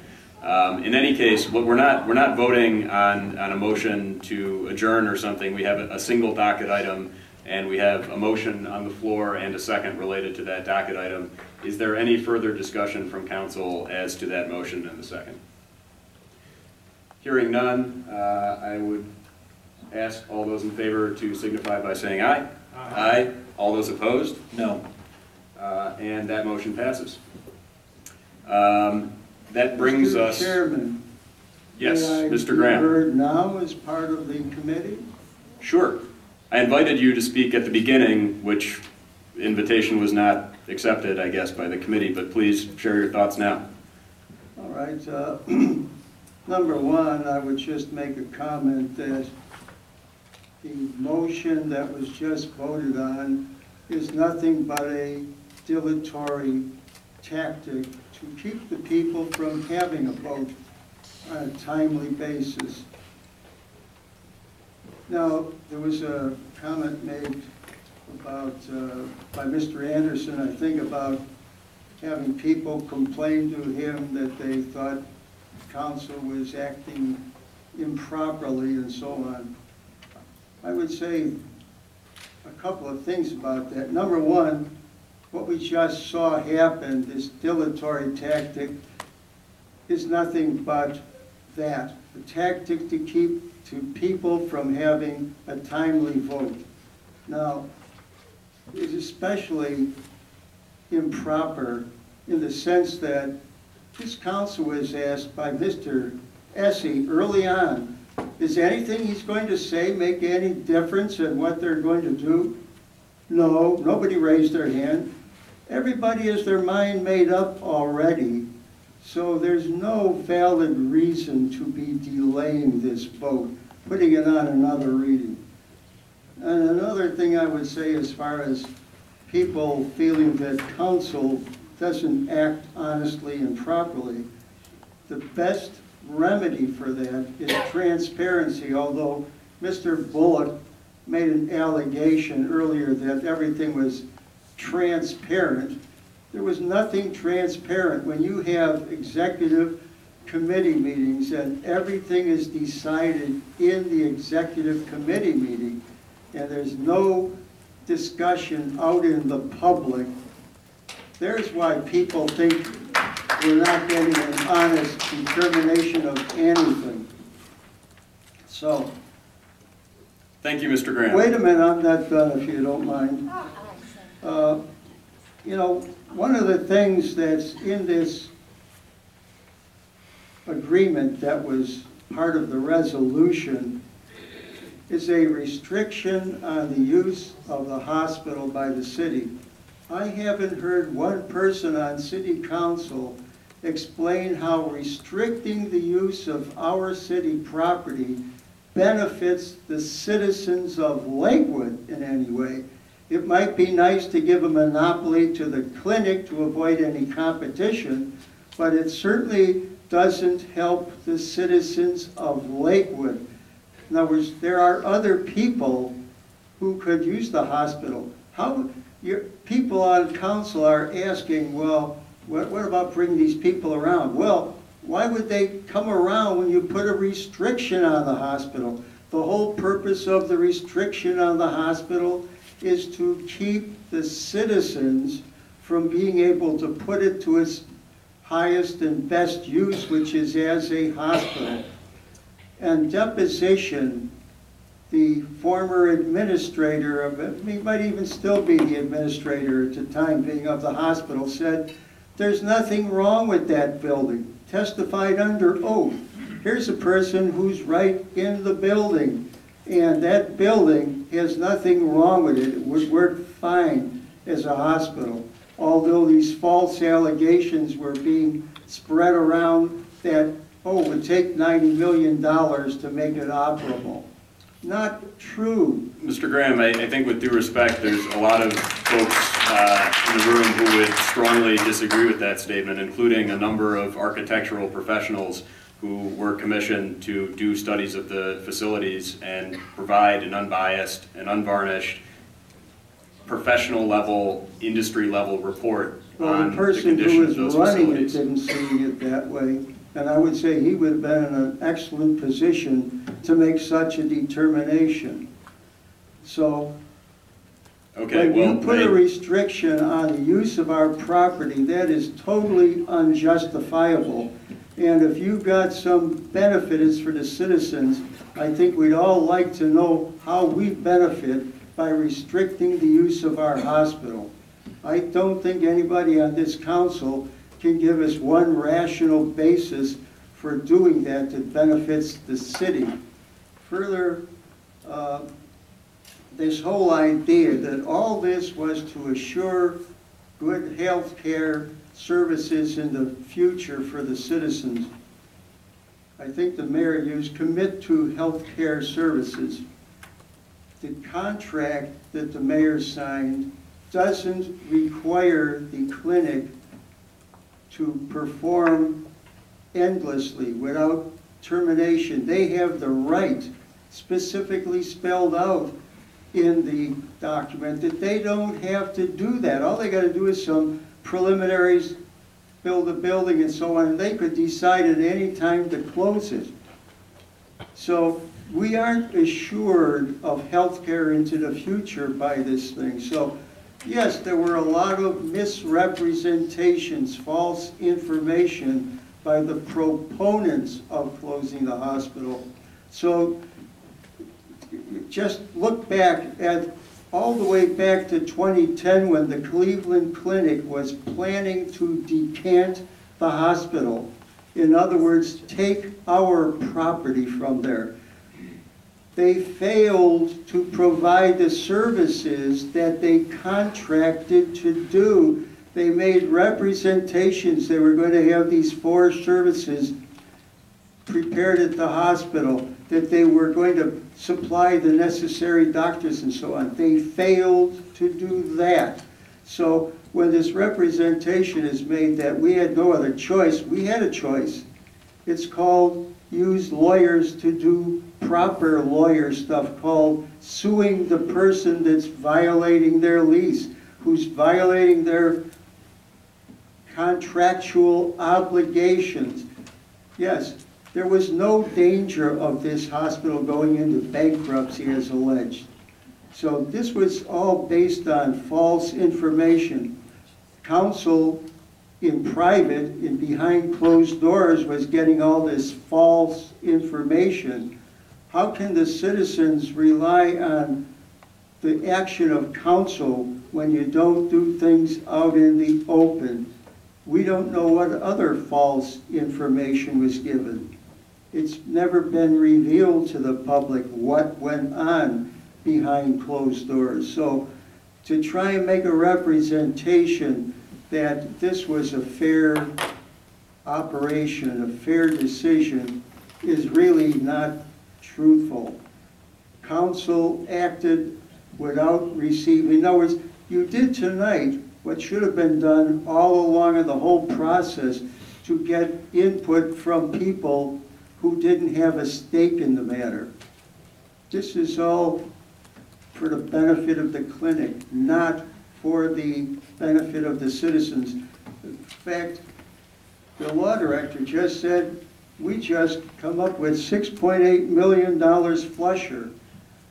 In any case, we're not voting on a motion to adjourn or something. We have a single docket item, and we have a motion on the floor and a second related to that docket item. Is there any further discussion from council as to that motion and the second? Hearing none, I would ask all those in favor to signify by saying aye. Aye. Aye. All those opposed? No. And that motion passes. That brings us... Mr. Chairman. Yes, Mr. Graham. May I be heard now as part of the committee? Sure. I invited you to speak at the beginning, which invitation was not accepted, I guess, by the committee, but please share your thoughts now. All right. Number one, I would just make a comment that the motion that was just voted on is nothing but a dilatory tactic to keep the people from having a vote on a timely basis. Now, there was a comment made about, by Mr. Anderson, I think, about having people complain to him that they thought council was acting improperly and so on. I would say a couple of things about that. Number one, what we just saw happen, this dilatory tactic, is nothing but that. A tactic to keep people from having a timely vote. Now, it's especially improper in the sense that this council was asked by Mr. Essie early on, is anything he's going to say make any difference in what they're going to do? No, nobody raised their hand. Everybody has their mind made up already, so there's no valid reason to be delaying this vote, putting it on another reading. And another thing I would say as far as people feeling that council doesn't act honestly and properly, the best remedy for that is transparency, although Mr. Bullock made an allegation earlier that everything was transparent. There was nothing transparent. When you have executive committee meetings and everything is decided in the executive committee meeting and there's no discussion out in the public, there's why people think we're not getting an honest determination of anything. So. Thank you, Mr. Graham. Wait a minute, I'm not done if you don't mind. You know, one of the things that's in this agreement that was part of the resolution is a restriction on the use of the hospital by the city. I haven't heard one person on city council explain how restricting the use of our city property benefits the citizens of Lakewood in any way. It might be nice to give a monopoly to the clinic to avoid any competition, but it certainly doesn't help the citizens of Lakewood. In other words, there are other people who could use the hospital. People on council are asking, well, what about bringing these people around? Well, why would they come around when you put a restriction on the hospital? The whole purpose of the restriction on the hospital is to keep the citizens from being able to put it to its highest and best use, which is as a hospital. And deposition, the former administrator of it, he might even still be the administrator at the time being of the hospital, said, there's nothing wrong with that building. Testified under oath. Here's a person who's right in the building, and that building has nothing wrong with it. It would work fine as a hospital, although these false allegations were being spread around that, oh, it would take $90 million to make it operable. Not true. Mr. Graham, I think with due respect, there's a lot of folks in the room who would strongly disagree with that statement, including a number of architectural professionals who were commissioned to do studies of the facilities and provide an unbiased and unvarnished professional level, industry level report on the condition of those facilities. The person who was running it didn't see it that way. And I would say he would have been in an excellent position to make such a determination. So, when you put a restriction on the use of our property, that is totally unjustifiable. And if you've got some benefits for the citizens, I think we'd all like to know how we benefit by restricting the use of our hospital. I don't think anybody on this council can give us one rational basis for doing that benefits the city. Further, this whole idea that all this was to assure good health care services in the future for the citizens. I think the mayor used commit to health care services. The contract that the mayor signed doesn't require the clinic to perform endlessly without termination. They have the right, specifically spelled out in the document, that they don't have to do that. All they got to do is some preliminaries, build a building and so on, and they could decide at any time to close it. So we aren't assured of health care into the future by this thing. So yes, there were a lot of misrepresentations, false information by the proponents of closing the hospital. So just look back at all the way back to 2010 when the Cleveland Clinic was planning to decant the hospital. In other words, take our property from there. They failed to provide the services that they contracted to do. They made representations they were going to have these 4 services prepared at the hospital, that they were going to supply the necessary doctors and so on. They failed to do that. So when this representation is made that we had no other choice, we had a choice. It's called use lawyers to do proper lawyer stuff, called suing the person that's violating their lease, who's violating their contractual obligations. Yes, there was no danger of this hospital going into bankruptcy as alleged. So this was all based on false information. Council in private, in behind closed doors, was getting all this false information. How can the citizens rely on the action of council when you don't do things out in the open? We don't know what other false information was given. It's never been revealed to the public what went on behind closed doors. So to try and make a representation that this was a fair operation, a fair decision, is really not truthful. Council acted without receiving, in other words, you did tonight what should have been done all along in the whole process to get input from people who didn't have a stake in the matter. This is all for the benefit of the clinic, not for the benefit of the citizens. In fact, the law director just said, we just come up with $6.8 million flusher.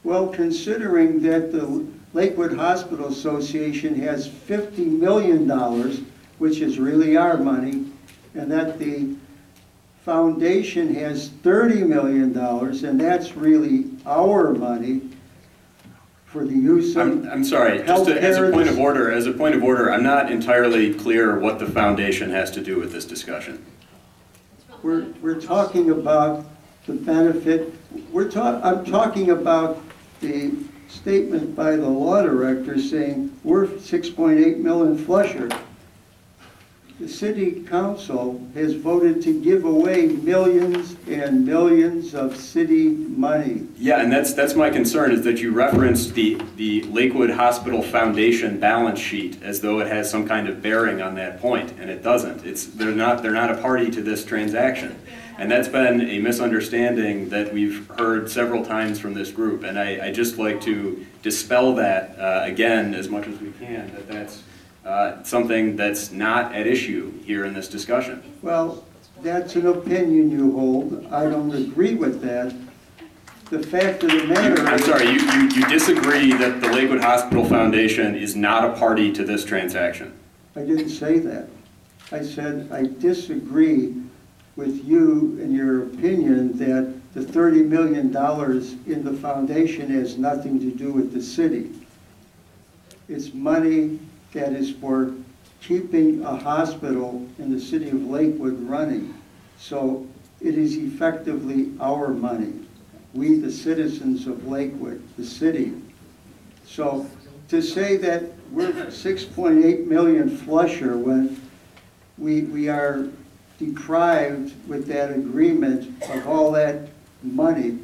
Well, considering that the Lakewood Hospital Association has $50 million, which is really our money, and that the foundation has $30 million, and that's really our money for the use of I'm sorry, just as a point of order, I'm not entirely clear what the foundation has to do with this discussion. We're talking about the benefit. I'm talking about the statement by the law director saying we're 6.8 million flusher. The city council has voted to give away millions and millions of city money. Yeah, and that's my concern, is that you referenced the Lakewood Hospital Foundation balance sheet as though it has some kind of bearing on that point, and it doesn't. They're not a party to this transaction. And that's been a misunderstanding that we've heard several times from this group, and I just like to dispel that again as much as we can, that's something that's not at issue here in this discussion. Well, that's an opinion you hold. I don't agree with that. The fact of the matter I'm is... sorry, you disagree that the Lakewood Hospital Foundation is not a party to this transaction? I didn't say that. I said I disagree with you and your opinion that the $30 million in the foundation has nothing to do with the city. It's money that is for keeping a hospital in the city of Lakewood running. So it is effectively our money. We, the citizens of Lakewood, the city. So to say that we're 6.8 million flusher when we are deprived with that agreement of all that money.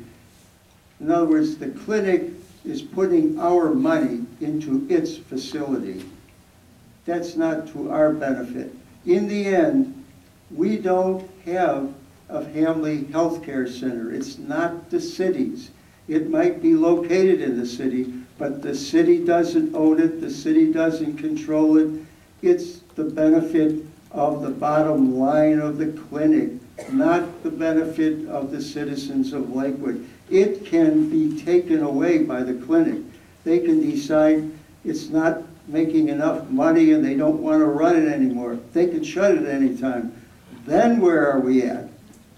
In other words, the clinic is putting our money into its facility. That's not to our benefit. In the end, we don't have a family health care center. It's not the city's. It might be located in the city, but the city doesn't own it, the city doesn't control it. It's the benefit of the bottom line of the clinic, not the benefit of the citizens of Lakewood. It can be taken away by the clinic. They can decide it's not making enough money and they don't want to run it anymore. They can shut it anytime. Then where are we at?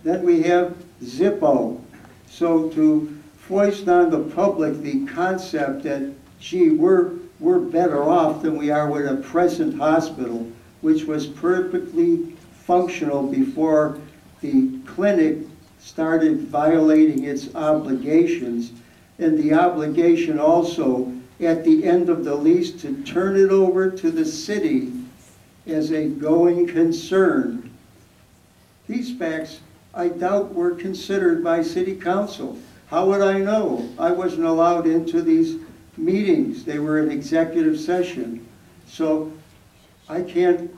Then we have Zippo. So to foist on the public the concept that, gee, we're better off than we are with a present hospital, which was perfectly functional before the clinic started violating its obligations, and the obligation also at the end of the lease to turn it over to the city as a going concern. These facts, I doubt, were considered by city council. How would I know? I wasn't allowed into these meetings. They were in executive session. So I can't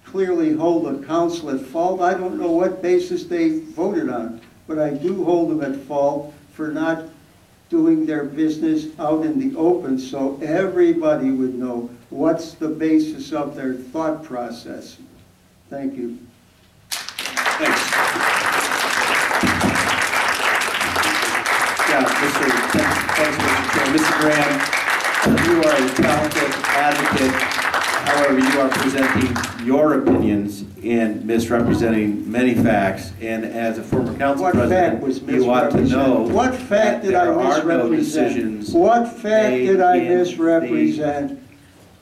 clearly hold the council at fault. I don't know what basis they voted on, but I do hold them at fault for not doing their business out in the open so everybody would know what's the basis of their thought process. Thank you. Thanks. Yeah, thanks, Mr. Chair. Mr. Graham, you are a talented advocate. However, you are presenting your opinions and misrepresenting many facts. And as a former council president, you ought to know what fact did I misrepresent? What fact did I misrepresent?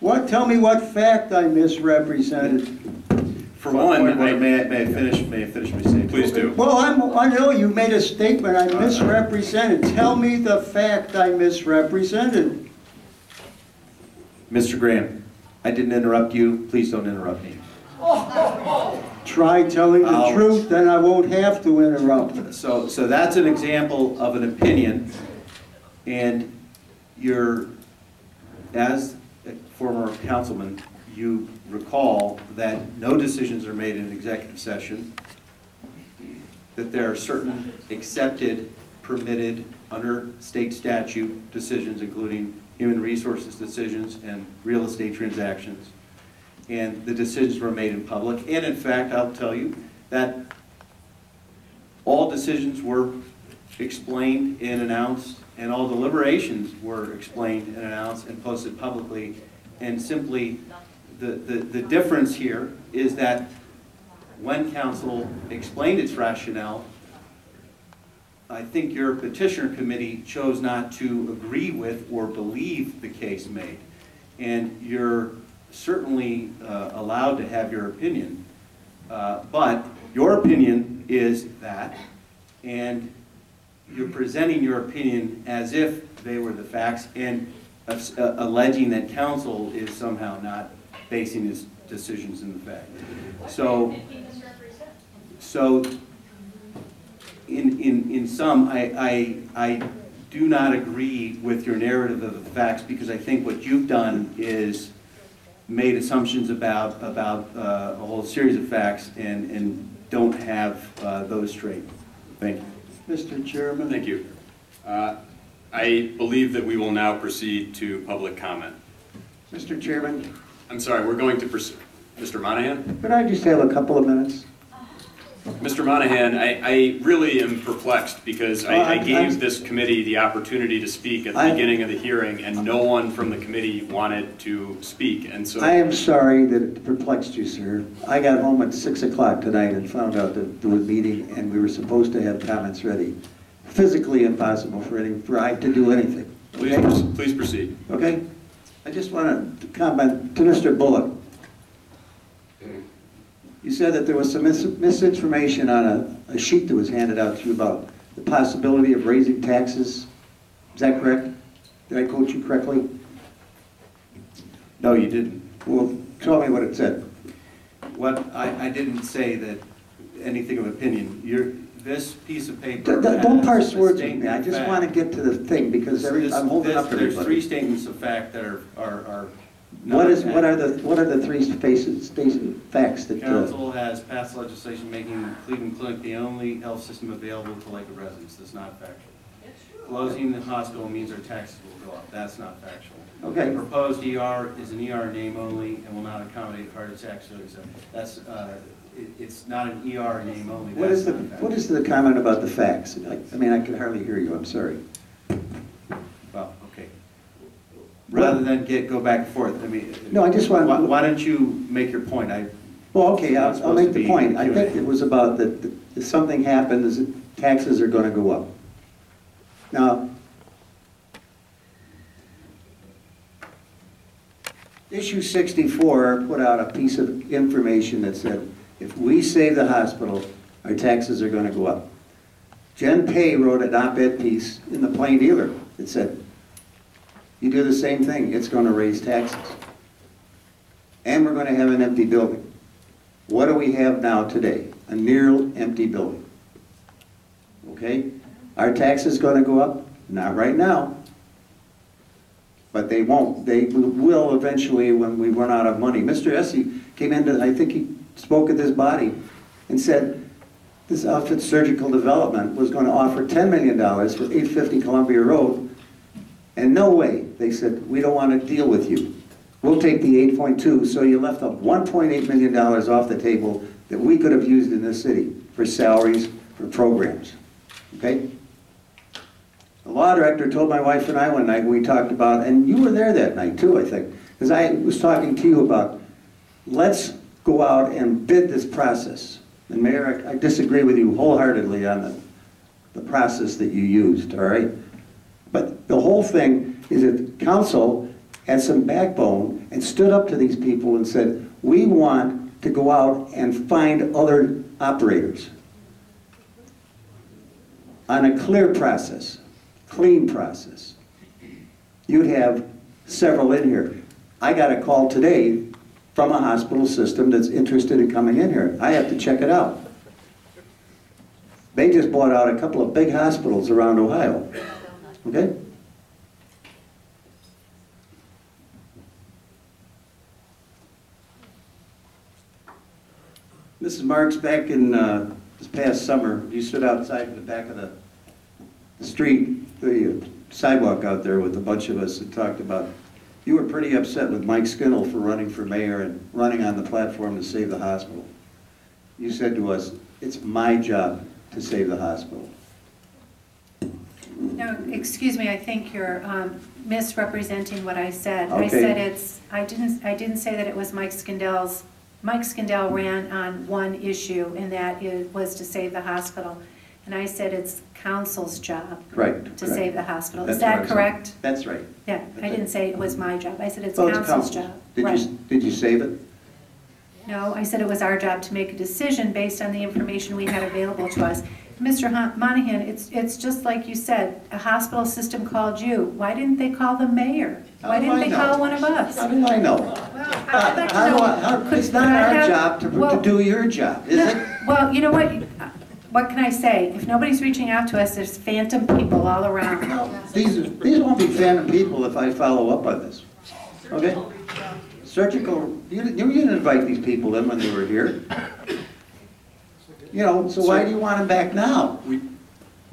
Tell me what fact I misrepresented. For one, may I finish my statement? Please do. Well, I know you made a statement I misrepresented. Tell me the fact I misrepresented. Mr. Graham, I didn't interrupt you. Please don't interrupt me. Try telling the truth, then I won't have to interrupt. So that's an example of an opinion, and you're, as a former councilman, you recall that no decisions are made in an executive session, that there are certain accepted, permitted, under state statute decisions, including human resources decisions and real estate transactions, and the decisions were made in public. And in fact, I'll tell you that all decisions were explained and announced, and all deliberations were explained and announced and posted publicly. And simply, the difference here is that when council explained its rationale, I think your petitioner committee chose not to agree with or believe the case made. And you're certainly allowed to have your opinion, but your opinion is that, and you're presenting your opinion as if they were the facts, and alleging that council is somehow not basing its decisions in the fact. So in sum, I do not agree with your narrative of the facts, because I think what you've done is made assumptions about a whole series of facts and don't have those straight. Thank you. Mr. Chairman. Thank you. I believe that we will now proceed to public comment. Mr. Chairman. I'm sorry, we're going to proceed. Mr. Monahan? Could I just have a couple of minutes? Mr. Monahan, I really am perplexed, because I gave this committee the opportunity to speak at the beginning of the hearing, and no one from the committee wanted to speak. And so I am sorry that it perplexed you, sir. I got home at 6 o'clock tonight and found out that there was a meeting and we were supposed to have comments ready. Physically impossible for I to do anything. Okay? Please proceed. Okay? I just want to comment to Mr. Bullock. You said that there was some misinformation on a sheet that was handed out to you about the possibility of raising taxes. Is that correct? Did I quote you correctly? No, you didn't. Well, tell me what it said. What I didn't say that anything of opinion. This piece of paper. Don't parse words with me. I just want to get to the thing, because I'm holding up everybody. There's three statements of fact that are what are the three facts that council has passed legislation making Cleveland Clinic the only health system available to Lakewood residents? That's not factual. Closing the hospital means our taxes will go up. That's not factual. Okay. The proposed ER is an ER name only and will not accommodate heart attacks. That's it's not an ER name only. What is the comment about the facts? I mean, I can hardly hear you. I'm sorry. Well, okay. Rather than go back and forth, I mean, no, I just want. Why don't you make your point? Well, okay, I'll make the point. I think it was about that if something happens, taxes are going to go up. Now, issue 64 put out a piece of information that said, if we save the hospital, our taxes are going to go up. Jen Pay wrote an op-ed piece in the Plain Dealer that said, you do the same thing, it's going to raise taxes. And we're going to have an empty building. What do we have now today? A near empty building. Okay? Are taxes going to go up? Not right now. But they won't. They will eventually when we run out of money. Mr. Essie came into, I think he spoke at this body and said this outfit Surgical Development was going to offer $10 million for 850 Columbia Road. And no way, they said, we don't want to deal with you. We'll take the 8.2, so you left up $1.8 million off the table that we could have used in this city for salaries, for programs. Okay? The law director told my wife and I one night, we talked about, and you were there that night too, I think, because I was talking to you about, let's go out and bid this process. And Mayor, I disagree with you wholeheartedly on the process that you used, all right? But the whole thing is that council had some backbone and stood up to these people and said, we want to go out and find other operators on a clear process, clean process. You'd have several in here. I got a call today from a hospital system that's interested in coming in here. I have to check it out. They just bought out a couple of big hospitals around Ohio. Okay? Mrs. Marks, back in this past summer, you stood outside in the back of the street, the sidewalk out there with a bunch of us and talked about, you were pretty upset with Mike Skinnell for running for mayor and running on the platform to save the hospital. You said to us, it's my job to save the hospital. No, excuse me, I think you're misrepresenting what I said. Okay. I said I didn't say that it was Mike Skindell's. Mike Skindell ran on one issue, and that was to save the hospital. And I said it's council's job to save the hospital. Is that correct? That's right. Yeah, I didn't say it was my job. I said it's Well, council's job. Did you save it? No, I said it was our job to make a decision based on the information we had available to us. Mr. Monahan, it's just like you said, a hospital system called you. Why didn't they call the mayor? Why didn't they call one of us? How do I know? It's not our job to do your job, is it? Well, you know what? What can I say? If nobody's reaching out to us, there's phantom people all around. These won't be phantom people if I follow up on this. Okay? Surgical, you didn't invite these people in when they were here. You know, so why do you want them back now?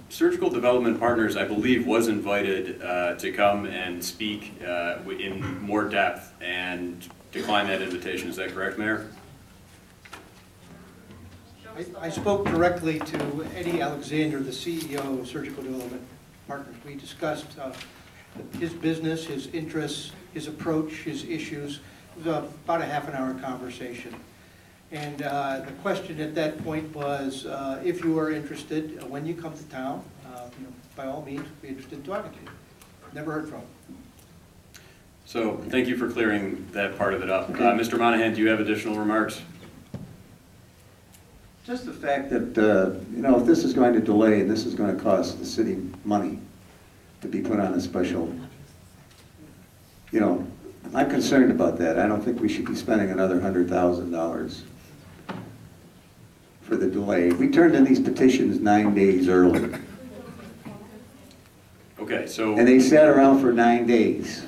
Surgical Development Partners, I believe, was invited to come and speak in more depth and declined that invitation. Is that correct, Mayor? I spoke directly to Eddie Alexander, the CEO of Surgical Development Partners. We discussed his business, his interests, his approach, his issues. It was about a half-an-hour conversation. And the question at that point was, if you are interested, when you come to town, by all means, be interested in talking to you. Never heard from him. So thank you for clearing that part of it up. Mr. Monahan, do you have additional remarks? Just the fact that, you know, if this is going to delay and this is going to cost the city money to be put on a special, you know, I'm concerned about that. I don't think we should be spending another $100,000 for the delay. We turned in these petitions 9 days early. Okay, so... And they sat around for 9 days.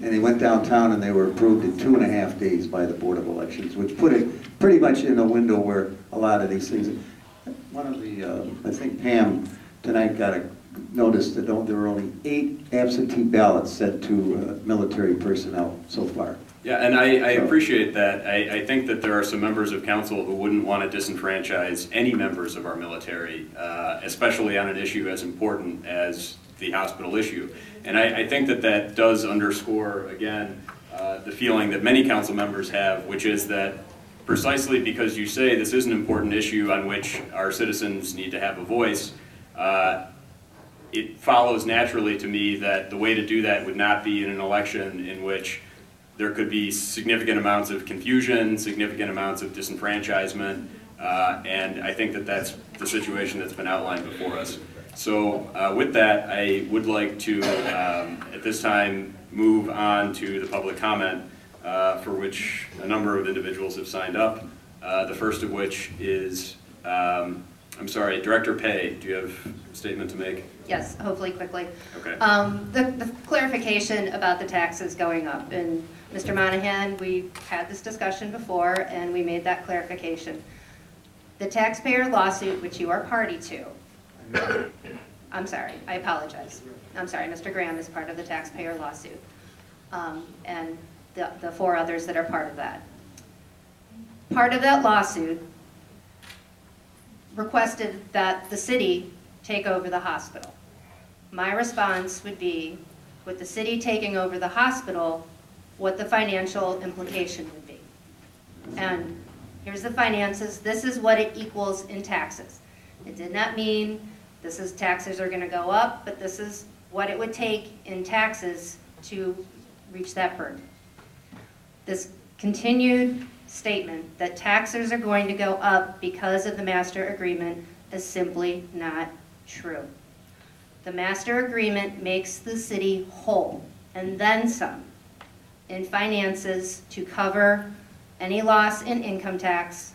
And they went downtown and they were approved in 2.5 days by the Board of Elections, which put it pretty much in a window where a lot of these things... One of the, I think Pam tonight got a notice that there were only 8 absentee ballots sent to military personnel so far. Yeah, and I appreciate that. I think that there are some members of council who wouldn't want to disenfranchise any members of our military, especially on an issue as important as the hospital issue. And I think that that does underscore, again, the feeling that many council members have, which is that precisely because you say this is an important issue on which our citizens need to have a voice, it follows naturally to me that the way to do that would not be in an election in which there could be significant amounts of confusion, significant amounts of disenfranchisement, and I think that that's the situation that's been outlined before us. So with that, I would like to, at this time, move on to the public comment, for which a number of individuals have signed up. The first of which is, I'm sorry, Director Pay, do you have a statement to make? Yes, hopefully quickly. Okay. The clarification about the taxes going up, and Mr. Monahan, we had this discussion before and we made that clarification. The taxpayer lawsuit, which you are party to, I'm sorry, I apologize. I'm sorry, Mr. Graham is part of the taxpayer lawsuit, and the 4 others that are part of that. Part of that lawsuit requested that the city take over the hospital. My response would be, with the city taking over the hospital, what the financial implication would be. And here's the finances. This is what it equals in taxes. It did not mean taxes are going to go up, but this is what it would take in taxes to reach that burden. This continued statement that taxes are going to go up because of the master agreement is simply not true. The master agreement makes the city whole, and then some, in finances to cover any loss in income tax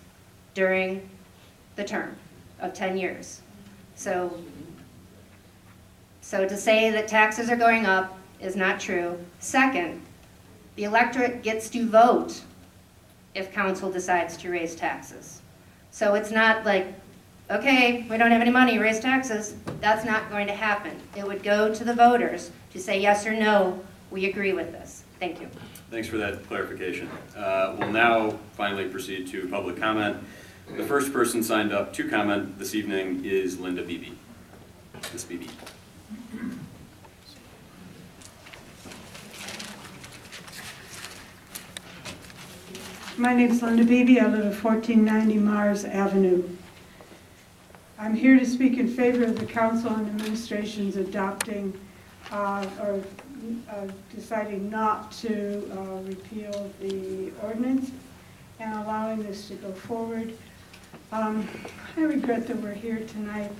during the term of 10 years. So to say that taxes are going up is not true. Second, the electorate gets to vote if council decides to raise taxes. So it's not like, okay, we don't have any money, raise taxes. That's not going to happen. It would go to the voters to say yes or no, we agree with this. Thank you. Thanks for that clarification. We'll now finally proceed to public comment. The first person signed up to comment this evening is Linda Beebe. Ms. Beebe. My name is Linda Beebe. I live at 1490 Mars Avenue. I'm here to speak in favor of the council and administration's adopting or deciding not to repeal the ordinance and allowing this to go forward. I regret that we're here tonight.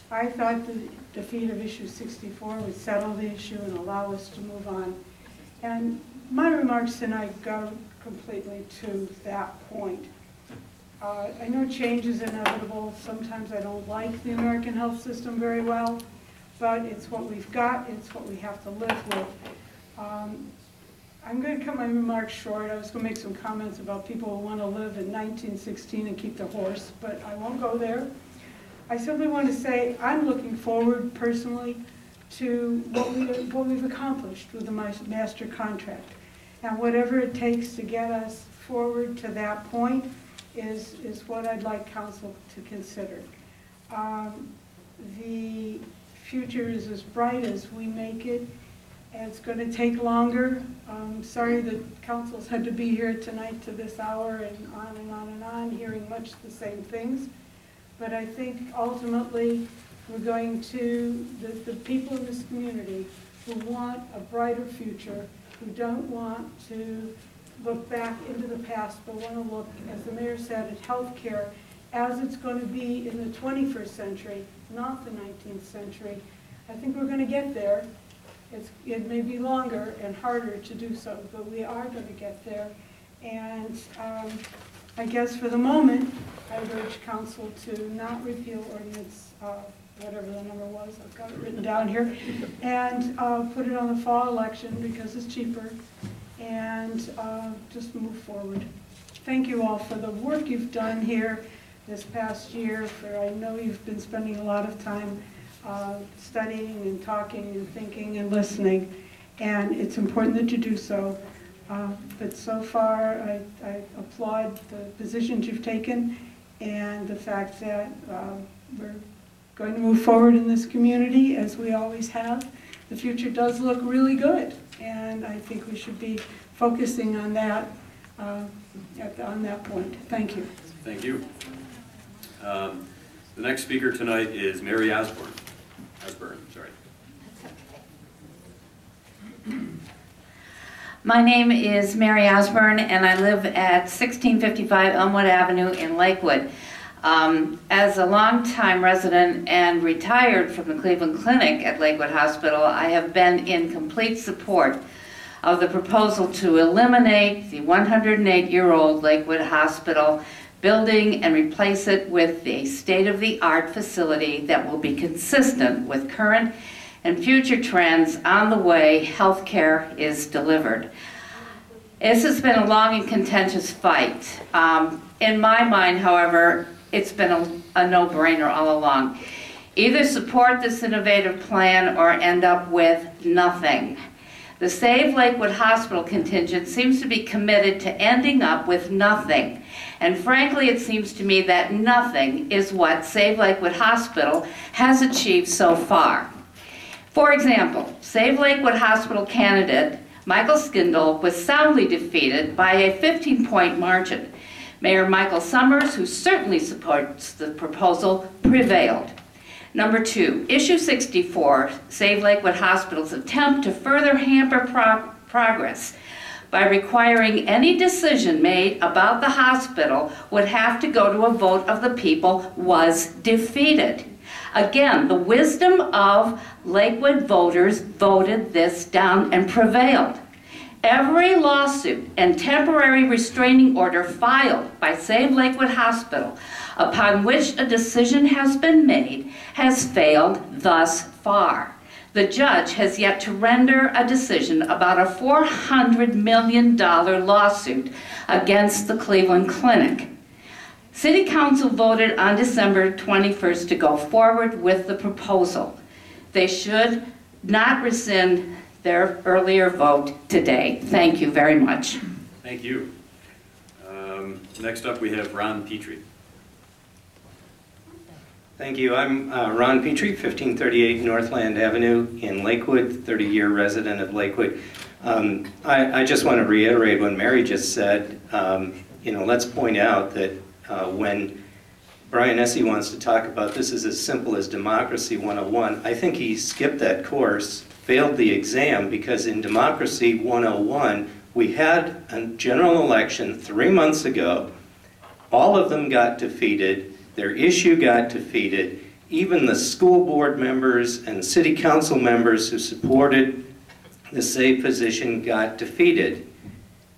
I thought the defeat of issue 64 would settle the issue and allow us to move on. And my remarks tonight go completely to that point. I know change is inevitable. Sometimes I don't like the American health system very well, but it's what we've got, it's what we have to live with. I'm going to cut my remarks short. I was going to make some comments about people who want to live in 1916 and keep their horse, but I won't go there. I simply want to say I'm looking forward personally to what we've accomplished with the master contract. And whatever it takes to get us forward to that point is what I'd like council to consider. The future is as bright as we make it. And it's going to take longer. Sorry that council's had to be here tonight to this hour and on and on and on, hearing much the same things. But I think ultimately we're going to, the people in this community who want a brighter future, who don't want to look back into the past, but want to look, as the mayor said, at healthcare as it's going to be in the 21st century, not the 19th century. I think we're going to get there. It may be longer and harder to do so, but we are going to get there. And I guess for the moment, I would urge council to not repeal ordinance, whatever the number was, I've got it written down here, and put it on the fall election because it's cheaper, and just move forward. Thank you all for the work you've done here this past year. I know you've been spending a lot of time studying and talking and thinking and listening, and it's important that you do so. But so far, I applaud the positions you've taken and the fact that we're going to move forward in this community as we always have. The future does look really good, and I think we should be focusing on that on that point. Thank you. Thank you. The next speaker tonight is Mary Osborne. Sorry. My name is Mary Osborne, and I live at 1655 Elmwood Avenue in Lakewood. As a longtime resident and retired from the Cleveland Clinic at Lakewood Hospital, I have been in complete support of the proposal to eliminate the 108-year-old Lakewood Hospital building and replace it with a state-of-the-art facility that will be consistent with current and future trends on the way healthcare is delivered. This has been a long and contentious fight. In my mind, however, it's been a no-brainer all along. Either support this innovative plan or end up with nothing. The Save Lakewood Hospital contingent seems to be committed to ending up with nothing. And frankly, it seems to me that nothing is what Save Lakewood Hospital has achieved so far. For example, Save Lakewood Hospital candidate Michael Skindle was soundly defeated by a 15-point margin. Mayor Michael Summers, who certainly supports the proposal, prevailed. Number 2, issue 64, Save Lakewood Hospital's attempt to further hamper progress by requiring any decision made about the hospital would have to go to a vote of the people was defeated. Again, the wisdom of Lakewood voters voted this down and prevailed. Every lawsuit and temporary restraining order filed by Save Lakewood Hospital upon which a decision has been made has failed thus far. The judge has yet to render a decision about a $400 million lawsuit against the Cleveland Clinic. City Council voted on December 21st to go forward with the proposal. They should not rescind their earlier vote today. Thank you very much. Thank you. Next up, we have Ron Petrie. Thank you. I'm Ron Petrie, 1538 Northland Avenue in Lakewood, 30-year resident of Lakewood. I just want to reiterate what Mary just said. Let's point out that when Brian Essie wants to talk about this is as simple as Democracy 101, I think he skipped that course, failed the exam, because in Democracy 101, we had a general election 3 months ago. All of them got defeated. Their issue got defeated. Even the school board members and city council members who supported the SAVE position got defeated,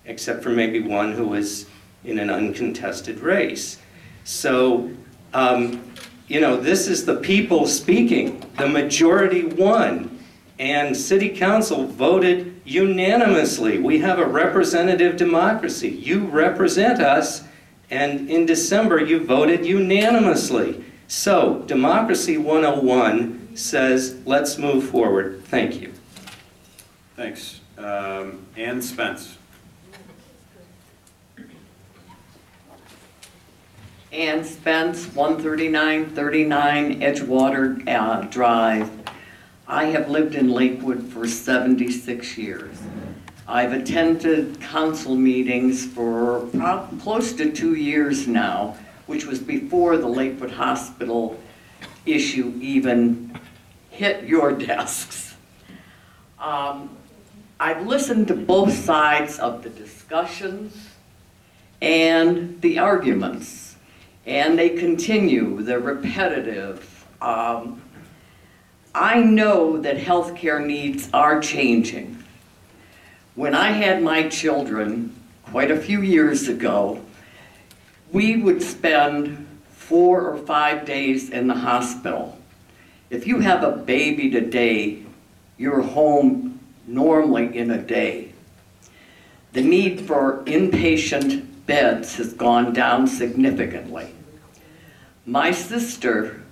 except for maybe one who was in an uncontested race. So, this is the people speaking. The majority won, and city council voted unanimously. We have a representative democracy. You represent us, and in December you voted unanimously. So, Democracy 101 says, let's move forward. Thank you. Thanks. Ann Spence. Ann Spence, 13939 Edgewater Drive. I have lived in Lakewood for 76 years. I've attended council meetings for close to 2 years now, which was before the Lakewood Hospital issue even hit your desks. I've listened to both sides of the discussions and the arguments, and they continue, they're repetitive. I know that healthcare needs are changing. When I had my children, quite a few years ago, we would spend 4 or 5 days in the hospital. If you have a baby today, you're home normally in a day. The need for inpatient beds has gone down significantly. My sister,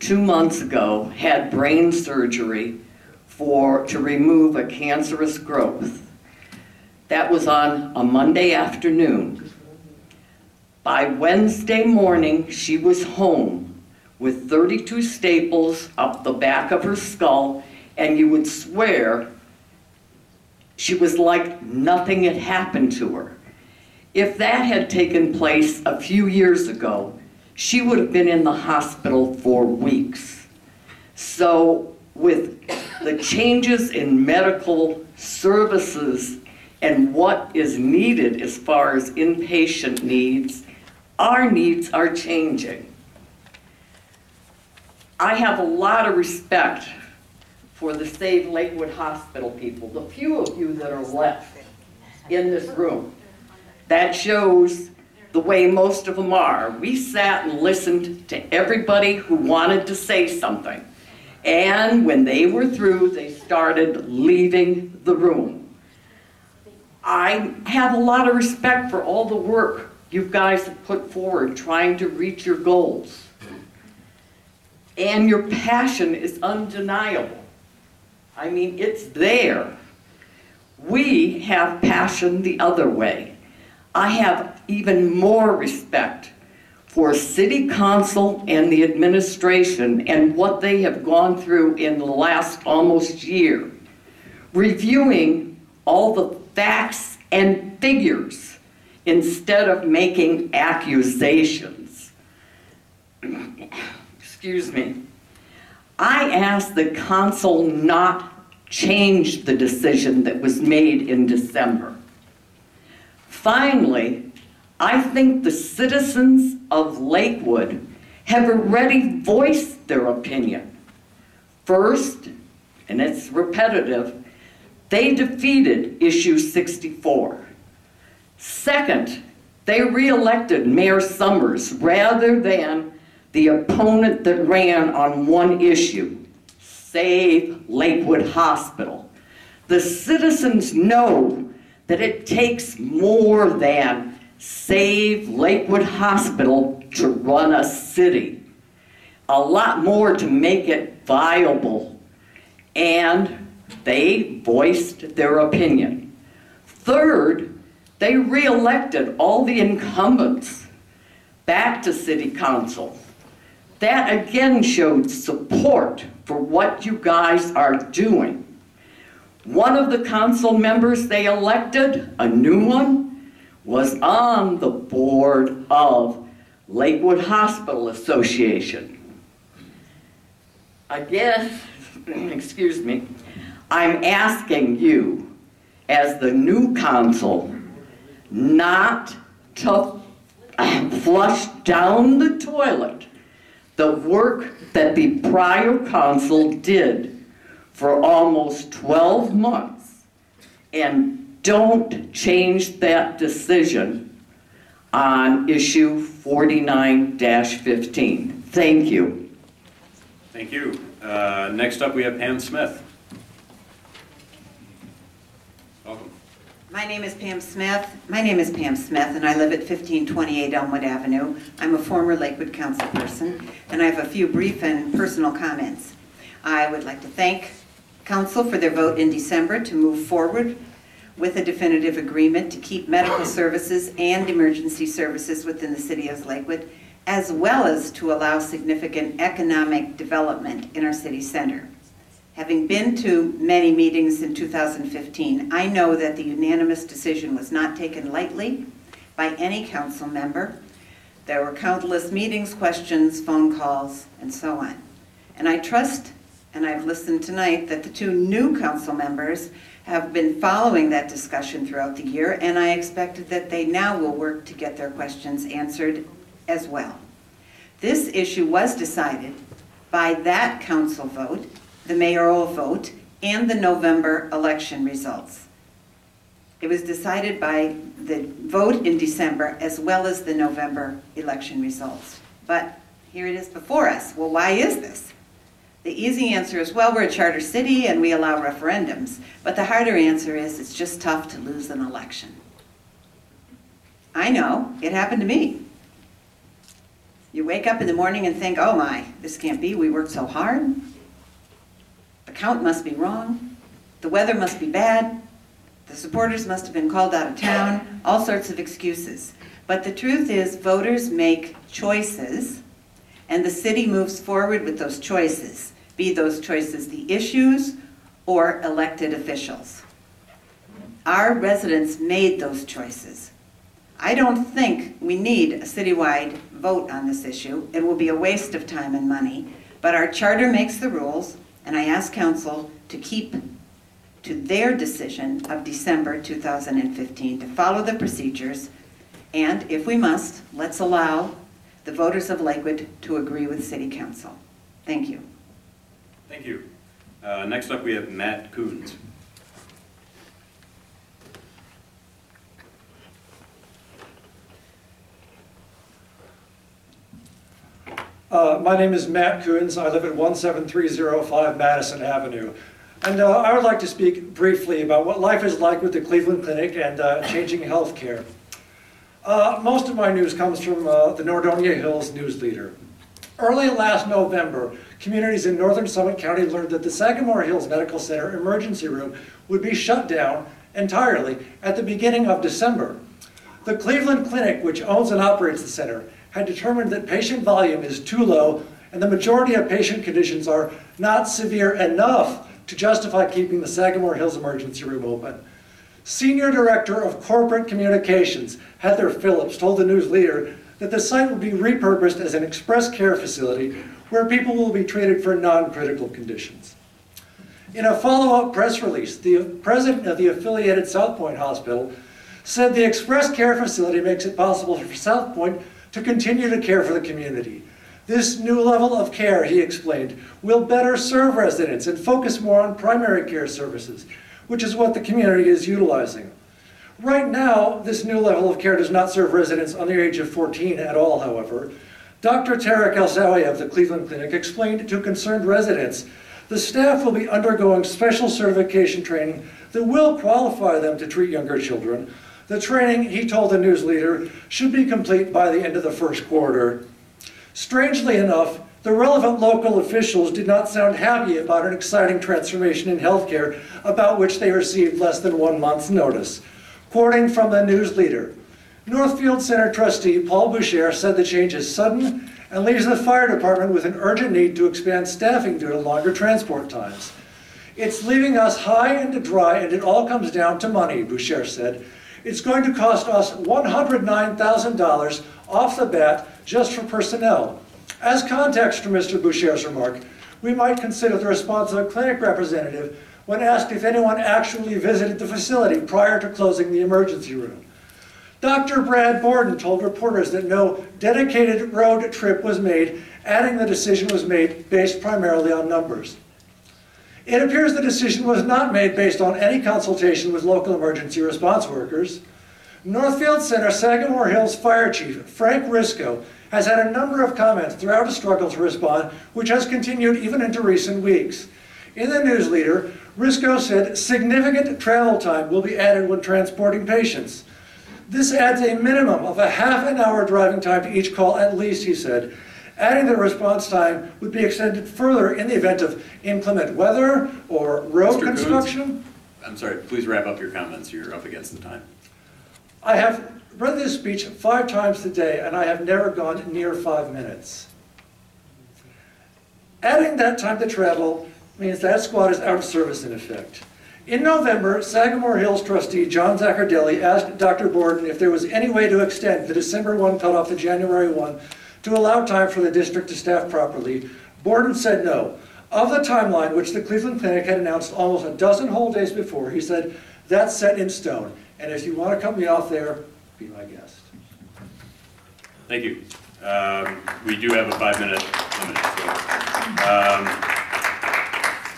2 months ago, had brain surgery to remove a cancerous growth. That was on a Monday afternoon. By Wednesday morning, she was home with 32 staples up the back of her skull, and you would swear she was like nothing had happened to her. If that had taken place a few years ago, she would have been in the hospital for weeks. So with the changes in medical services and what is needed as far as inpatient needs, our needs are changing. I have a lot of respect for the Save Lakewood Hospital people, the few of you that are left in this room. That shows the way most of them are. We sat and listened to everybody who wanted to say something. And when they were through, they started leaving the room. I have a lot of respect for all the work you guys have put forward trying to reach your goals. And your passion is undeniable. I mean, it's there. We have passion the other way. I have even more respect for City Council and the administration and what they have gone through in the last almost year, reviewing all the facts and figures instead of making accusations. Excuse me. I asked the council not change the decision that was made in December. Finally, I think the citizens of Lakewood have already voiced their opinion. First, and it's repetitive, they defeated issue 64. Second, they re-elected Mayor Summers rather than the opponent that ran on one issue, Save Lakewood Hospital. The citizens know that it takes more than Save Lakewood Hospital to run a city. A lot more to make it viable. And they voiced their opinion. Third, they re-elected all the incumbents back to City Council. That again showed support for what you guys are doing. One of the council members they elected, a new one, was on the board of Lakewood Hospital Association. Again, excuse me, I'm asking you, as the new council, not to flush down the toilet the work that the prior council did for almost 12 months, and don't change that decision on issue 49-15. Thank you. Thank you. Next up, we have Pam Smith. Welcome. My name is Pam Smith, and I live at 1528 Elmwood Avenue. I'm a former Lakewood Council person, and I have a few brief and personal comments. I would like to thank Council for their vote in December to move forward with a definitive agreement to keep medical services and emergency services within the city of Lakewood, as well as to allow significant economic development in our city center. Having been to many meetings in 2015, I know that the unanimous decision was not taken lightly by any council member. There were countless meetings, questions, phone calls, and so on. And I trust, and I've listened tonight, that the two new council members have been following that discussion throughout the year, and I expect that they now will work to get their questions answered as well. This issue was decided by that council vote, the mayoral vote, and the November election results. It was decided by the vote in December as well as the November election results. But here it is before us. Well, why is this? The easy answer is, well, we're a charter city and we allow referendums. But the harder answer is, it's just tough to lose an election. I know, it happened to me. You wake up in the morning and think, oh my, this can't be, we worked so hard. The count must be wrong. The weather must be bad. The supporters must have been called out of town. All sorts of excuses. But the truth is, voters make choices, and the city moves forward with those choices, be those choices the issues or elected officials. Our residents made those choices. I don't think we need a citywide vote on this issue. It will be a waste of time and money, but our charter makes the rules, and I ask council to keep to their decision of December 2015 to follow the procedures, and if we must, let's allow the voters of Lakewood to agree with City Council. Thank you. Thank you. Next up, we have Matt Coons. My name is Matt Coons. I live at 17305 Madison Avenue. And I would like to speak briefly about what life is like with the Cleveland Clinic and changing health care. Most of my news comes from the Nordonia Hills News Leader. Early last November, communities in northern Summit County learned that the Sagamore Hills Medical Center emergency room would be shut down entirely at the beginning of December. The Cleveland Clinic, which owns and operates the center, had determined that patient volume is too low and the majority of patient conditions are not severe enough to justify keeping the Sagamore Hills emergency room open. Senior Director of Corporate Communications, Heather Phillips, told the News Leader that the site will be repurposed as an express care facility where people will be treated for non-critical conditions. In a follow-up press release, the president of the affiliated South Point Hospital said the Express Care facility makes it possible for South Point to continue to care for the community. This new level of care, he explained, will better serve residents and focus more on primary care services, which is what the community is utilizing. Right now, this new level of care does not serve residents under the age of 14 at all, however. Dr. Tarek El-Zawi of the Cleveland Clinic explained to concerned residents the staff will be undergoing special certification training that will qualify them to treat younger children. The training, he told the news leader, should be complete by the end of the first quarter. Strangely enough, the relevant local officials did not sound happy about an exciting transformation in healthcare about which they received less than 1 month's notice. Quoting from the news leader, Northfield Center trustee Paul Boucher said the change is sudden and leaves the fire department with an urgent need to expand staffing due to longer transport times. It's leaving us high and dry, and it all comes down to money, Boucher said. It's going to cost us $109,000 off the bat just for personnel. As context for Mr. Boucher's remark, we might consider the response of a clinic representative when asked if anyone actually visited the facility prior to closing the emergency room. Dr. Brad Borden told reporters that no dedicated road trip was made, adding the decision was made based primarily on numbers. It appears the decision was not made based on any consultation with local emergency response workers. Northfield Center Sagamore Hills Fire Chief Frank Risco has had a number of comments throughout a struggle to respond, which has continued even into recent weeks. In the news leader, Risco said significant travel time will be added when transporting patients. This adds a minimum of a half an hour driving time to each call at least, he said. Adding the response time would be extended further in the event of inclement weather or road Mr. construction. Coons, I'm sorry, please wrap up your comments. You're up against the time. I have read this speech 5 times today, and I have never gone near 5 minutes. Adding that time to travel means that squad is out of service in effect. In November, Sagamore Hills trustee John Zaccardelli asked Dr. Borden if there was any way to extend the December 1 cutoff to January 1 to allow time for the district to staff properly. Borden said no. Of the timeline, which the Cleveland Clinic had announced almost a dozen whole days before, he said, that's set in stone. And if you want to cut me off there, be my guest. Thank you. We do have a 5-minute limit. So,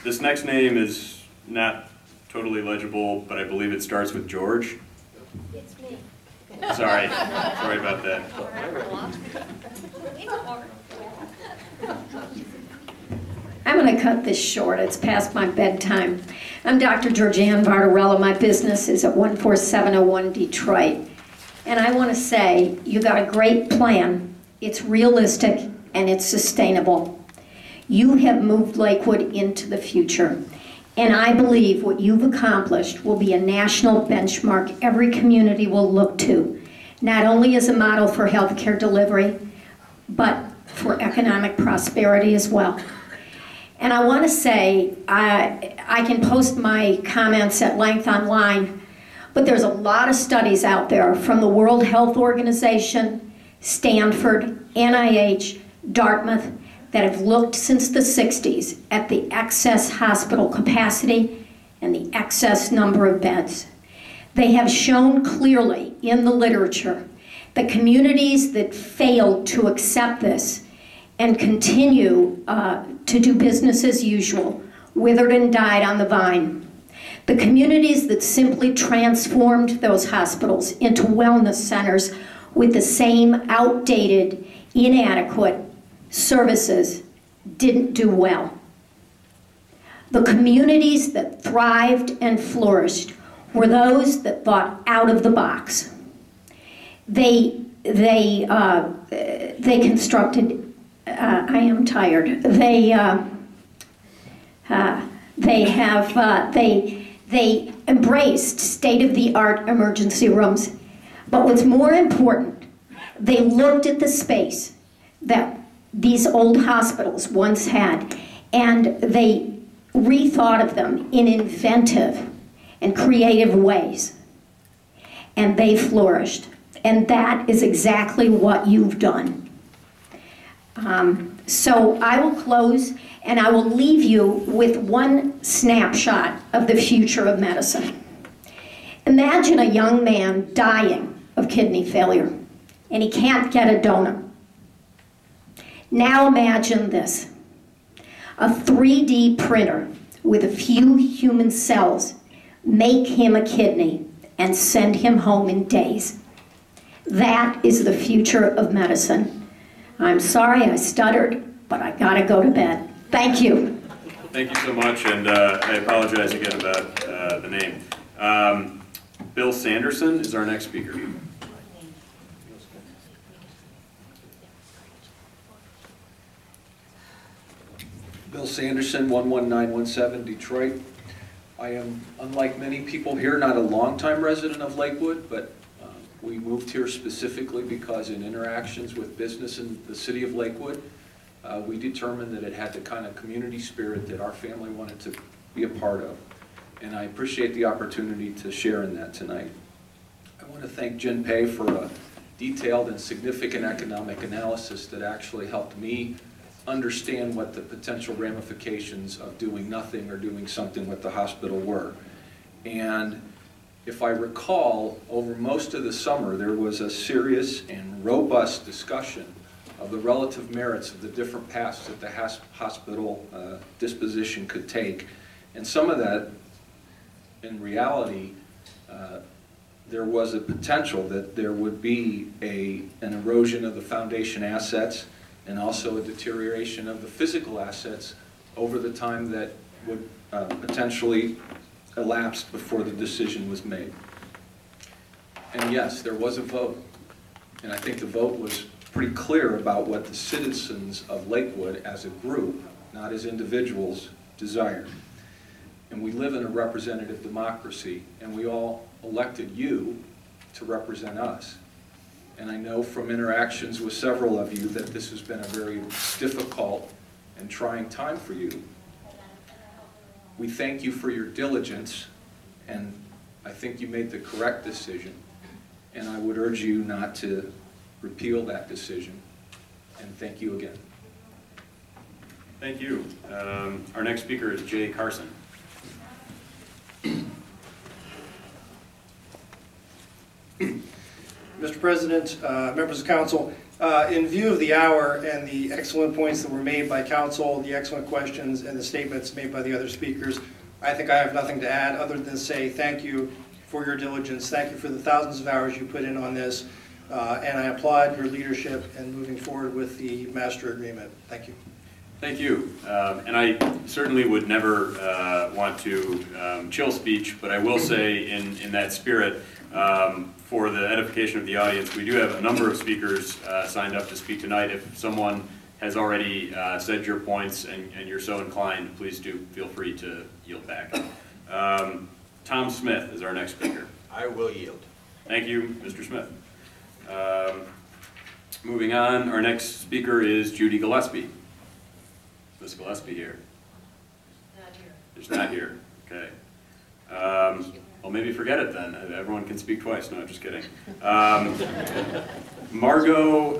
this next name is not totally legible, but I believe it starts with George. It's me. Sorry. Sorry about that. I'm going to cut this short. It's past my bedtime. I'm Dr. Georgianne Vardarella. My business is at 14701 Detroit. And I want to say, you got a great plan. It's realistic and it's sustainable. You have moved Lakewood into the future. And I believe what you've accomplished will be a national benchmark every community will look to, not only as a model for healthcare delivery, but for economic prosperity as well. And I want to say, I can post my comments at length online, but there's a lot of studies out there from the World Health Organization, Stanford, NIH, Dartmouth, that have looked since the 60s at the excess hospital capacity and the excess number of beds. They have shown clearly in the literature that communities that failed to accept this and continue to do business as usual withered and died on the vine. The communities that simply transformed those hospitals into wellness centers with the same outdated, inadequate services didn't do well. The communities that thrived and flourished were those that thought out of the box. They constructed. I am tired. They embraced state-of-the-art emergency rooms. But what's more important, they looked at the space that these old hospitals once had, and they rethought of them in inventive and creative ways. And they flourished. And that is exactly what you've done. So I will close, and I will leave you with one snapshot of the future of medicine. And Imagine a young man dying of kidney failure, and he can't get a donor. Now imagine this. A 3D printer with a few human cells make him a kidney and send him home in days. That is the future of medicine. I'm sorry I stuttered, but I gotta go to bed. Thank you. Thank you so much, and I apologize again about the name. Bill Sanderson is our next speaker. Bill Sanderson, 11917 Detroit. I am, unlike many people here, not a longtime resident of Lakewood, but we moved here specifically because in interactions with business in the city of Lakewood, we determined that it had the kind of community spirit that our family wanted to be a part of. And I appreciate the opportunity to share in that tonight. I want to thank Jin Pei for a detailed and significant economic analysis that actually helped me understand what the potential ramifications of doing nothing or doing something with the hospital were. And if I recall, over most of the summer, there was a serious and robust discussion of the relative merits of the different paths that the hospital disposition could take. And some of that, in reality, there was a potential that there would be an erosion of the foundation assets and also a deterioration of the physical assets over the time that would potentially elapse before the decision was made. And yes, there was a vote, and I think the vote was pretty clear about what the citizens of Lakewood as a group, not as individuals, desired. And we live in a representative democracy, and we all elected you to represent us. And I know from interactions with several of you that this has been a very difficult and trying time for you. We thank you for your diligence, and I think you made the correct decision. And I would urge you not to repeal that decision. And thank you again. Thank you. Our next speaker is Jay Carson. Mr. President, members of council, in view of the hour and the excellent points that were made by council, the excellent questions and the statements made by the other speakers, I think I have nothing to add other than say thank you for your diligence. Thank you for the thousands of hours you put in on this. And I applaud your leadership in moving forward with the master agreement. Thank you. Thank you. And I certainly would never want to chill speech, but I will say in that spirit, for the edification of the audience, we do have a number of speakers signed up to speak tonight. If someone has already said your points and you're so inclined, please do feel free to yield back. Tom Smith is our next speaker. I will yield. Thank you, Mr. Smith. Moving on, our next speaker is Judy Gillespie. Ms. Gillespie here? Not here. It's not here. Okay. Well, maybe forget it then. Everyone can speak twice. No, just kidding. Margot,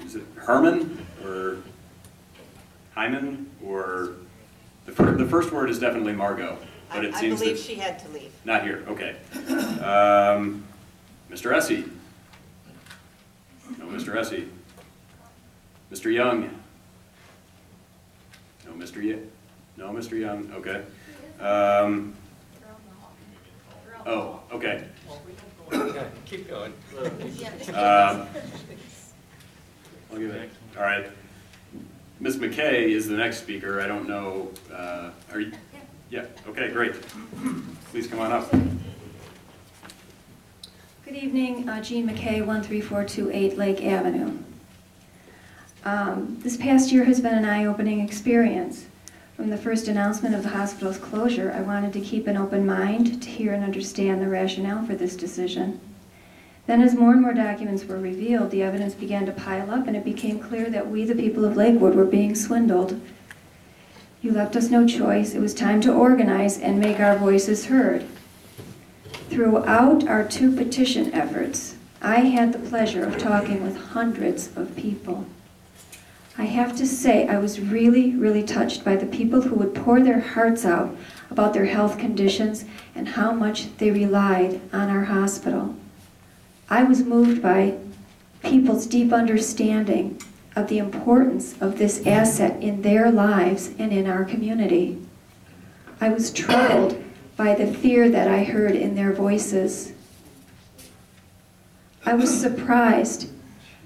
is it Herman or Hyman or the first word is definitely Margot, but it seems I believe that she had to leave. not here. Okay. Mr. Essie. No, Mr. Essie. Mr. Young. No, Mr. No, Mr. Young. Okay. Oh, okay. Keep going. I'll give it. All right. Ms. McKay is the next speaker. I don't know. Are you? Yeah. Okay. Great. Please come on up. Good evening, Jean McKay, 13428 Lake Avenue. This past year has been an eye-opening experience. From the first announcement of the hospital's closure, I wanted to keep an open mind to hear and understand the rationale for this decision. Then as more and more documents were revealed, the evidence began to pile up and it became clear that we, the people of Lakewood, were being swindled. You left us no choice. It was time to organize and make our voices heard. Throughout our 2 petition efforts, I had the pleasure of talking with hundreds of people. I have to say I was really, really touched by the people who would pour their hearts out about their health conditions and how much they relied on our hospital. I was moved by people's deep understanding of the importance of this asset in their lives and in our community. I was troubled by the fear that I heard in their voices. I was surprised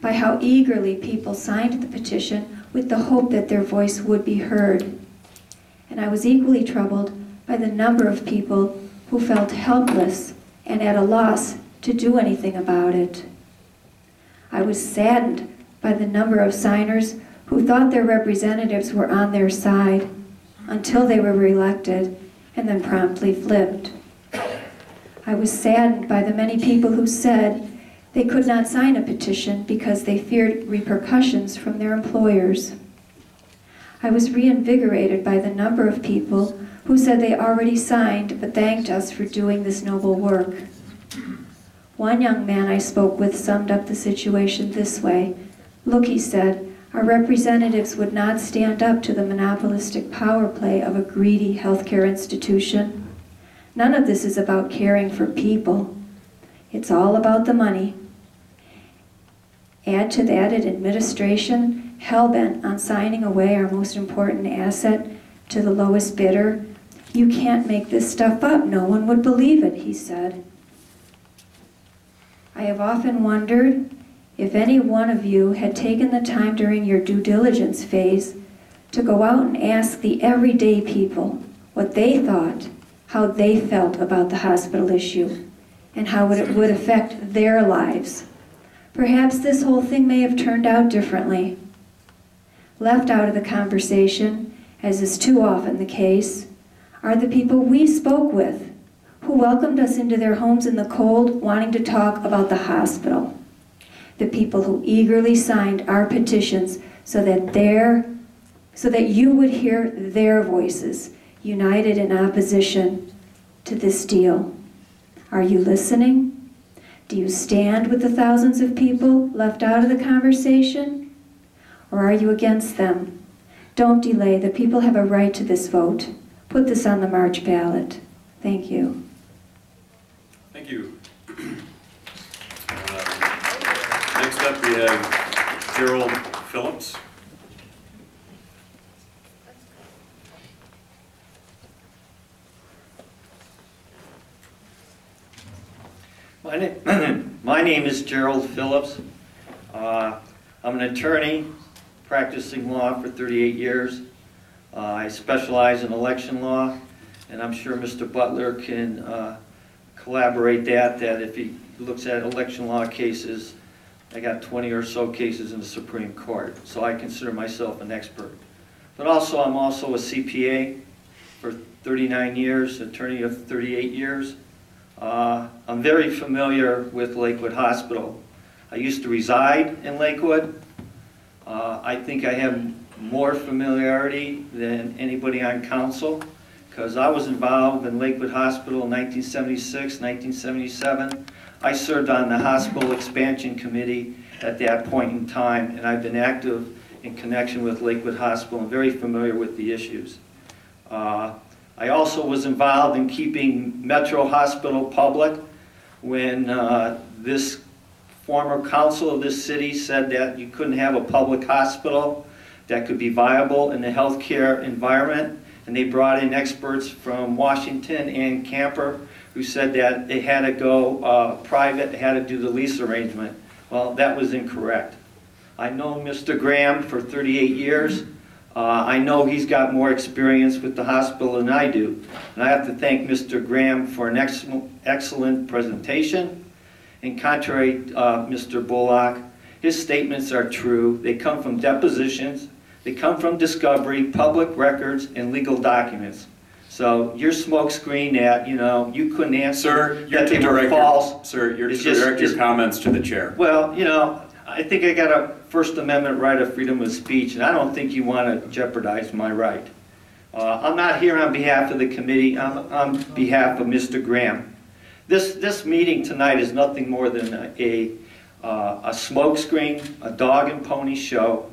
by how eagerly people signed the petition with the hope that their voice would be heard. And I was equally troubled by the number of people who felt helpless and at a loss to do anything about it. I was saddened by the number of signers who thought their representatives were on their side until they were reelected and then promptly flipped. I was saddened by the many people who said they could not sign a petition because they feared repercussions from their employers. I was reinvigorated by the number of people who said they already signed but thanked us for doing this noble work. One young man I spoke with summed up the situation this way. "Look," he said, "our representatives would not stand up to the monopolistic power play of a greedy healthcare institution. None of this is about caring for people. It's all about the money." Add to that an administration hell-bent on signing away our most important asset to the lowest bidder. "You can't make this stuff up. No one would believe it," he said. I have often wondered if any one of you had taken the time during your due diligence phase to go out and ask the everyday people what they thought, how they felt about the hospital issue, and how it would affect their lives. Perhaps this whole thing may have turned out differently. Left out of the conversation, as is too often the case, are the people we spoke with, who welcomed us into their homes in the cold, wanting to talk about the hospital. The people who eagerly signed our petitions so that you would hear their voices, united in opposition to this deal. Are you listening? Do you stand with the thousands of people left out of the conversation? Or are you against them? Don't delay. The people have a right to this vote. Put this on the March ballot. Thank you. Thank you. Next up, we have Gerald Phillips. My name is Gerald Phillips. I'm an attorney practicing law for 38 years. I specialize in election law, and I'm sure Mr. Butler can collaborate that if he looks at election law cases, I got 20 or so cases in the Supreme Court, so I consider myself an expert. But also, I'm also a CPA for 39 years, attorney of 38 years. I'm very familiar with Lakewood Hospital. I used to reside in Lakewood. I think I have more familiarity than anybody on council, because I was involved in Lakewood Hospital in 1976, 1977. I served on the hospital expansion committee at that point in time, and I've been active in connection with Lakewood Hospital and very familiar with the issues. I also was involved in keeping Metro Hospital public when this former council of this city said that you couldn't have a public hospital that could be viable in the healthcare environment. And they brought in experts from Washington and Camper who said that it had to go private, it had to do the lease arrangement. Well, that was incorrect. I know Mr. Graham for 38 years. I know he's got more experience with the hospital than I do. And I have to thank Mr. Graham for an excellent presentation. And contrary to Mr. Bullock, his statements are true. They come from depositions. They come from discovery, public records, and legal documents. So your smoke screen that, you couldn't answer, that they were false. Sir, you're to direct your comments to the chair. Well, I think I got a First Amendment right of freedom of speech, and I don't think you want to jeopardize my right. I'm not here on behalf of the committee. I'm on behalf of Mr. Graham. This meeting tonight is nothing more than a smoke screen, a dog and pony show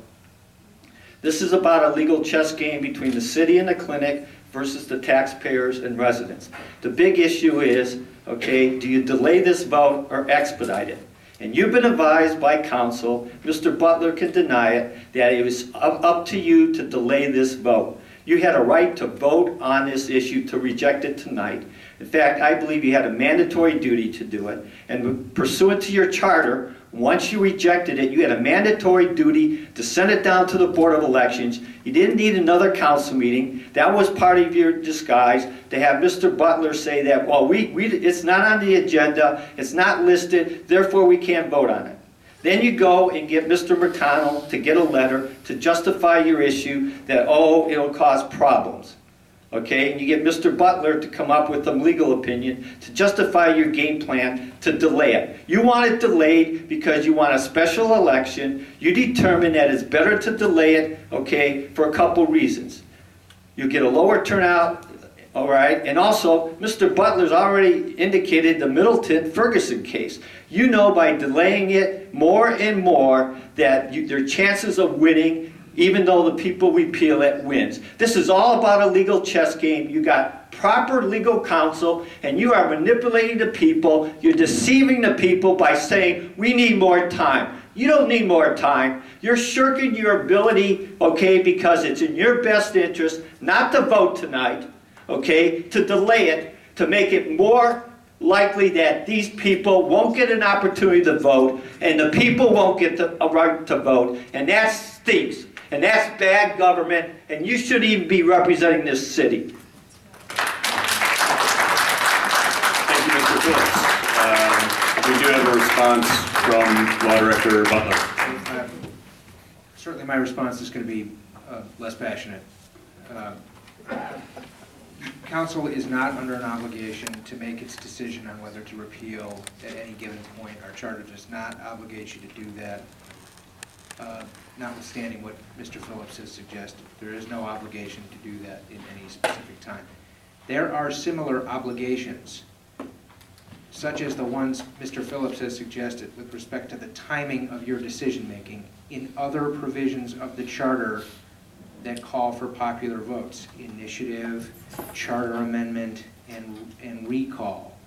This is about a legal chess game between the city and the clinic versus the taxpayers and residents. The big issue is, okay, do you delay this vote or expedite it? And you've been advised by counsel, Mr. Butler can deny it, that it was up to you to delay this vote. You had a right to vote on this issue, to reject it tonight. In fact, I believe you had a mandatory duty to do it. And pursuant to your charter, once you rejected it, you had a mandatory duty to send it down to the Board of Elections. You didn't need another council meeting. That was part of your disguise, to have Mr. Butler say that, well, it's not on the agenda, it's not listed, therefore we can't vote on it. Then you go and get Mr. McConnell to get a letter to justify your issue that, oh, it'll cause problems. Okay, and you get Mr. Butler to come up with some legal opinion to justify your game plan to delay it. You want it delayed because you want a special election. You determine that it's better to delay it, okay, for a couple reasons. You get a lower turnout, all right, and also Mr. Butler's already indicated the Middleton-Ferguson case. You know by delaying it more and more that their chances of winning, even though the people repeal it, wins. This is all about a legal chess game. You got proper legal counsel, and you are manipulating the people. You're deceiving the people by saying, we need more time. You don't need more time. You're shirking your ability, okay, because it's in your best interest not to vote tonight, okay, to delay it, to make it more likely that these people won't get an opportunity to vote, and the people won't get a right to vote, and that stinks. And that's bad government, and you shouldn't even be representing this city. Thank you, Mr. Phillips. We do have a response from Law Director Butler. Certainly my response is going to be less passionate. Council is not under an obligation to make its decision on whether to repeal at any given point. Our charter does not obligate you to do that. Notwithstanding what Mr. Phillips has suggested, there is no obligation to do that in any specific time. There are similar obligations, such as the ones Mr. Phillips has suggested with respect to the timing of your decision-making in other provisions of the charter that call for popular votes: initiative, charter amendment, and recall.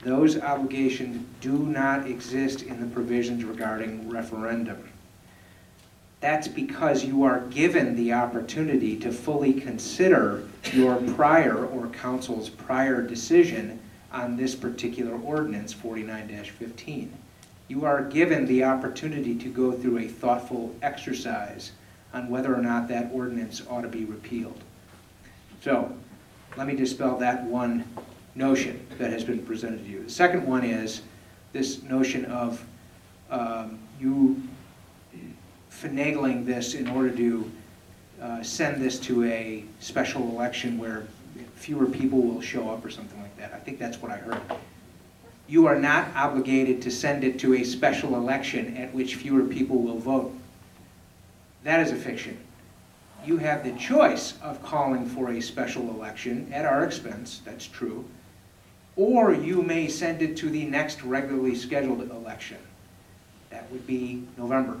Those obligations do not exist in the provisions regarding referendum. That's because you are given the opportunity to fully consider your prior or council's prior decision on this particular ordinance, 49-15. You are given the opportunity to go through a thoughtful exercise on whether or not that ordinance ought to be repealed. So, let me dispel that one notion that has been presented to you. The second one is this notion of you finagling this in order to send this to a special election where fewer people will show up or something like that. I think that's what I heard. You are not obligated to send it to a special election at which fewer people will vote. That is a fiction. You have the choice of calling for a special election at our expense, that's true, or you may send it to the next regularly scheduled election. That would be November.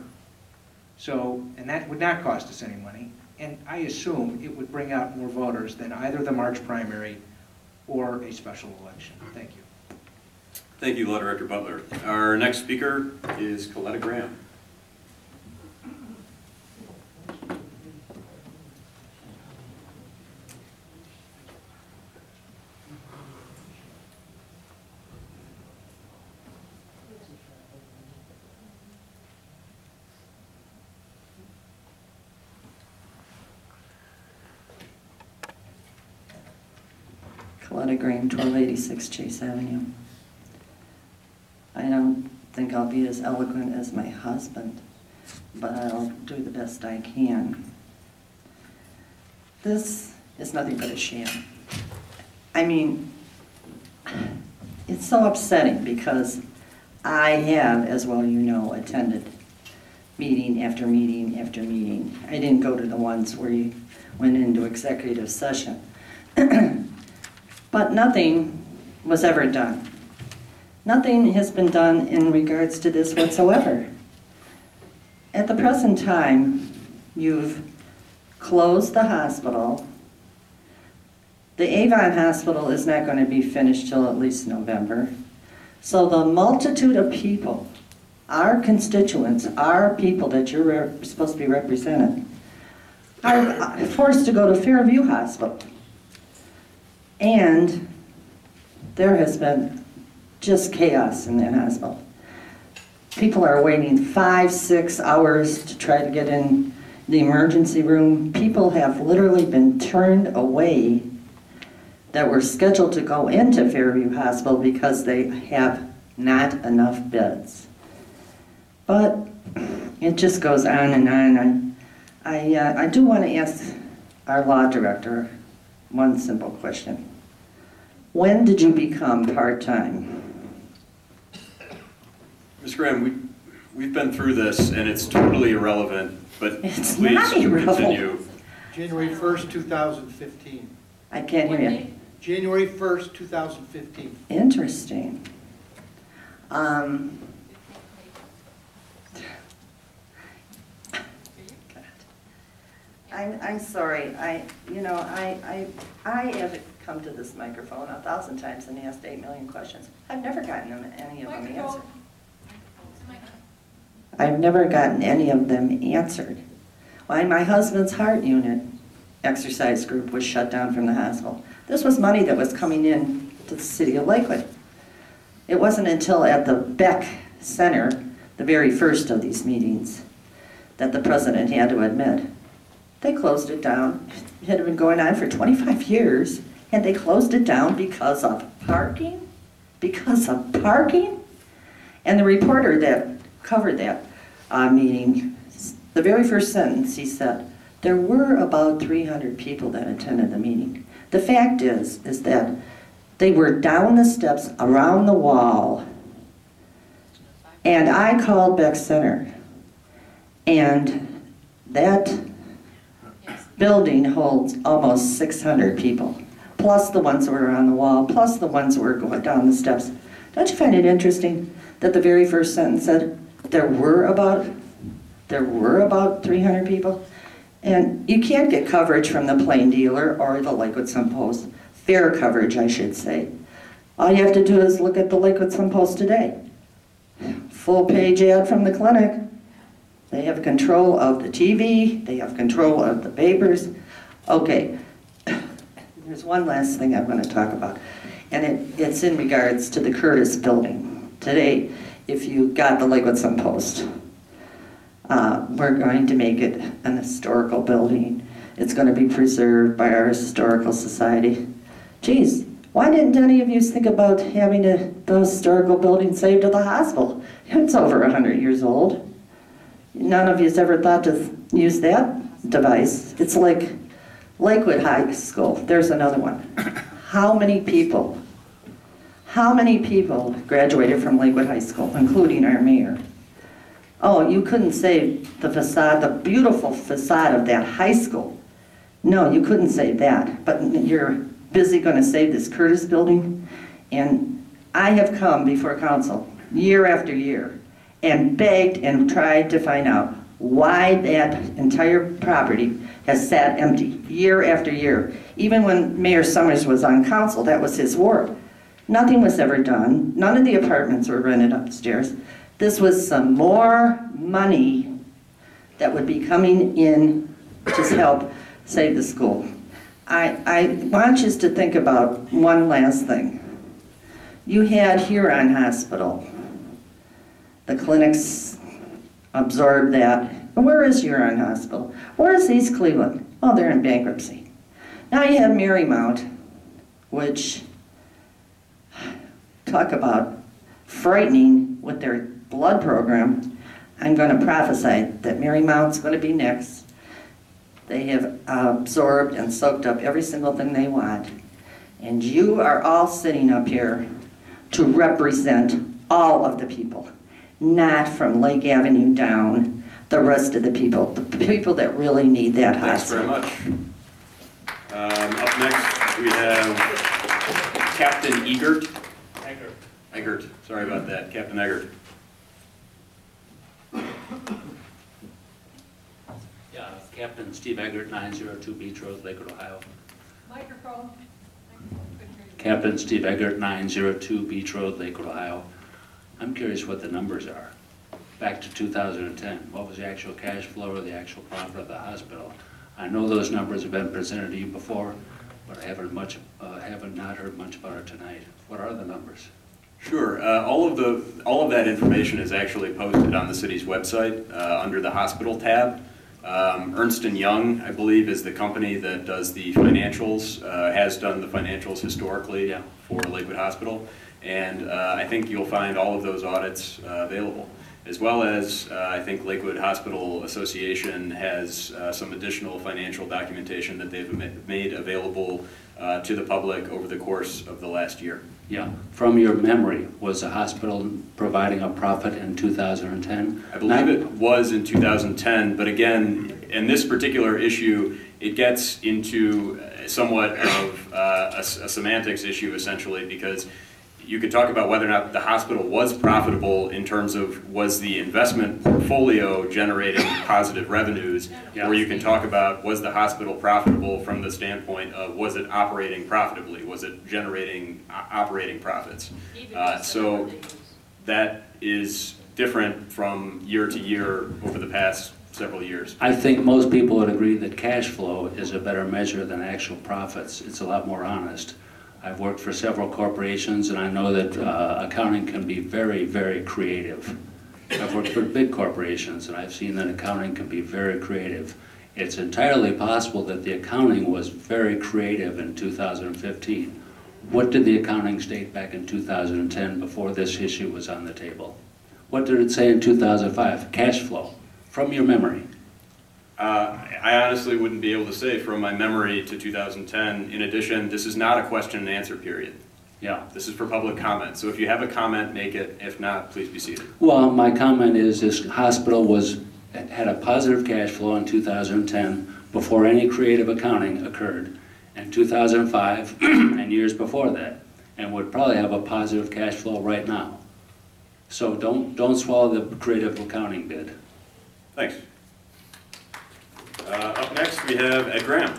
So, and that would not cost us any money, and I assume it would bring out more voters than either the March primary or a special election. Thank you. Thank you, Law Director Butler. Our next speaker is Coletta Graham. Coletta Graham, 1286 Chase Avenue. I don't think I'll be as eloquent as my husband, but I'll do the best I can. This is nothing but a sham. I mean, it's so upsetting because I have, as well you know, attended meeting after meeting after meeting. I didn't go to the ones where you went into executive session. But nothing was ever done. Nothing has been done in regards to this whatsoever. At the present time, You've closed the hospital. The Avon Hospital is not going to be finished till at least November. So the multitude of people, our constituents, our people that you're supposed to be representing, are forced to go to Fairview Hospital. And there has been just chaos in that hospital. People are waiting 5-6 hours to try to get in the emergency room. People have literally been turned away that were scheduled to go into Fairview Hospital because they have not enough beds. But it just goes on and on. I do want to ask our law director one simple question. When did you become part-time? Ms. Graham, we've been through this, and it's totally irrelevant, but it's please not irrelevant. continue. January 1st, 2015. I can't hear you. January 1st, 2015. Interesting. I'm sorry. I have come to this microphone 1,000 times and asked 8 million questions. I've never gotten any of them answered. I've never gotten any of them answered. Why my husband's heart unit exercise group was shut down from the hospital. This was money that was coming in to the city of Lakewood. It wasn't until at the Beck Center, the very first of these meetings, that the president had to admit. They closed it down. It had been going on for 25 years, and they closed it down because of parking? Because of parking? And the reporter that covered that meeting, the very first sentence, he said, there were about 300 people that attended the meeting. The fact is that they were down the steps around the wall, and I called Beck Center, and that building holds almost 600 people, plus the ones who were on the wall, plus the ones who were going down the steps. Don't you find it interesting that the very first sentence said there were about 300 people? And you can't get coverage from the Plain Dealer or the Lakewood Sun-Post. Fair coverage, I should say. All you have to do is look at the Lakewood Sun-Post today. Full page ad from the clinic. They have control of the TV. They have control of the papers. Okay, there's one last thing I'm going to talk about. And it's in regards to the Curtis building. Today, if you got the Lakewood Sun-Post, we're going to make it an historical building. It's going to be preserved by our historical society. Geez, why didn't any of you think about having the historical building saved at the hospital? It's over 100 years old. None of you's ever thought to use that device. It's like Lakewood High School. There's another one. How many people graduated from Lakewood High School, including our mayor? Oh, you couldn't save the facade, the beautiful facade of that high school. No, you couldn't save that, but you're busy going to save this Curtis building. And I have come before council year after year and begged and tried to find out why that entire property has sat empty year after year. Even when Mayor Summers was on council, that was his ward. Nothing was ever done. None of the apartments were rented upstairs. This was some more money that would be coming in to help save the school. I want you to think about one last thing. You had Huron Hospital. The clinics absorbed that. Where is Huron Hospital? Where is East Cleveland? Oh, they're in bankruptcy. Now you have Marymount, which, talk about frightening with their blood program. I'm going to prophesy that Marymount's going to be next. They have absorbed and soaked up every single thing they want. And you are all sitting up here to represent all of the people, not from Lake Avenue down, the rest of the people that really need that hospital. Thanks very much. Up next, we have Captain Egert. Egert, sorry about that, Captain Egert. Yeah, Captain Steve Eggert, 902 Beach Road, Lakewood, Ohio. Microphone. Captain Steve Eggert, 902 Beach Road, Lakewood, Ohio. I'm curious what the numbers are. Back to 2010, what was the actual cash flow or the actual profit of the hospital? I know those numbers have been presented to you before, but I haven't not heard much about it tonight. What are the numbers? Sure. All of that information is actually posted on the city's website under the hospital tab. Ernst & Young, I believe, is the company that does the financials, has done the financials historically for Lakewood Hospital, and I think you'll find all of those audits available. As well as, I think Lakewood Hospital Association has some additional financial documentation that they've made available to the public over the course of the last year. Yeah. From your memory, was the hospital providing a profit in 2010? I believe it was in 2010, but again, in this particular issue, it gets into somewhat of a semantics issue, essentially, because you could talk about whether or not the hospital was profitable in terms of was the investment portfolio generating positive revenues, or you can talk about was the hospital profitable from the standpoint of was it operating profitably, was it generating operating profits. So that is different from year to year over the past several years. I think most people would agree that cash flow is a better measure than actual profits. It's a lot more honest. I've worked for several corporations, and I know that accounting can be very, very creative. I've worked for big corporations, and I've seen that accounting can be very creative. It's entirely possible that the accounting was very creative in 2015. What did the accounting state back in 2010 before this issue was on the table? What did it say in 2005? Cash flow, from your memory. I honestly wouldn't be able to say from my memory to 2010. In addition, this is not a question and answer period. Yeah. This is for public comment. So if you have a comment, make it. If not, please be seated. Well, my comment is this hospital had a positive cash flow in 2010 before any creative accounting occurred, and 2005 and years before that, and would probably have a positive cash flow right now. So don't swallow the creative accounting bid. Thanks. Up next, we have Ed Graham.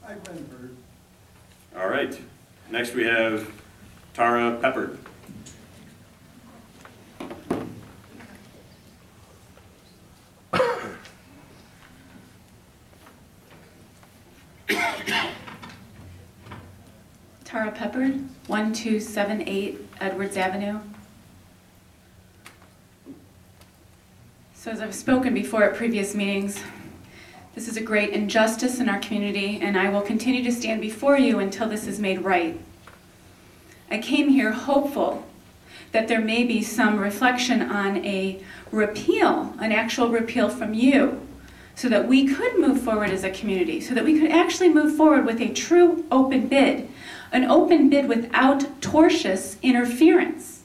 I've been heard. All right. Next, we have Tara Peppard. Tara Peppard, 1278 Edwards Avenue. So as I've spoken before at previous meetings, this is a great injustice in our community, and I will continue to stand before you until this is made right. I came here hopeful that there may be some reflection on a repeal, an actual repeal from you, so that we could move forward as a community, so that we could actually move forward with a true open bid, an open bid without tortious interference.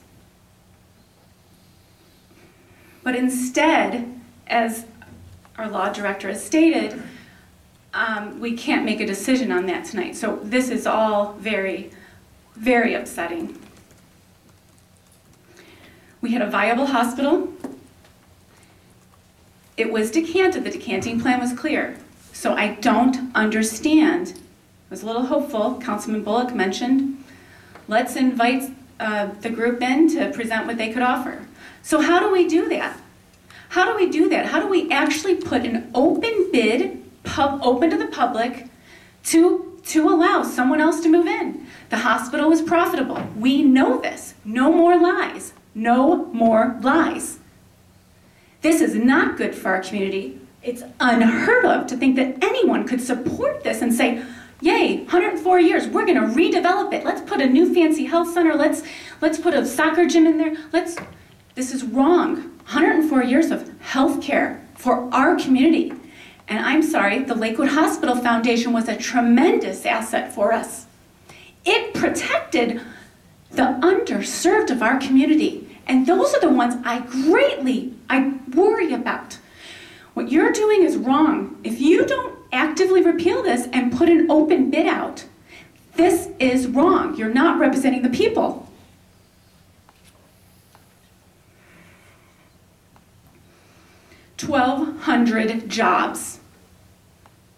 But instead, as our law director has stated, we can't make a decision on that tonight. So this is all very, very upsetting. We had a viable hospital. It was decanted. The decanting plan was clear. So I don't understand. I was a little hopeful. Councilman Bullock mentioned, let's invite the group in to present what they could offer. So how do we do that? How do we do that? How do we actually put an open bid, open to the public, to allow someone else to move in? The hospital was profitable. We know this. No more lies. No more lies. This is not good for our community. It's unheard of to think that anyone could support this and say, yay, 104 years, we're going to redevelop it. Let's put a new fancy health center. Let's put a soccer gym in there. This is wrong. 104 years of health care for our community. And I'm sorry, the Lakewood Hospital Foundation was a tremendous asset for us. It protected the underserved of our community. And those are the ones I worry about. What you're doing is wrong. If you don't actively repeal this and put an open bid out, this is wrong. You're not representing the people. 1,200 jobs.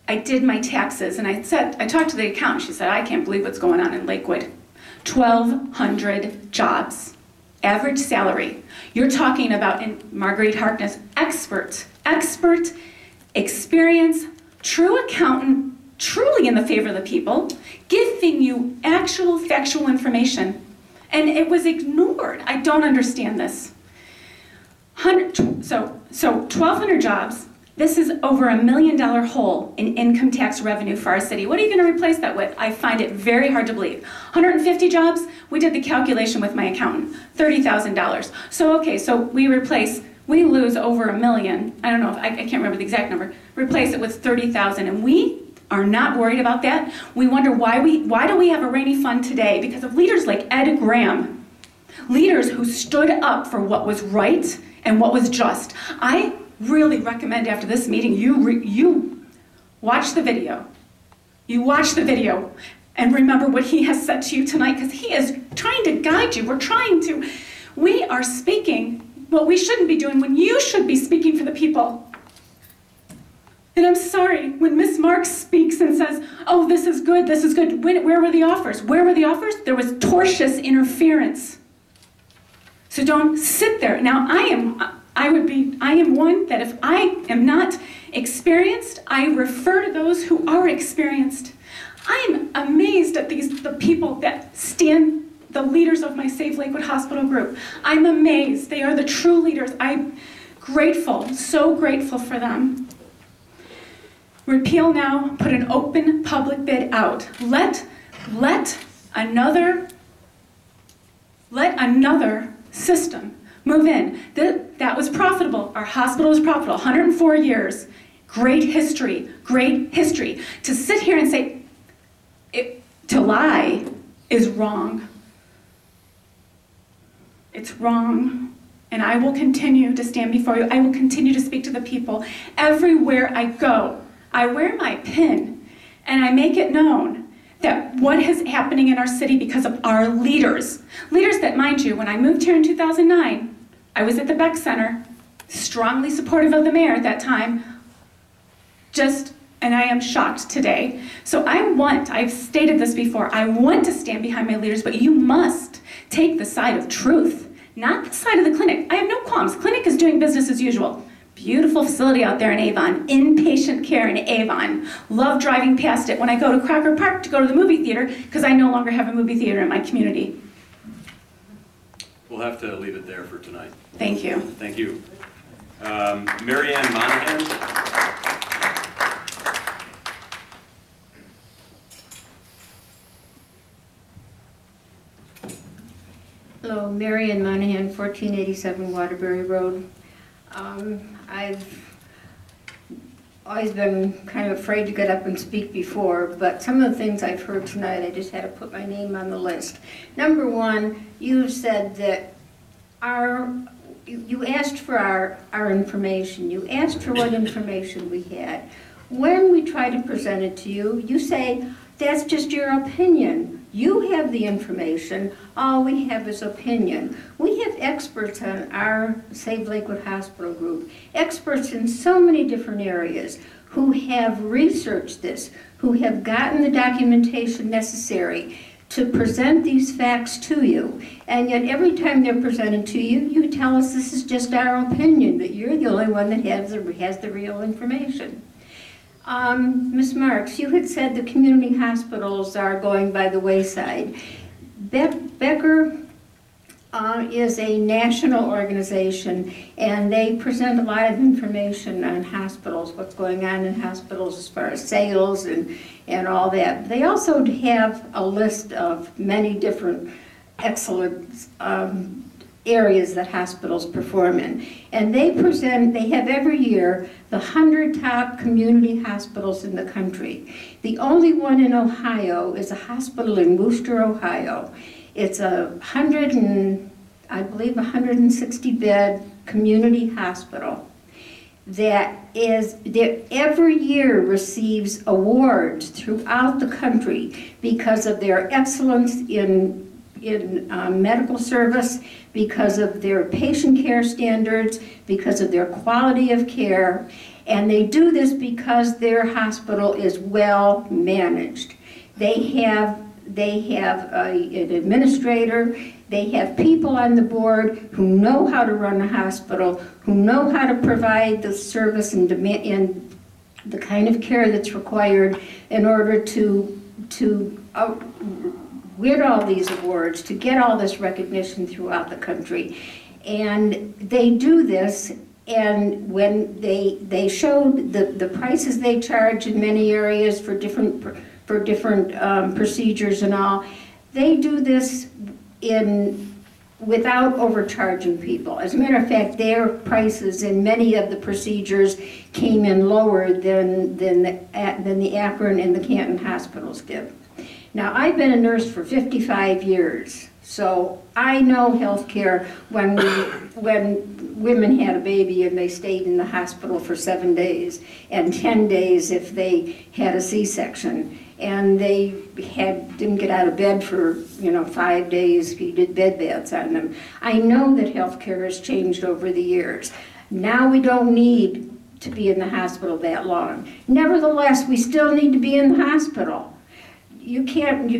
I did my taxes, and I talked to the accountant. She said, I can't believe what's going on in Lakewood. 1,200 jobs. Average salary. You're talking about, and Marguerite Harkness, expert, experience, true accountant, truly in the favor of the people, giving you actual factual information. And it was ignored. I don't understand this. So 1,200 jobs. This is over $1 million hole in income tax revenue for our city. What are you going to replace that with? I find it very hard to believe. 150 jobs, we did the calculation with my accountant, $30,000. So okay, so we lose over $1 million. I don't know, I can't remember the exact number. Replace it with 30,000, and we are not worried about that. We wonder why do we have a rainy fund today? Because of leaders like Ed Graham, leaders who stood up for what was right and what was just. I really recommend after this meeting you watch the video. You watch the video and remember what he has said to you tonight, because he is trying to guide you. We are speaking what we shouldn't be doing when you should be speaking for the people. And I'm sorry, when Ms. Marks speaks and says, oh, this is good, where were the offers? Where were the offers? There was tortious interference. So don't sit there. Now, I am one that if I am not experienced, I refer to those who are experienced. I am amazed at the people that stand, the leaders of my Save Lakewood Hospital group. I'm amazed. They are the true leaders. I'm grateful, so grateful for them. Repeal now, put an open public bid out. Let another system move in. That was profitable. Our hospital was profitable. 104 years. Great history. Great history. To sit here and say, to lie is wrong. It's wrong. And I will continue to stand before you. I will continue to speak to the people. Everywhere I go, I wear my pin and I make it known that what is happening in our city because of our leaders. Leaders that, mind you, when I moved here in 2009, I was at the Beck Center, strongly supportive of the mayor at that time, and I am shocked today. So I've stated this before, I want to stand behind my leaders, but you must take the side of truth, not the side of the clinic. I have no qualms. Clinic is doing business as usual. Beautiful facility out there in Avon, inpatient care in Avon. Love driving past it when I go to Crocker Park to go to the movie theater, because I no longer have a movie theater in my community. We'll have to leave it there for tonight. Thank you. Thank you. Mary Ann Monahan. Hello, Mary Ann Monahan, 1487 Waterbury Road. I've always been kind of afraid to get up and speak before, but some of the things I've heard tonight, I just had to put my name on the list. Number one, you said that you asked for our information. You asked for what information we had. When we try to present it to you, you say, that's just your opinion. You have the information, all we have is opinion. We have experts on our Save Lakewood Hospital group, experts in so many different areas who have researched this, who have gotten the documentation necessary to present these facts to you. And yet every time they're presented to you, you tell us this is just our opinion, that you're the only one that has the real information. Ms. Marks, you had said the community hospitals are going by the wayside. Becker is a national organization, and they present a lot of information on hospitals, what's going on in hospitals as far as sales and all that. They also have a list of many different excellent areas that hospitals perform in. And they have every year the 100 top community hospitals in the country. The only one in Ohio is a hospital in Wooster, Ohio. It's a 160 bed community hospital that every year receives awards throughout the country because of their excellence in medical service, because of their patient care standards, because of their quality of care. And they do this because their hospital is well managed. They have an administrator, they have people on the board who know how to run a hospital, who know how to provide the service and the kind of care that's required in order to win all these awards, to get all this recognition throughout the country. And they do this, and when they showed the prices they charge in many areas for different procedures and all, they do this without overcharging people. As a matter of fact, their prices in many of the procedures came in lower than the Akron and the Canton hospitals did. Now, I've been a nurse for 55 years, so I know healthcare when women had a baby and they stayed in the hospital for 7 days, and 10 days if they had a C-section, and they didn't get out of bed for 5 days. You did bed baths on them. I know that healthcare has changed over the years. Now we don't need to be in the hospital that long. Nevertheless, we still need to be in the hospital. You can't,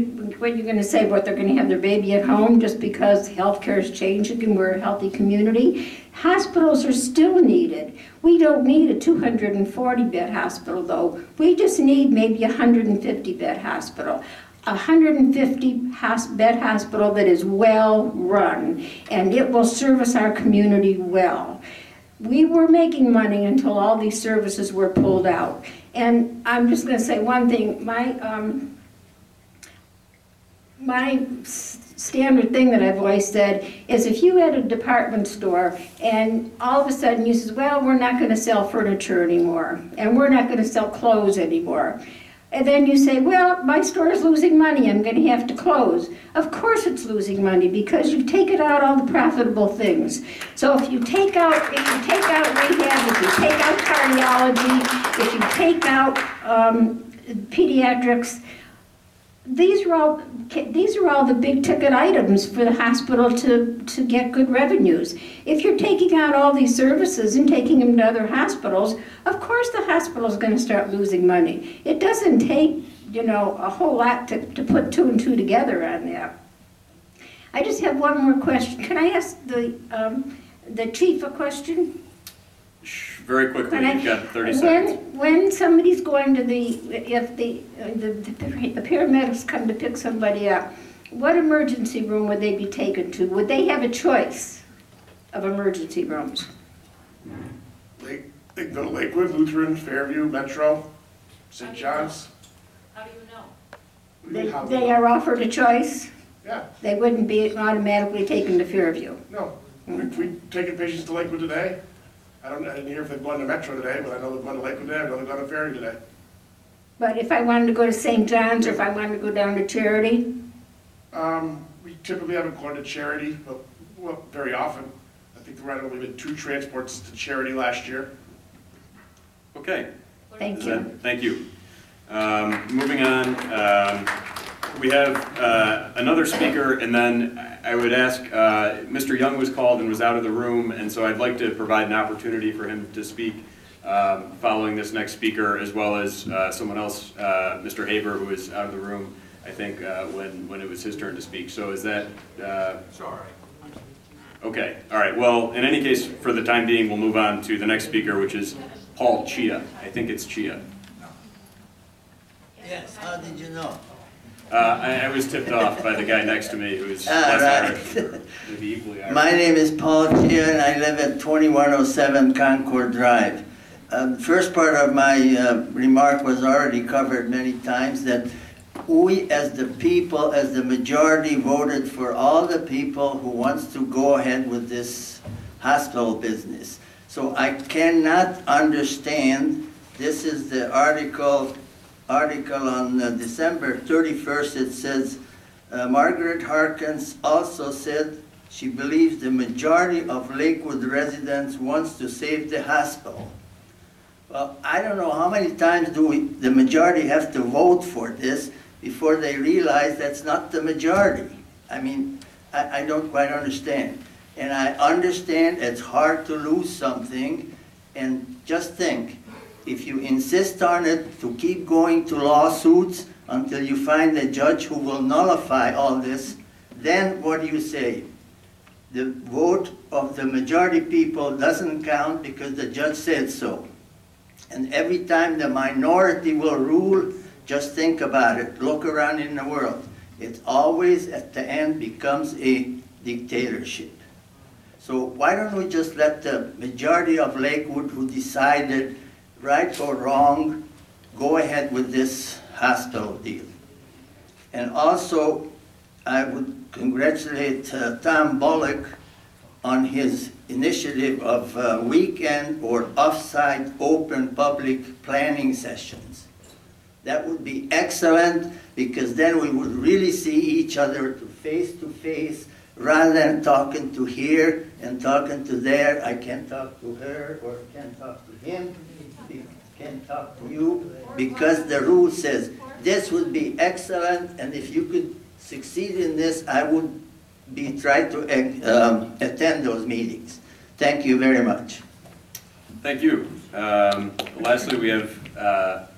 what you're going to say, what, they're going to have their baby at home just because healthcare is changing and we're a healthy community? Hospitals are still needed. We don't need a 240-bed hospital, though. We just need maybe a 150-bed hospital. A 150-bed hospital that is well run, and it will service our community well. We were making money until all these services were pulled out. And I'm just going to say one thing. My standard thing that I've always said is, if you had a department store and all of a sudden you says, well, we're not going to sell furniture anymore and we're not going to sell clothes anymore, and then you say, well, my store is losing money, I'm going to have to close. Of course it's losing money, because you've taken out all the profitable things. So if you take out rehab, if you take out cardiology, if you take out pediatrics, these are all the big ticket items for the hospital to get good revenues. If you're taking out all these services and taking them to other hospitals, of course the hospital is going to start losing money. It doesn't take, a whole lot to put 2 and 2 together on that. I just have one more question. Can I ask the chief a question? Very quickly, you've got 30 seconds. When somebody's going to if the paramedics come to pick somebody up, what emergency room would they be taken to? Would they have a choice of emergency rooms? They can go to Lakewood, Lutheran, Fairview, Metro, St. John's. How do you know? They are offered a choice? Yeah. They wouldn't be automatically taken to Fairview? No. We've taken patients to Lakewood today. I didn't hear if they've gone to Metro today, but I know they've gone to Lakewood today. I know they've gone to Fairview today. But if I wanted to go to St. John's, or if I wanted to go down to Charity? We typically haven't gone to Charity, but very often. I think there might have only been 2 transports to Charity last year. Okay. Thank you. Thank you. Moving on, we have another speaker, and then I would ask, Mr. Young was called and was out of the room, and so I'd like to provide an opportunity for him to speak following this next speaker, as well as someone else, Mr. Haber, who is out of the room, I think, when it was his turn to speak. So is that... Sorry. Okay, all right. Well, in any case, for the time being, we'll move on to the next speaker, which is Paul Chia. I think it's Chia. Yes, how did you know? I was tipped off by the guy next to me, who's less Irish, maybe equally Irish. My name is Paul Chia, and I live at 2107 Concord Drive. The first part of my remark was already covered many times, that we as the people, as the majority, voted for all the people who wants to go ahead with this hospital business. So I cannot understand, this is the article on December 31st, it says, Margaret Harkins also said she believes the majority of Lakewood residents wants to save the hospital. Well, I don't know how many times the majority have to vote for this before they realize that's not the majority. I mean, I don't quite understand. And I understand it's hard to lose something, and just think, if you insist on it to keep going to lawsuits until you find a judge who will nullify all this, then what do you say? The vote of the majority people doesn't count because the judge said so. And every time the minority will rule, just think about it. Look around in the world. It always, at the end, becomes a dictatorship. So why don't we just let the majority of Lakewood, who decided right or wrong, go ahead with this hospital deal. And also, I would congratulate Tom Bullock on his initiative of weekend or off-site open public planning sessions. That would be excellent, because then we would really see each other face to face, rather than talking to here and talking to there. I can't talk to her, or can't talk to him, can't talk to you, because the rule says this would be excellent, and if you could succeed in this, I would try to attend those meetings. Thank you very much. Thank you. Lastly, we have,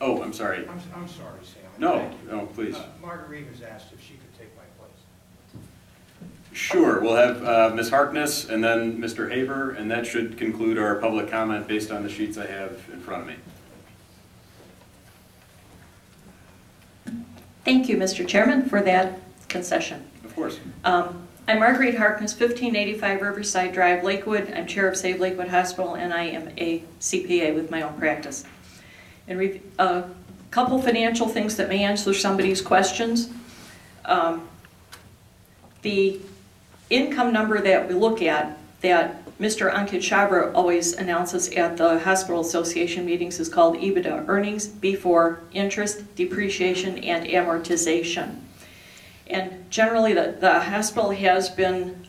oh, I'm sorry. I'm sorry, Sam. No, no, please. Marguerite has asked if she could take my place. Sure, we'll have Ms. Harkness and then Mr. Haber, and that should conclude our public comment based on the sheets I have in front of me. Thank you, Mr. Chairman, for that concession. Of course. I'm Marguerite Harkness, 1585 Riverside Drive, Lakewood. I'm chair of Save Lakewood Hospital, and I am a CPA with my own practice. And a couple financial things that may answer somebody's questions. The income number that we look at, that Mr. Ankit Chabra always announces at the Hospital Association meetings, is called EBITDA, earnings before interest, depreciation, and amortization. And generally the hospital has been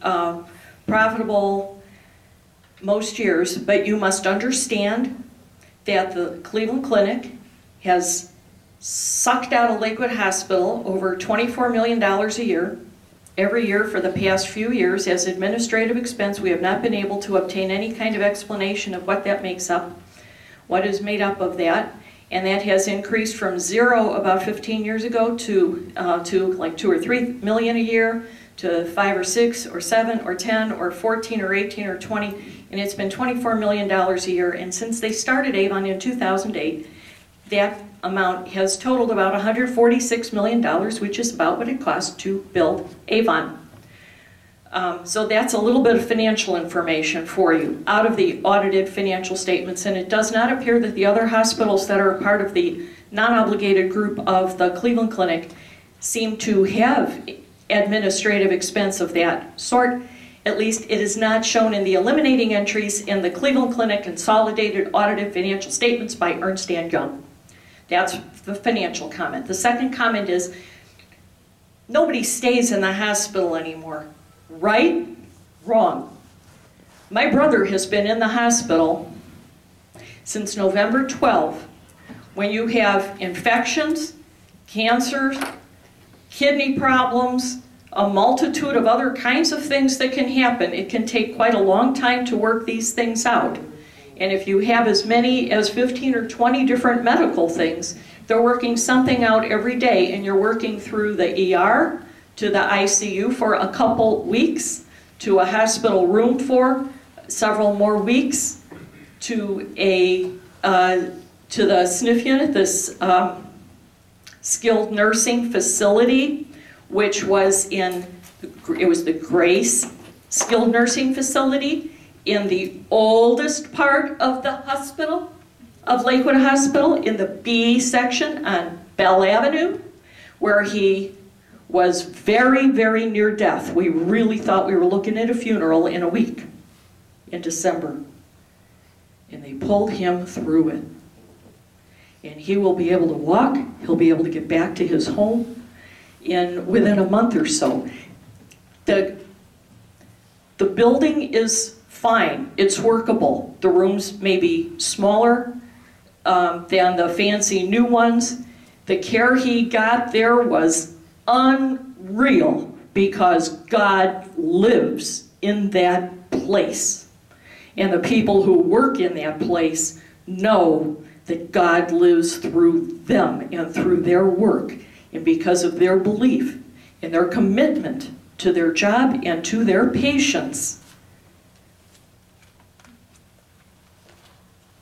profitable most years, but you must understand that the Cleveland Clinic has sucked out of Lakewood Hospital over $24 million a year. Every year for the past few years as administrative expense. We have not been able to obtain any kind of explanation of what that makes up, what is made up of that, and that has increased from zero about 15 years ago to like 2 or 3 million a year, to 5 or 6 or 7 or 10 or 14 or 18 or 20, and it's been $24 million a year. And since they started Avon in 2008, that amount has totaled about $146 million, which is about what it cost to build Avon. So that's a little bit of financial information for you out of the audited financial statements, and it does not appear that the other hospitals that are part of the non-obligated group of the Cleveland Clinic seem to have administrative expense of that sort. At least it is not shown in the eliminating entries in the Cleveland Clinic consolidated audited financial statements by Ernst & Young. That's the financial comment. The second comment is, nobody stays in the hospital anymore. Right? Wrong. My brother has been in the hospital since November 12. When you have infections, cancers, kidney problems, a multitude of other kinds of things that can happen, it can take quite a long time to work these things out. And if you have as many as 15 or 20 different medical things, they're working something out every day, and you're working through the ER, to the ICU for a couple weeks, to a hospital room for several more weeks, to the SNF unit, this skilled nursing facility, which was it was the Grace skilled nursing facility in the oldest part of the hospital, of Lakewood Hospital, in the B section on Bell Avenue, where he was very, very near death. We really thought we were looking at a funeral in a week, in December. And they pulled him through it. And he will be able to walk, he'll be able to get back to his home within a month or so. The building is fine, it's workable. The rooms may be smaller than the fancy new ones. The care he got there was unreal, because God lives in that place. And the people who work in that place know that God lives through them and through their work, and because of their belief and their commitment to their job and to their patients,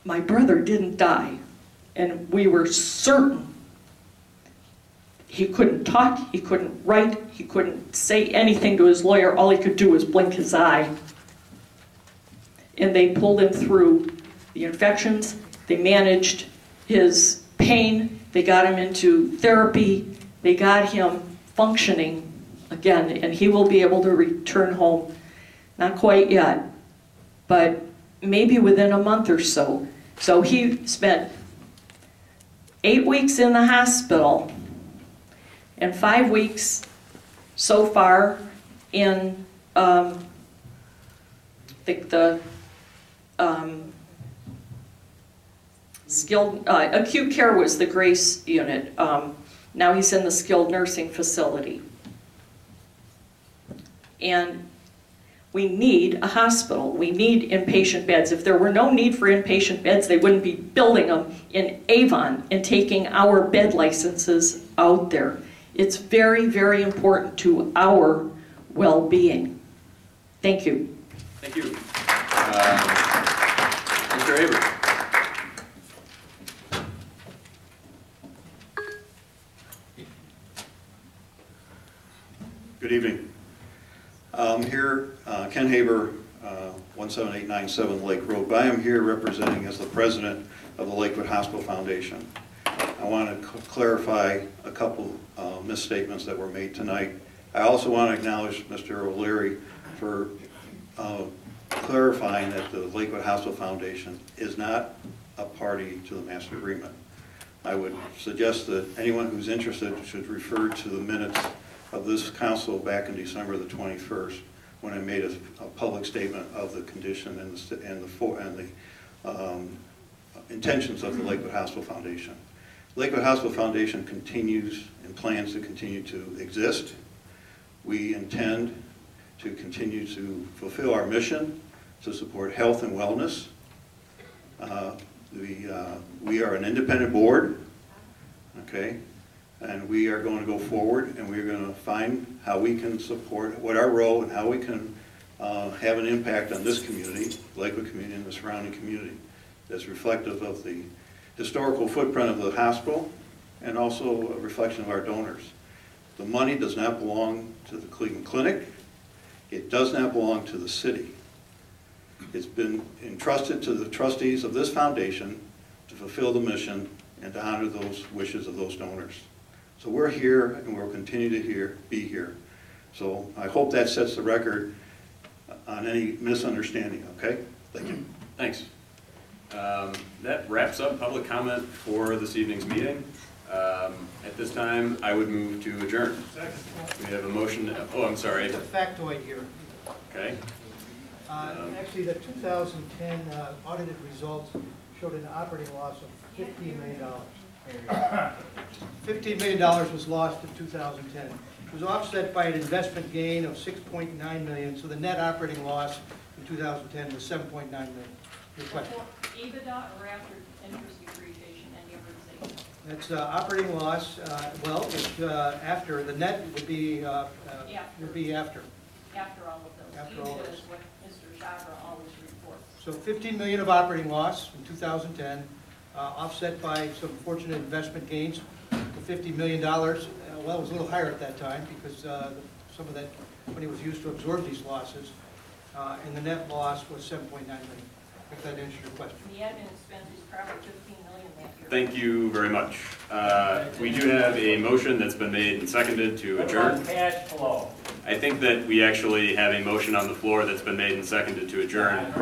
my brother didn't die, and we were certain. He couldn't talk, he couldn't write, he couldn't say anything to his lawyer. All he could do was blink his eye. And they pulled him through the infections, they managed his pain, they got him into therapy, they got him functioning again, and he will be able to return home. Not quite yet, but maybe within a month or so. So he spent 8 weeks in the hospital and 5 weeks so far in skilled, acute care was the Grace unit. Now he's in the skilled nursing facility. And we need a hospital. We need inpatient beds. If there were no need for inpatient beds, they wouldn't be building them in Avon and taking our bed licenses out there. It's very, very important to our well-being. Thank you. Thank you. Mr. Avery. Good evening. Here, Ken Haber, 17897 Lake Road. But I am here representing as the president of the Lakewood Hospital Foundation. I want to clarify a couple misstatements that were made tonight. I also want to acknowledge Mr. O'Leary for clarifying that the Lakewood Hospital Foundation is not a party to the master agreement. I would suggest that anyone who's interested should refer to the minutes of this council back in December the 21st, when I made a public statement of the condition and the intentions of the Lakewood Hospital Foundation. Lakewood Hospital Foundation continues and plans to continue to exist. We intend to continue to fulfill our mission to support health and wellness. We are an independent board, okay? And we are going to go forward, and we're going to find how we can support, what our role and how we can have an impact on this community, Lakewood community, and the surrounding community that's reflective of the historical footprint of the hospital and also a reflection of our donors. The money does not belong to the Cleveland Clinic. It does not belong to the city. It's been entrusted to the trustees of this foundation to fulfill the mission and to honor those wishes of those donors. So we're here, and we'll continue to be here. So I hope that sets the record on any misunderstanding, okay? Thank you. Thanks. That wraps up public comment for this evening's meeting. At this time, I would move to adjourn. We have a motion. Oh, I'm sorry. There's a factoid here. Okay. Actually, the 2010 audited results showed an operating loss of $15 million. $15 million was lost in 2010. It was offset by an investment gain of $6.9 million, so the net operating loss in 2010 was $7.9 million. Your question? EBITDA or after interest, depreciation, and amortization? That's operating loss. Well, it's after. The net would be after. After all of those. After all of EBITDA this. is what Mr. Chabra always reports. So 15 million of operating loss in 2010, offset by some fortunate investment gains. The $50 million, well, it was a little higher at that time because some of that money was used to absorb these losses, and the net loss was $7.9 million. If that answers your question. The admin expense is probably $15 million that year. Thank you very much. We do have a motion that's been made and seconded to adjourn. Cash flow. I think that we actually have a motion on the floor that's been made and seconded to adjourn.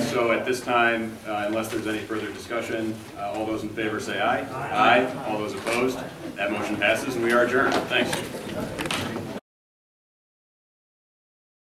So at this time, unless there's any further discussion, all those in favor say aye. Aye. All those opposed? That motion passes and we are adjourned. Thanks.